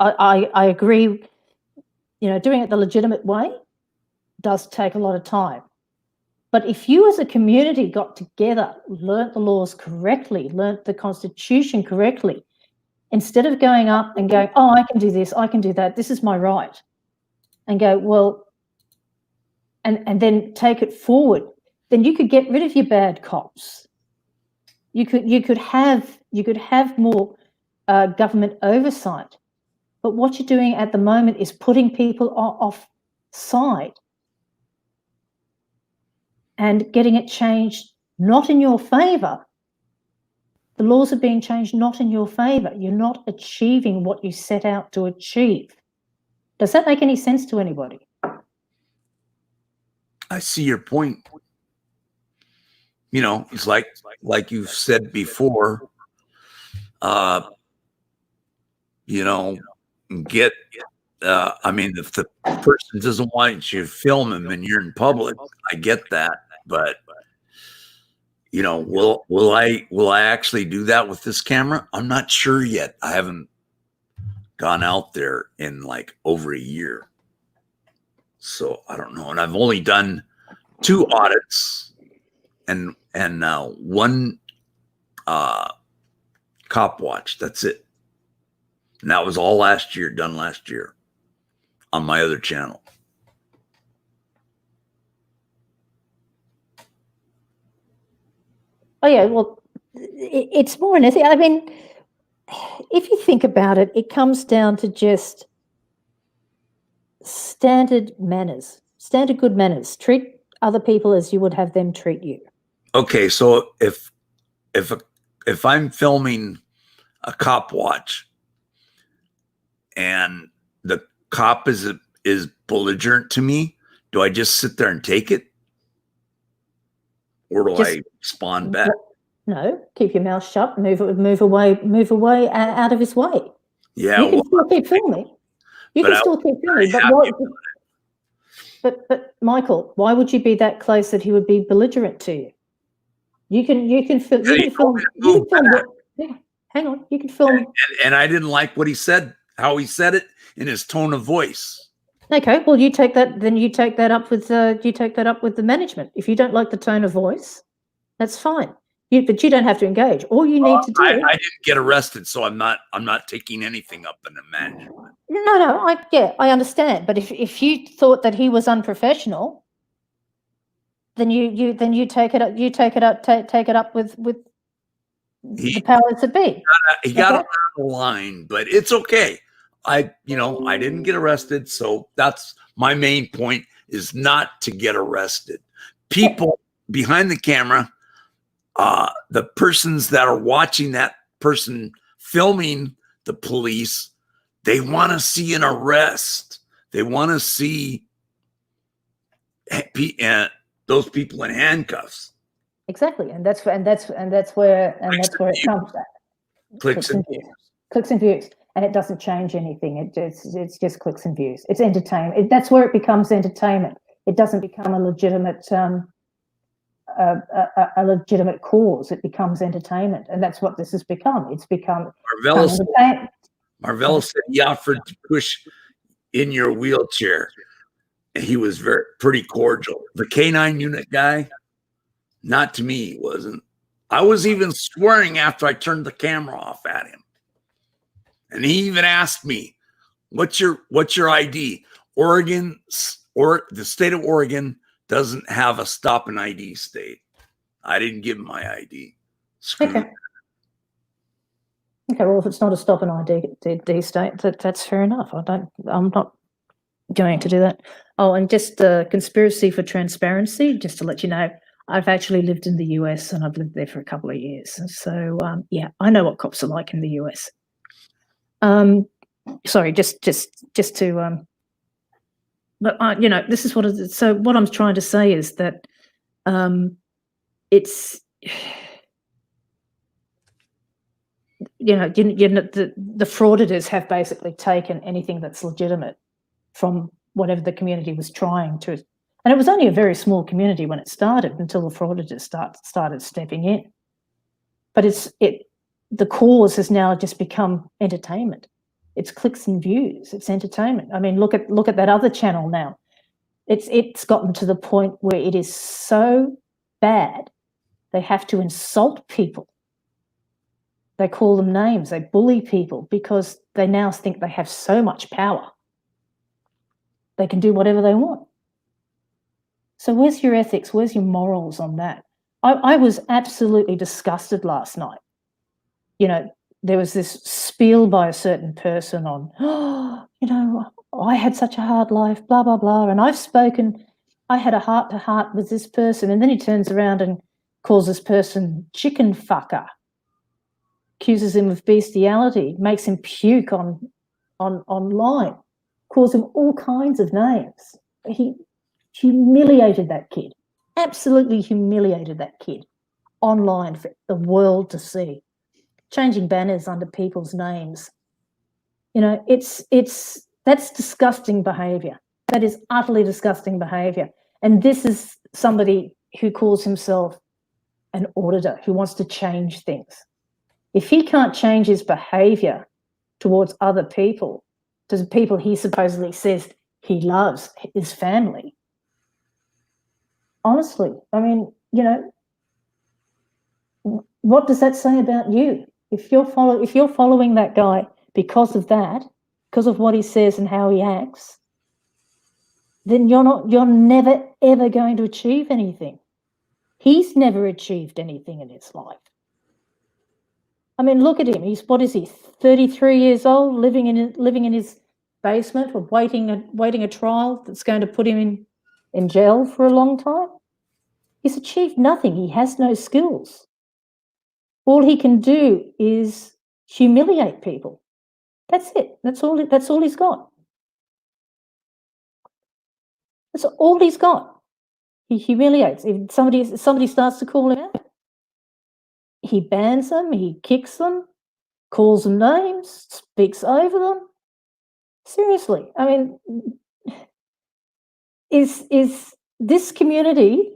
I agree. Doing it the legitimate way does take a lot of time. But if you as a community got together, learnt the laws correctly, learnt the Constitution correctly, instead of going up and going, oh, I can do this, I can do that, this is my right, and go, well, and then take it forward, then you could get rid of your bad cops. You could have more government oversight. But what you're doing at the moment is putting people off side and getting it changed not in your favor. The laws are being changed not in your favor. You're not achieving what you set out to achieve. Does that make any sense to anybody? I see your point. You know, it's like you've said before, you know, get, I mean, if the person doesn't want you to film him and you're in public, I get that. But, you know, will I actually do that with this camera? I'm not sure yet. I haven't gone out there in like over a year. So I don't know. And I've only done 2 audits and one cop watch. That's it. And that was all done last year on my other channel. Oh yeah, well, it's more anything. I mean, if you think about it, it comes down to just standard manners, standard good manners. Treat other people as you would have them treat you. Okay, so if I'm filming a cop watch and the cop is belligerent to me, do I just sit there and take it, or do I respond back? No, keep your mouth shut. Move away out of his way. Yeah, you can still keep filming. You can still keep filming, but Michael, why would you be that close that he would be belligerent to you? You can film. Yeah, hang on. You can film. And I didn't like what he said, how he said it, in his tone of voice. Okay, well, you take that up with the management. If you don't like the tone of voice, that's fine. But you don't have to engage. All you need to do. I didn't get arrested, so I'm not taking anything up in the management. No, I understand. But if you thought that he was unprofessional, then you take it up with the powers that be. He got on the line, but it's okay. I didn't get arrested, so that's my main point, is not to get arrested. People behind the camera, the persons that are watching that person filming the police, they want to see an arrest. They want to see those people in handcuffs. Exactly, and that's where it comes at. Clicks and views. Clicks and views, and it doesn't change anything. It's just clicks and views. It's entertainment. That's where it becomes entertainment. It doesn't become a legitimate cause. It becomes entertainment, and that's what this has become. It's become. Marvella said he offered to push in your wheelchair. He was pretty cordial. The K9 unit guy, not to me, he wasn't. I was even swearing after I turned the camera off at him. And he even asked me, what's your ID? Oregon, or the state of Oregon doesn't have a stop and ID state. I didn't give him my ID. Okay. Okay, well, if it's not a stop and ID state, that's fair enough. I'm not going to do that. Oh, and just conspiracy for transparency, just to let you know, I've actually lived in the US and I've lived there for a couple of years. So, yeah, I know what cops are like in the US. Sorry, just to, but this is what it is. So what I'm trying to say is that it's, the frauditors have basically taken anything that's legitimate from whatever the community was trying to, and it was only a very small community when it started until the frauditors started stepping in. But the cause has now just become entertainment. It's clicks and views. It's entertainment. I mean, look at that other channel now. It's gotten to the point where it is so bad they have to insult people They call them names. They bully people because they now think they have so much power. They can do whatever they want. So where's your ethics? Where's your morals on that? I was absolutely disgusted last night. You know, there was this spiel by a certain person on, oh, you know, I had such a hard life, blah, blah, blah. And I had a heart-to-heart with this person. And then he turns around and calls this person chicken fucker, accuses him of bestiality, makes him puke online, calls him all kinds of names. He humiliated that kid, absolutely humiliated that kid online for the world to see, changing banners under people's names. You know, that's disgusting behavior. That is utterly disgusting behavior. And this is somebody who calls himself an auditor, who wants to change things. If he can't change his behavior towards other people, to the people he supposedly says he loves, his family, honestly, I mean, you know, what does that say about you? If you're following that guy because of that, because of what he says and how he acts, then you're never ever going to achieve anything. He's never achieved anything in his life. I mean, look at him. What is he? 33 years old, living in his basement, or waiting a trial that's going to put him in jail for a long time. He's achieved nothing. He has no skills. All he can do is humiliate people. That's it. That's all he's got. That's all he's got. He humiliates. If somebody starts to call him out, he bans them, he kicks them, calls them names, speaks over them. Seriously, I mean, is this community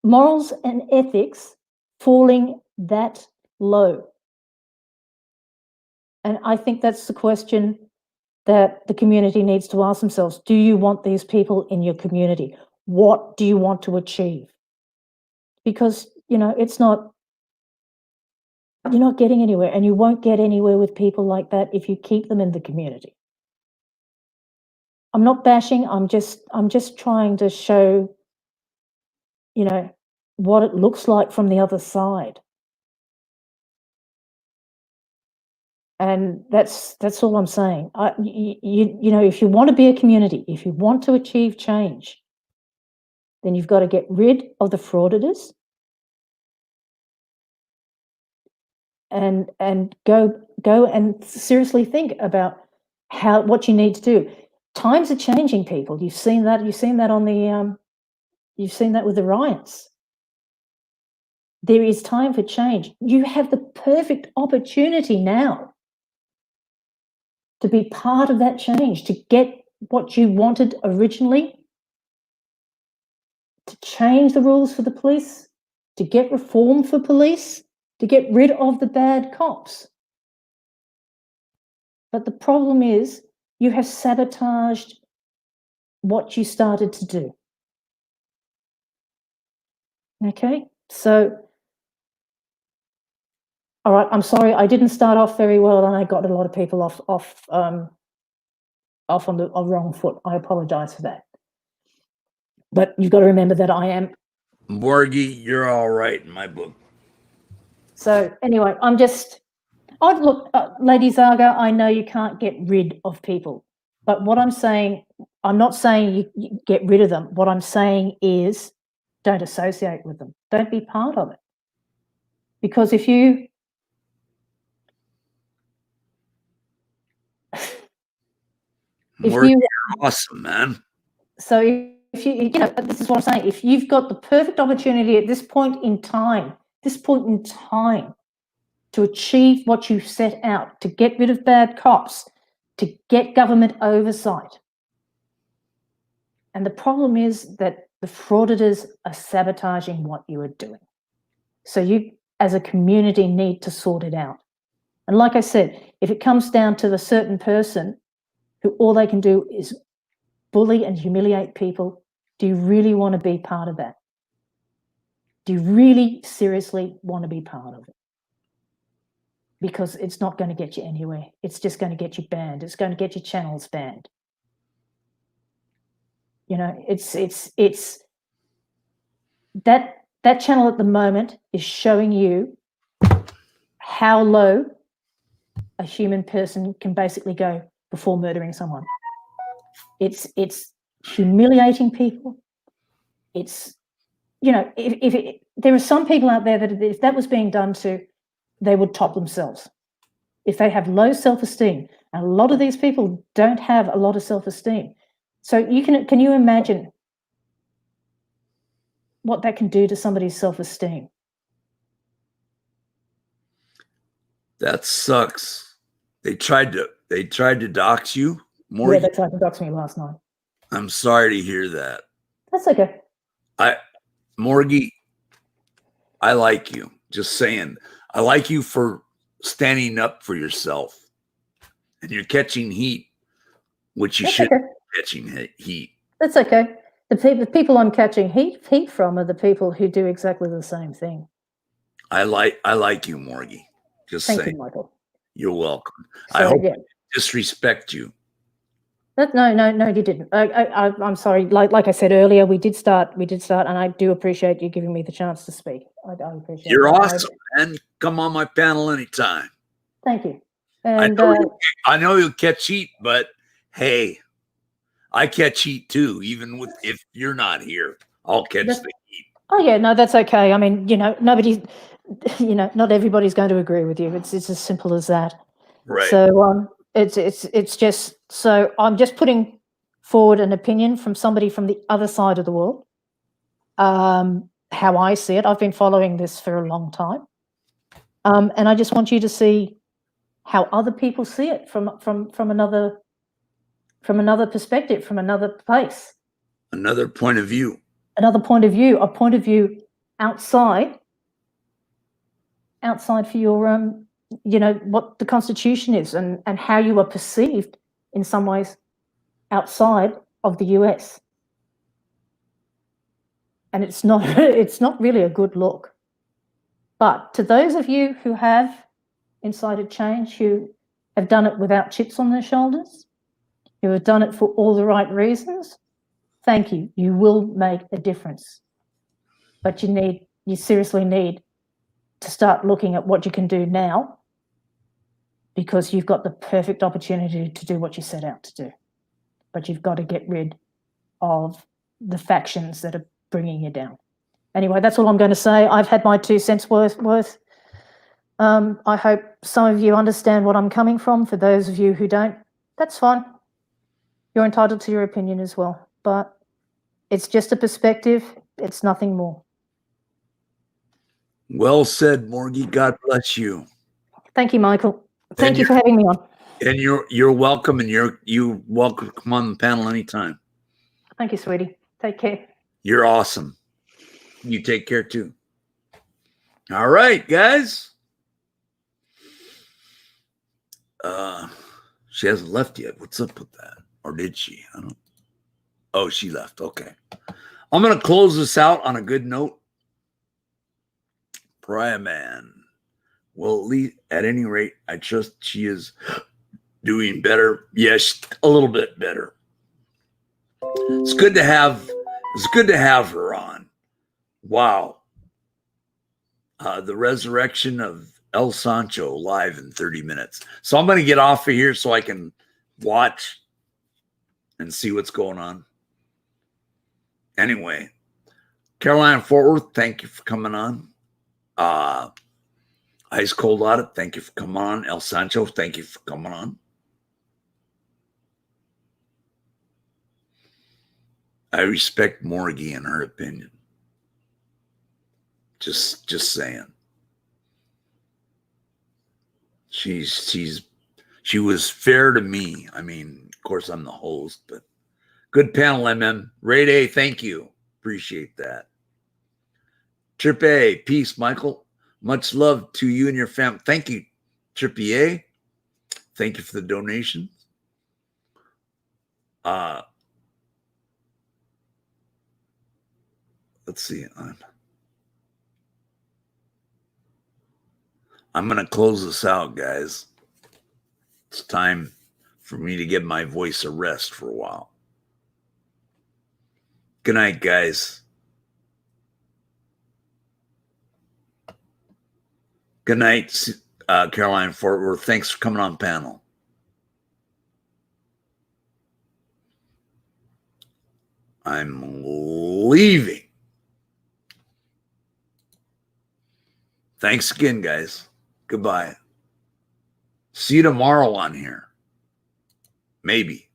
morals and ethics falling that low? And I think that's the question that the community needs to ask themselves. Do you want these people in your community? What do you want to achieve? Because, you know, you're not getting anywhere, and you won't get anywhere with people like that if you keep them in the community. I'm not bashing, I'm just trying to show, you know, what it looks like from the other side. And that's all I'm saying. You know, if you want to be a community, if you want to achieve change, then you've got to get rid of the frauditors and go and seriously think about what you need to do. Times are changing, people. You've seen that on the you've seen that with the riots. There is time for change. You have the perfect opportunity now to be part of that change, to get what you wanted originally, to change the rules for the police, to get reform for police, to get rid of the bad cops. But the problem is you have sabotaged what you started to do. Okay, so, all right, I'm sorry, I didn't start off very well, and I got a lot of people off on the wrong foot. I apologize for that. But you've got to remember that I am... Borgie, you're all right in my book. So anyway, look, Lady Zaga, I know you can't get rid of people, but what I'm saying, I'm not saying you get rid of them. What I'm saying is don't associate with them. Don't be part of it. Because if you... You're awesome, man. So if you know, this is what I'm saying. If you've got the perfect opportunity at this point in time, to achieve what you've set out, to get rid of bad cops, to get government oversight. And the problem is that the frauditors are sabotaging what you are doing. So you, as a community, need to sort it out. And like I said, if it comes down to a certain person who all they can do is bully and humiliate people, do you really want to be part of that? Do you really seriously want to be part of it? because it's not going to get you anywhere. It's just going to get you banned. It's going to get your channels banned. You know, it's that channel at the moment is showing you how low a human person can basically go before murdering someone. It's humiliating people. It's, you know, if there are some people out there that if that was being done to, they would top themselves. If they have low self-esteem, and a lot of these people don't have a lot of self-esteem. So can you imagine what that can do to somebody's self-esteem? That sucks. They tried to dox you, Morgie. Yeah, they tried to dox me last night. I'm sorry to hear that. That's okay. Morgie, I like you. Just saying. I like you for standing up for yourself. And you're catching heat, which you should be catching heat. That's okay. The people I'm catching heat from are the people who do exactly the same thing. I like you, Morgie. Just Thank saying. you, Michael. You're welcome. So, I hope yeah. I disrespect you. No, you didn't. I'm sorry. Like I said earlier, we did start, and I do appreciate you giving me the chance to speak. I appreciate. You're that. awesome, man. Come on my panel anytime. Thank you. And I know you'll catch heat, but hey, I catch heat too. Even if you're not here, I'll catch the heat. Oh yeah, no, that's okay. I mean, not everybody's going to agree with you. It's as simple as that. Right. So it's just, so I'm just putting forward an opinion from somebody from the other side of the world. How I see it. I've been following this for a long time. And I just want you to see how other people see it from another perspective, from another place. Another point of view. Another point of view, a point of view outside for your what the Constitution is and how you are perceived in some ways outside of the US. And it's not really a good look. But to those of you who have incited change, who have done it without chips on their shoulders, who have done it for all the right reasons, thank you. You will make a difference. But you seriously need to start looking at what you can do now, because you've got the perfect opportunity to do what you set out to do. But you've got to get rid of the factions that are bringing you down. Anyway, that's all I'm going to say. I've had my 2 cents worth. I hope some of you understand what I'm coming from. For those of you who don't, that's fine. You're entitled to your opinion as well. But it's just a perspective. It's nothing more. Well said, Morgie. God bless you. Thank you, Michael. Thank you for having me on. And you're welcome, and you're welcome to come on the panel anytime. Thank you, sweetie. Take care. You're awesome. You take care too. All right, guys. She hasn't left yet. What's up with that? Or did she? I don't. Oh, she left. Okay. I'm going to close this out on a good note. Pariah Man. Well, at least at any rate, I trust she is doing better. Yes, a little bit better. It's good to have her on. Wow. The resurrection of El Sancho live in 30 minutes. So I'm going to get off of here so I can watch and see what's going on. Anyway, Carolina Fort Worth, thank you for coming on. Ice Cold Audit, thank you for coming on. El Sancho, thank you for coming on. I respect Morgie and her opinion. Just saying. She was fair to me. I mean, of course, I'm the host, but good panel, MM. Ray Day, thank you. Appreciate that. Trip A, peace, Michael. Much love to you and your family. Thank you, Trippy A. Thank you for the donation. Let's see. I'm going to close this out, guys. It's time for me to give my voice a rest for a while. Good night, guys. Good night, Caroline Fort Worth. Thanks for coming on panel. I'm leaving. Thanks again, guys. Goodbye. See you tomorrow on here. Maybe.